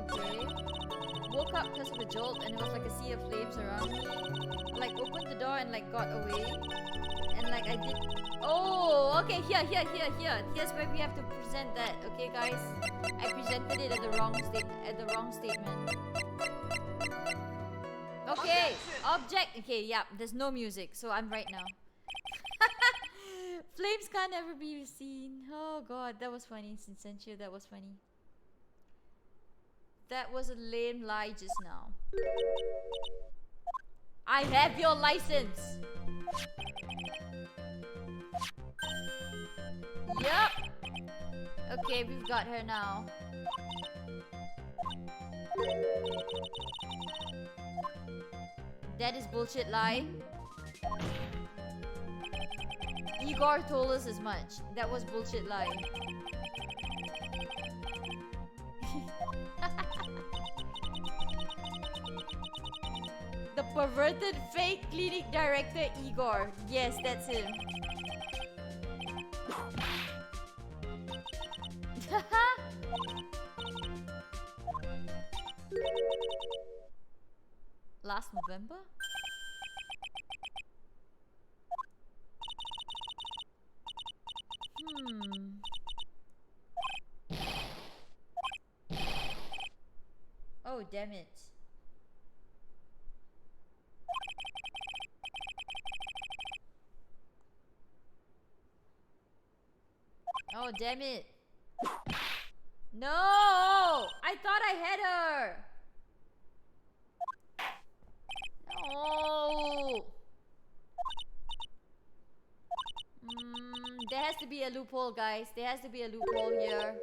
Speaker 1: Okay. Woke up because of a jolt and it was like a sea of flames around me. Like opened the door and like got away. And like I did. Oh, okay. Here. Here's where we have to present that. Okay, guys. I presented it at the wrong statement. Okay. Object. Okay. Yeah. There's no music, so I'm right now. Flames can't ever be seen. Oh god, that was funny. Sincentia, that was funny. That was a lame lie just now. I have your license. Yup. Okay, we've got her now. That is bullshit lie. Igor told us as much. That was bullshit lie. The perverted fake clinic director Igor. Yes, that's him. Last November? Oh, damn it. Oh, damn it. No! I thought I had her! No! There has to be a loophole, guys. There has to be a loophole here.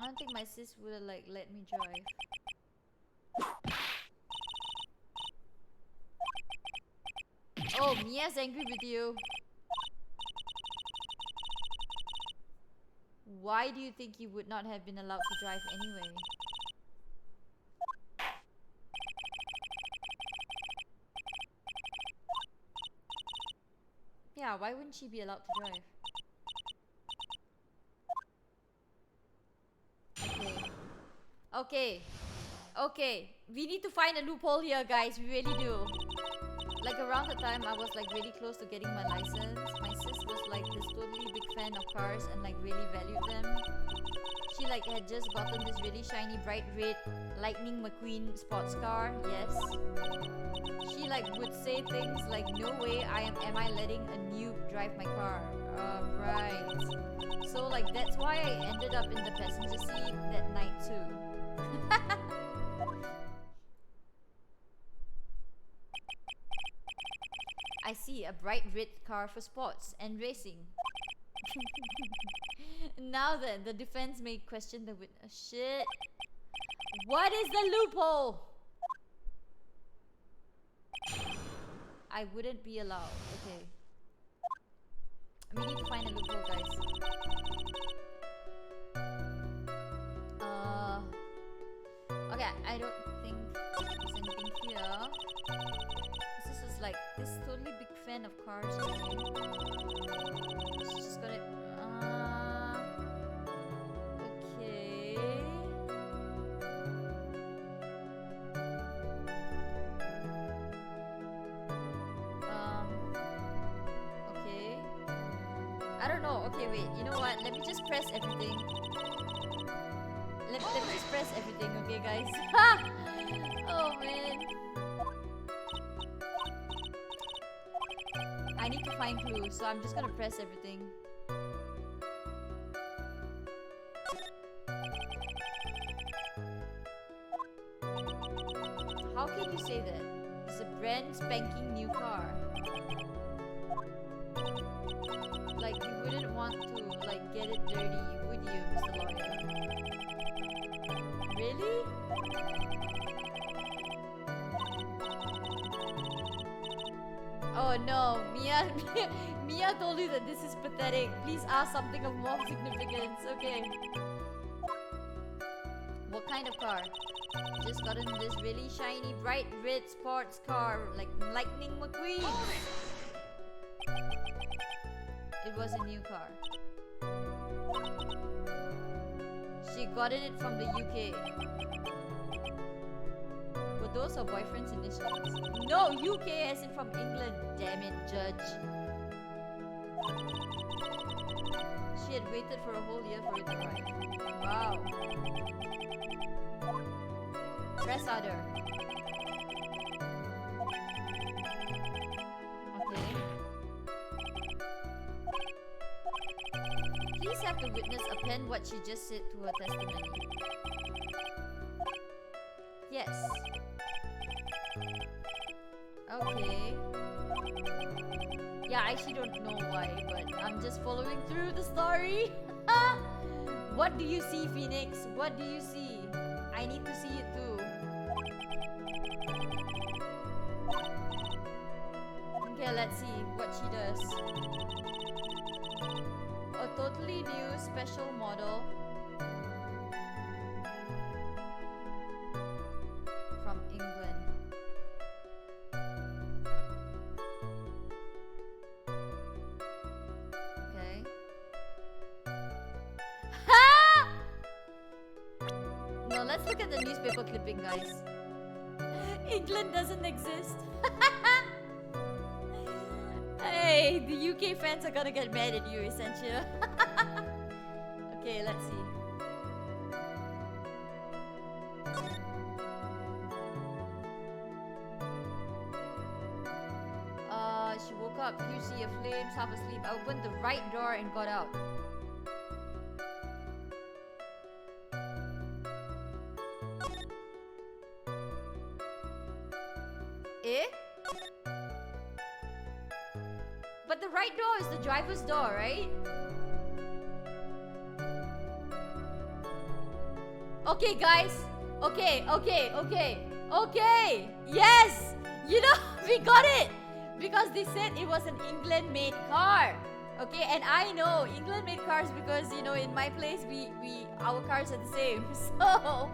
Speaker 1: I don't think my sis would have like let me drive. Oh, Mia's angry with you. Why do you think you would not have been allowed to drive anyway? Yeah, why wouldn't she be allowed to drive? Okay. Okay. Okay. We need to find a loophole here, guys. We really do. Like around the time I was like really close to getting my license, my sis was like this totally big fan of cars and like really valued them. She like had just gotten this really shiny bright red Lightning McQueen sports car. Yes. She like would say things like, "No way, am I letting a noob drive my car?" Right. So like that's why I ended up in the passenger seat that night too. I see a bright red car for sports and racing. Now then, the defense may question the witness. Shit. What is the loophole? I wouldn't be allowed. Okay. We need to find a loophole, guys. Okay, I don't think there's anything here. This is like this totally big fan of cars. She's just got it. Okay. Okay. I don't know. Okay, wait. You know what? Let me just press everything. Let me just press everything, okay, guys? Oh man. I need to find clues, so I'm just gonna press everything. How can you say that? It's a brand spanking new car. Like, you wouldn't want to, like, get it dirty, would you, Mr. Lawyer? Really? Oh no, Mia told you that this is pathetic. Please ask something of more significance. Okay. What kind of car? Just gotten this really shiny, bright red sports car, like Lightning McQueen. It was a new car. She got it from the UK. Were those her boyfriend's initials? No, UK as in from England. Damn it, judge. She had waited for a whole year for it to arrive. Wow. Press harder. Okay. Please have the witness append what she just said to her testimony. Yes. Okay. Yeah, I actually don't know why, but I'm just following through the story. What do you see, Phoenix? What do you see? I need to see it too. Okay, let's see what she does. A totally new special model from England. Okay. Ha! No, let's look at the newspaper clipping, guys. England doesn't exist. Hey, the UK fans are gonna get mad at you, essentially. Okay, let's see. She woke up up. You see a flames, half asleep. I opened the right door and got out. Eh? But the right door is the driver's door, right? Okay, guys. Okay. Yes! You know, we got it! Because they said it was an England-made car. Okay, and I know England-made cars because, you know, in my place, our cars are the same. So,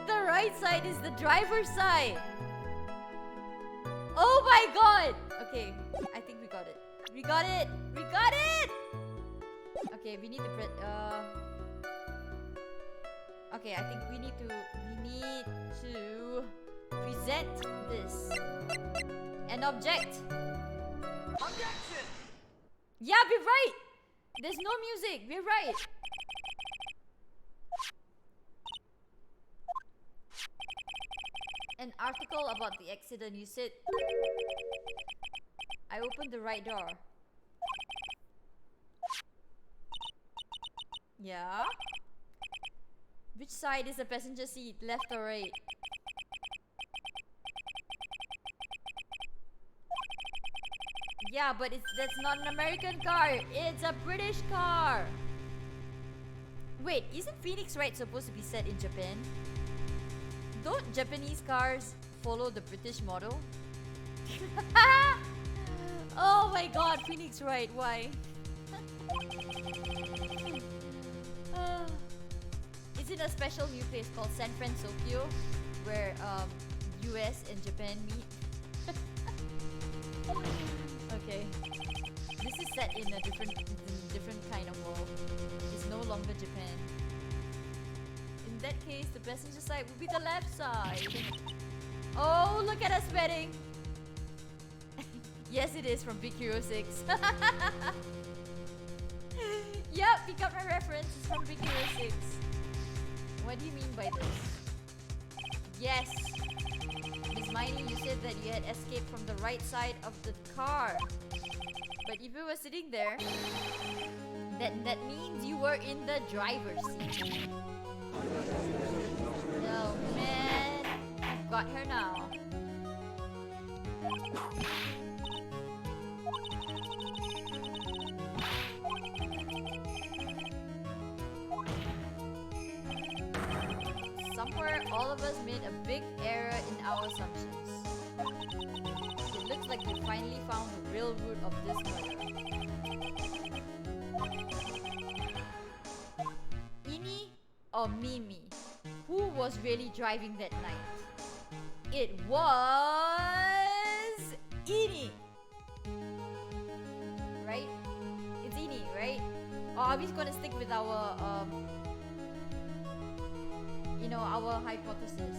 Speaker 1: the right side is the driver's side. Oh my god! Okay, I think we got it. We got it! Okay, we need to okay, I think we need to present this. An object.
Speaker 2: Objection!
Speaker 1: Yeah, we're right! There's no music, we're right. An article about the accident. You said I opened the right door. Yeah. Which side is the passenger seat? Left or right? Yeah, but that's not an American car. It's a British car. Wait, isn't Phoenix Wright supposed to be set in Japan? Don't Japanese cars follow the British model? Oh my god, Phoenix Wright, why? It's in a special new place called San Francisco, where US and Japan meet. Okay. This is set in a different kind of world. It's no longer Japan. In that case, the passenger side would be the left side. Oh, look at us betting. Yes, it is from Big Hero 6. Yep, we got my reference. It's from Big Hero 6. What do you mean by this? Yes. Miss Miley, you said that you had escaped from the right side of the car. But if you were sitting there, that means you were in the driver's seat. No, man. I've got her now. Somewhere, all of us made a big error in our assumptions. It looks like we finally found the real root of this murder. Ini or Mimi? Who was really driving that night? It was Ini. Right? It's Ini, right? Or are we gonna stick with our you know, our hypothesis?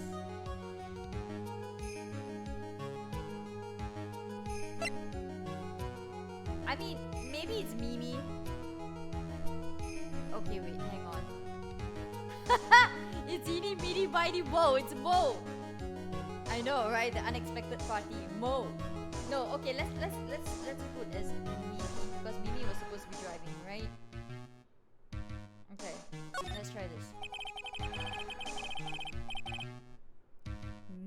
Speaker 1: I mean, maybe it's Mimi. Okay, wait, hang on. It's Eeny, Meeny, Miny, Mo. It's Mo. I know, right? The unexpected party, Mo. No, okay, let's put as Mimi because Mimi was supposed to be driving, right? Okay, let's try this.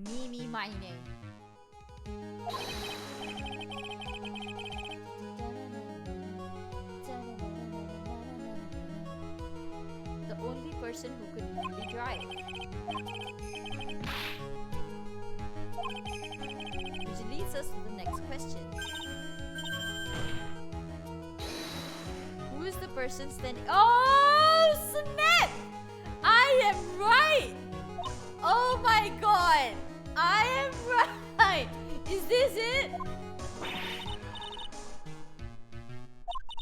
Speaker 1: Mimi Mine. The only person who could really drive. Which leads us to the next question. Who is the person standing? Oh, snap! I am right! Oh my god! I am right! Is this it?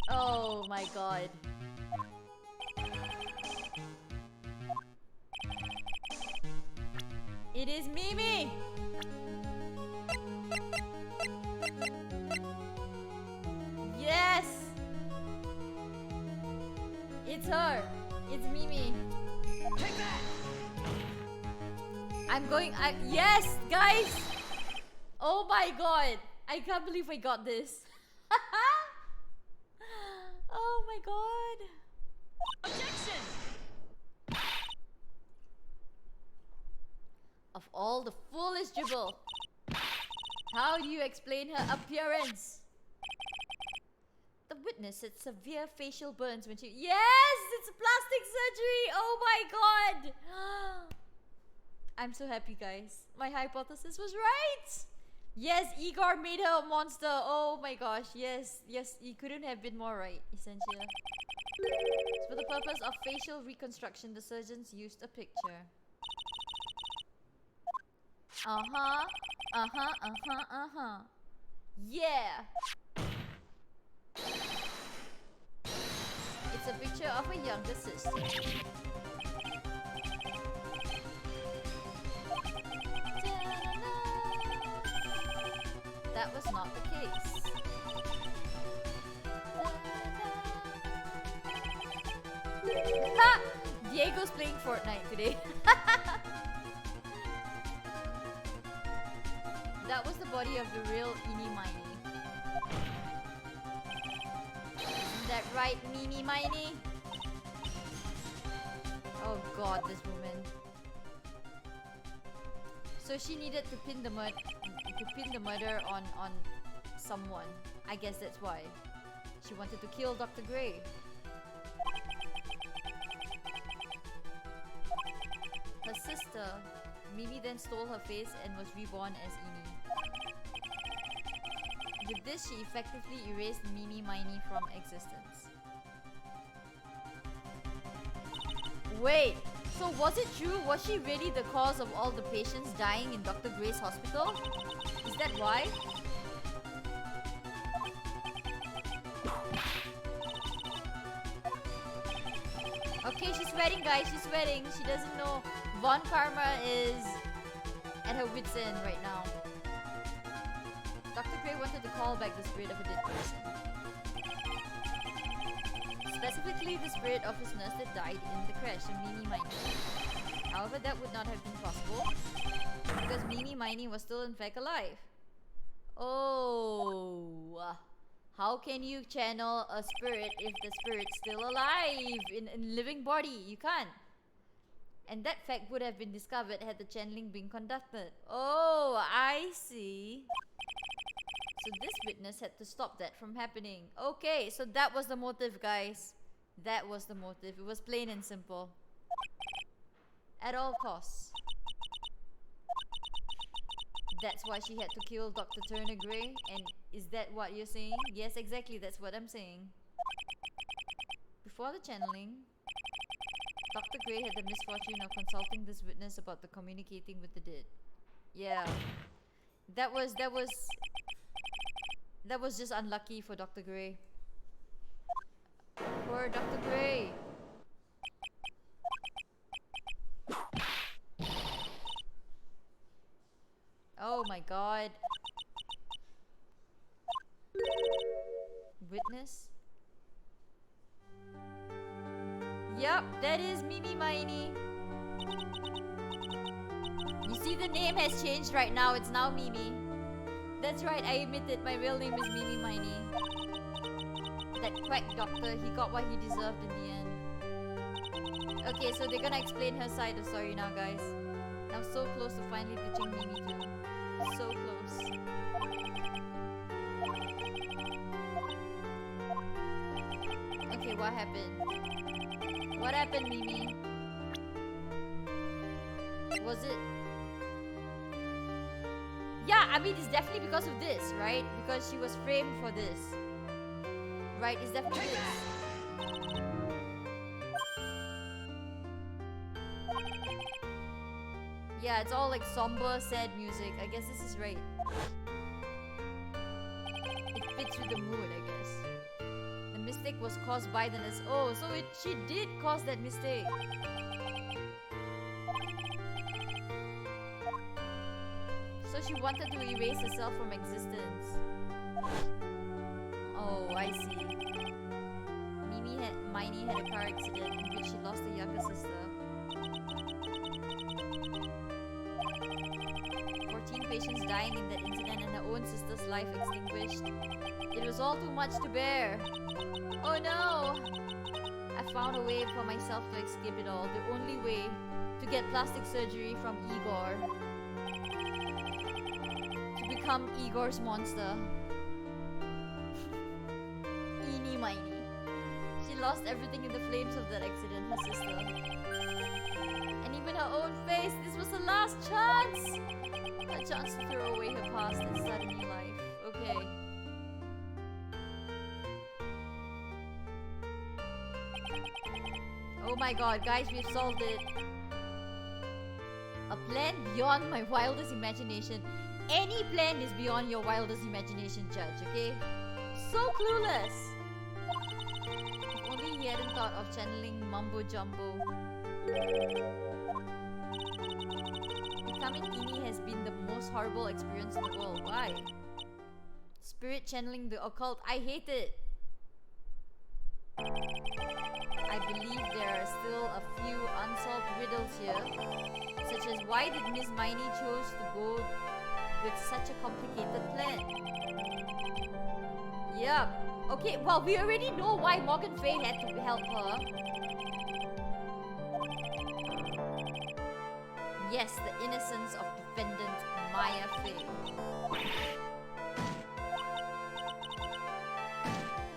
Speaker 1: Oh my god. It is Mimi! Yes! It's her! It's Mimi!
Speaker 2: Take that!
Speaker 1: Yes, guys! Oh my god! I can't believe I got this. my god.
Speaker 2: Objection!
Speaker 1: Of all the foolish dribble, how do you explain her appearance? The witness had severe facial burns when she... Yes! It's plastic surgery! Oh my god! I'm so happy, guys. My hypothesis was right! Yes, Igor made her a monster. Oh my gosh, yes. Yes, you couldn't have been more right, essentially. So for the purpose of facial reconstruction, the surgeons used a picture. Uh-huh. Uh-huh, uh-huh, uh-huh. Yeah! It's a picture of a younger sister. That was not the case. Ha! Diego's playing Fortnite today. That was the body of the real Eenie Miney. Isn't that right, Mimi Miney? Oh god, this woman. So she needed to pin the murder on someone. I guess that's why. She wanted to kill Dr. Gray. Her sister, Mimi, then stole her face and was reborn as Eenie. With this, she effectively erased Mimi Miney from existence. Wait, so was it true? Was she really the cause of all the patients dying in Dr. Gray's hospital? Is that why? Okay, she's sweating, guys. She's sweating. She doesn't know. Von Karma is at her wit's end right now. Dr. Gray wanted to call back the spirit of a dead person. Specifically, the spirit of his nurse that died in the crash of Mimi Miney. However, that would not have been possible because Mimi Miney was still in fact alive. Oh, how can you channel a spirit if the spirit's still alive in a living body? You can't. And that fact would have been discovered had the channeling been conducted. Oh, I see. So this witness had to stop that from happening. Okay, so that was the motive, guys. That was the motive. It was plain and simple. At all costs. That's why she had to kill Dr. Turner Gray? And is that what you're saying? Yes, exactly. That's what I'm saying. Before the channeling, Dr. Gray had the misfortune of consulting this witness about the communicating with the dead. Yeah. That was just unlucky for Dr. Gray. Poor Dr. Gray. Oh my god. Witness? Yup, that is Mimi Miney. You see, the name has changed right now. It's now Mimi. That's right, I admit it. My real name is Mimi Miney. That quack doctor, he got what he deserved in the end. Okay, so they're gonna explain her side of story now, guys. I'm so close to finally ditching Mimi too. So close. Okay, what happened? What happened, Mimi? Was it... Yeah, I mean, it's definitely because of this, right? Because she was framed for this. Right, it's definitely this. Yeah, it's all like somber, sad music. I guess this is right. It fits with the mood, I guess. The mistake was caused by the nurse. Oh, so she did cause that mistake. So she wanted to erase herself from existence. Oh, I see. Miney had a car accident in which she lost a younger sister. 14 patients dying in that incident and her own sister's life extinguished. It was all too much to bear. Oh no! I found a way for myself to escape it all. The only way to get plastic surgery from Igor. To become Igor's monster. Eeny miny. She lost everything in the flames of that accident, her sister. And even her own face. This was her last chance! A chance to throw away her past and start a new life. Okay. Oh my god, guys, we've solved it. A plan beyond my wildest imagination. Any plan is beyond your wildest imagination, Judge, okay? So clueless! If only he hadn't thought of channeling mumbo jumbo. Becoming Ini has been the most horrible experience in the world. Why? Spirit channeling the occult. I hate it. I believe there are still a few unsolved riddles here, such as why did Miss Miney chose to go with such a complicated plan? Yep. Okay, well, we already know why Morgan Fay had to help her. Yes, the innocence of defendant Maya Fay.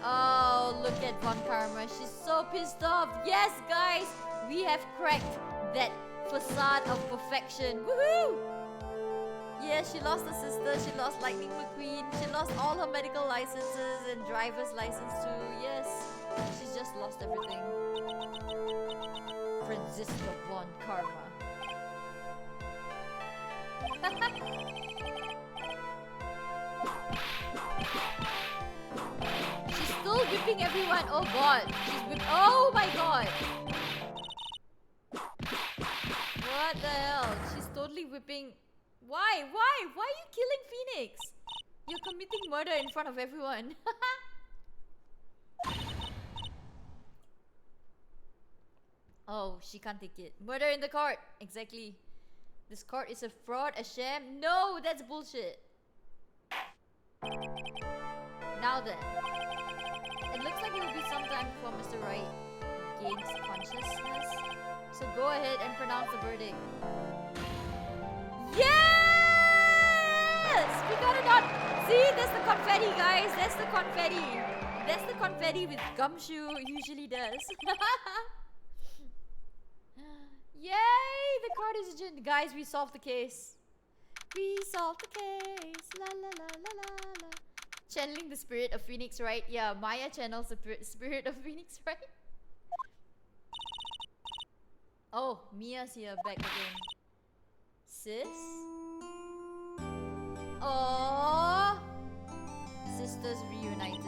Speaker 1: Oh, look at Von Karma. She's so pissed off. Yes, guys, we have cracked that facade of perfection. Woohoo! Yeah, she lost her sister. She lost Lightning McQueen. She lost all her medical licenses and driver's license too. Yes, she's just lost everything. Franziska Von Karma. She's still whipping everyone. Oh god. She's whipping. Oh my god. What the hell? She's totally whipping. Why? Why? Why are you killing Phoenix? You're committing murder in front of everyone. Oh, she can't take it. Murder in the court. Exactly. This court is a fraud, a sham. No, that's bullshit. Now then. It looks like it will be some time before Mr. Wright gains consciousness. So go ahead and pronounce the verdict. Yes! We got it on. See, that's the confetti, guys. That's the confetti. That's the confetti with Gumshoe usually does. Yay! The card is agent. Guys, we solved the case. We solved the case. La la la la la la. Channeling the spirit of Phoenix, right? Yeah, Maya channels the spirit of Phoenix, right? Oh, Mia's here back again. Sis? Oh, sisters reunited.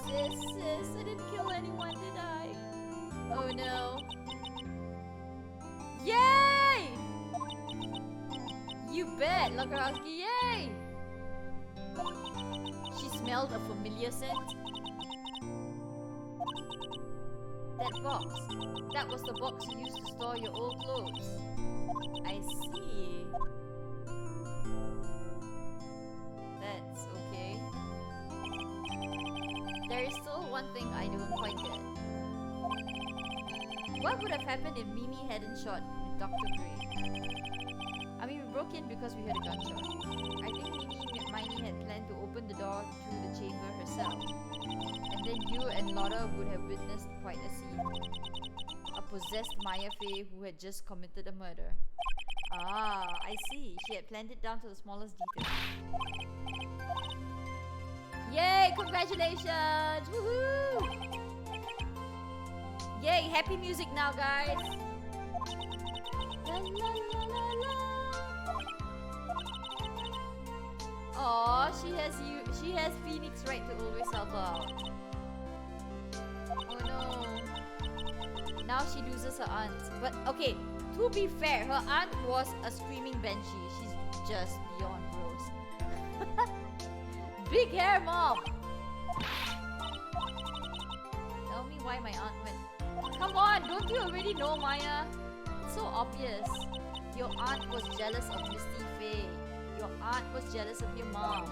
Speaker 1: Sis, I didn't kill anyone, did I? Oh no. Yay! You bet, Lakarowski, yay! She smelled a familiar scent. That box. That was the box you used to store your old clothes. I see. That's okay. There is still one thing I don't quite get. What would have happened if Mimi hadn't shot Dr. Gray? I mean, we broke in because we heard a gunshot. I think Miney had planned to open the door to the chamber herself. And then you and Laura would have witnessed quite a scene. A possessed Maya Fey who had just committed a murder. Ah, I see. She had planned it down to the smallest detail. Yay! Congratulations! Woohoo! Yay! Happy music now, guys! La, la, la, la, la. Aww, she has Phoenix right to always help her out. Oh no. Now she loses her aunt. But okay, to be fair, her aunt was a screaming banshee. She's just beyond gross. Big hair mom! Tell me why my aunt went. Come on, don't you already know, Maya? It's so obvious. Your aunt was jealous of Misty Faye. Your aunt was jealous of your mom.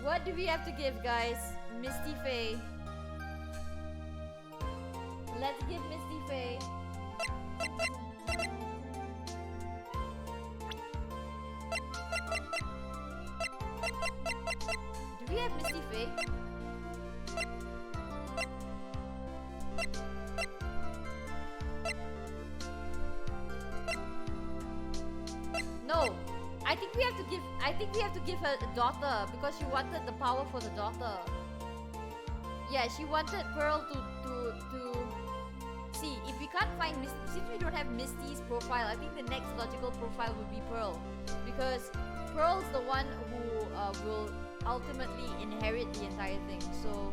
Speaker 1: What do we have to give, guys? Misty Faye. Let's give Misty Faye. Do we have Misty Faye? No. I think we have to give her a daughter because she wanted the power for the daughter. Yeah, she wanted Pearl to see if we can't find since we don't have Misty's profile. I think the next logical profile would be Pearl, because Pearl's the one who will ultimately inherit the entire thing. So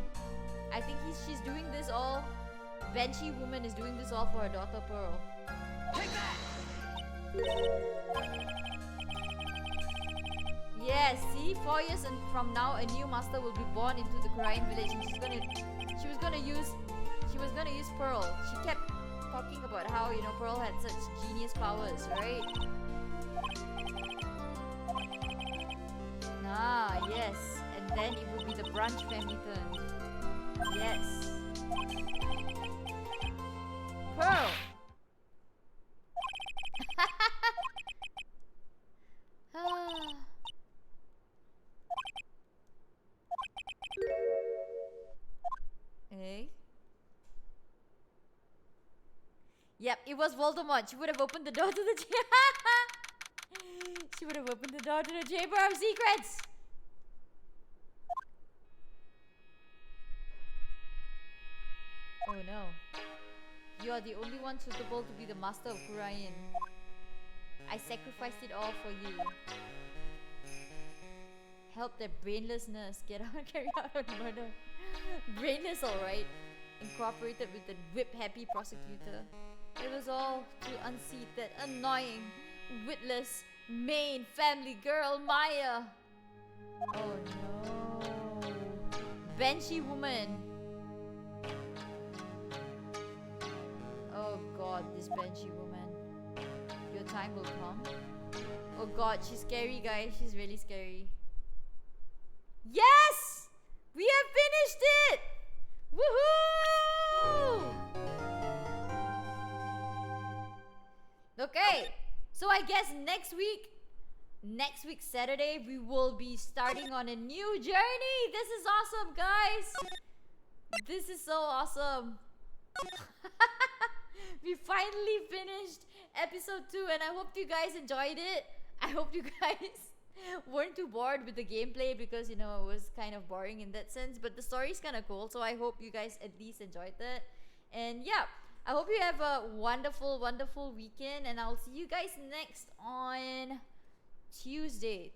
Speaker 1: I think she's doing this all. Banshee woman is doing this all for her daughter Pearl.
Speaker 2: Take that!
Speaker 1: Yes, see, 4 years from now, a new master will be born into the Korean village, and she was gonna use Pearl. She kept talking about how, you know, Pearl had such genius powers, right? Ah, yes, and then it would be the Branch family turn. Yes, Pearl. Hey. Yep, it was Voldemort. She would have opened the door to the She would have opened the door to the Chamber of Secrets. Oh no. You are the only one suitable to be the master of Korean. I sacrificed it all for you. Help their brainlessness get out, carry out a murder. Brainless, alright. Incorporated with the whip-happy prosecutor. It was all to unseat that annoying, witless, main family girl, Maya. Oh no. Banshee woman. Oh god, this Banshee woman. Your time will come. Oh god, she's scary, guys. She's really scary. Yes! We have finished it! Woohoo! Okay, so I guess next week Saturday, we will be starting on a new journey. This is awesome, guys. This is so awesome. We finally finished episode 2, and I hope you guys enjoyed it. I hope you guys weren't too bored with the gameplay, because, you know, it was kind of boring in that sense, but the story is kind of cool, so I hope you guys at least enjoyed it. And yeah, I hope you have a wonderful weekend, and I'll see you guys next on Tuesday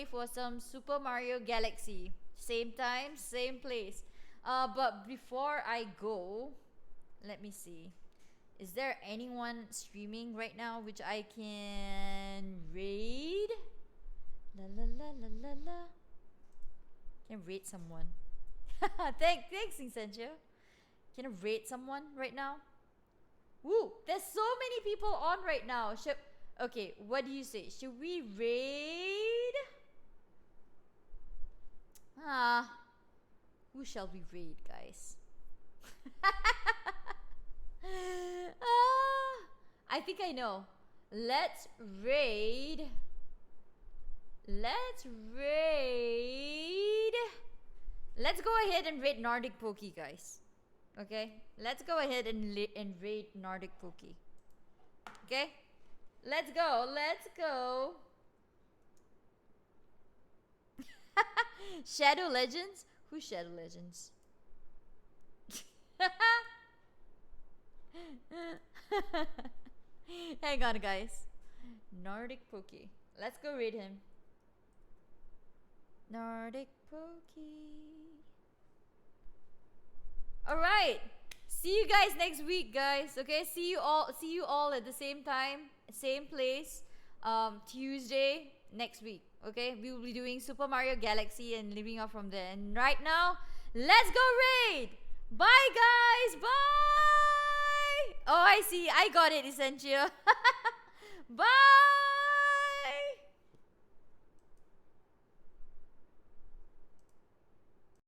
Speaker 1: for some Super Mario Galaxy. Same time, same place. But before I go, let me see, is there anyone streaming right now which I can raid? La la la la la la. Can I raid someone? Thanks, Incentia. Can I raid someone right now? Woo! There's so many people on right now. Okay, what do you say? Should we raid? Who shall we raid, guys? I think I know. Let's raid. Let's go ahead and raid Nordic Pokey, guys. Okay? Let's go ahead and raid Nordic Pokey. Okay? Let's go. Shadow Legends? Who's Shadow Legends? Hang on, guys. Nordic Pokey. Let's go raid him. Nordic Pokey. Alright. See you guys next week, guys. Okay, see you all at the same time, same place. Tuesday next week. Okay, we will be doing Super Mario Galaxy and living off from there. And right now, let's go raid! Bye guys! Bye! Oh, I see. I got it, Essential. Bye!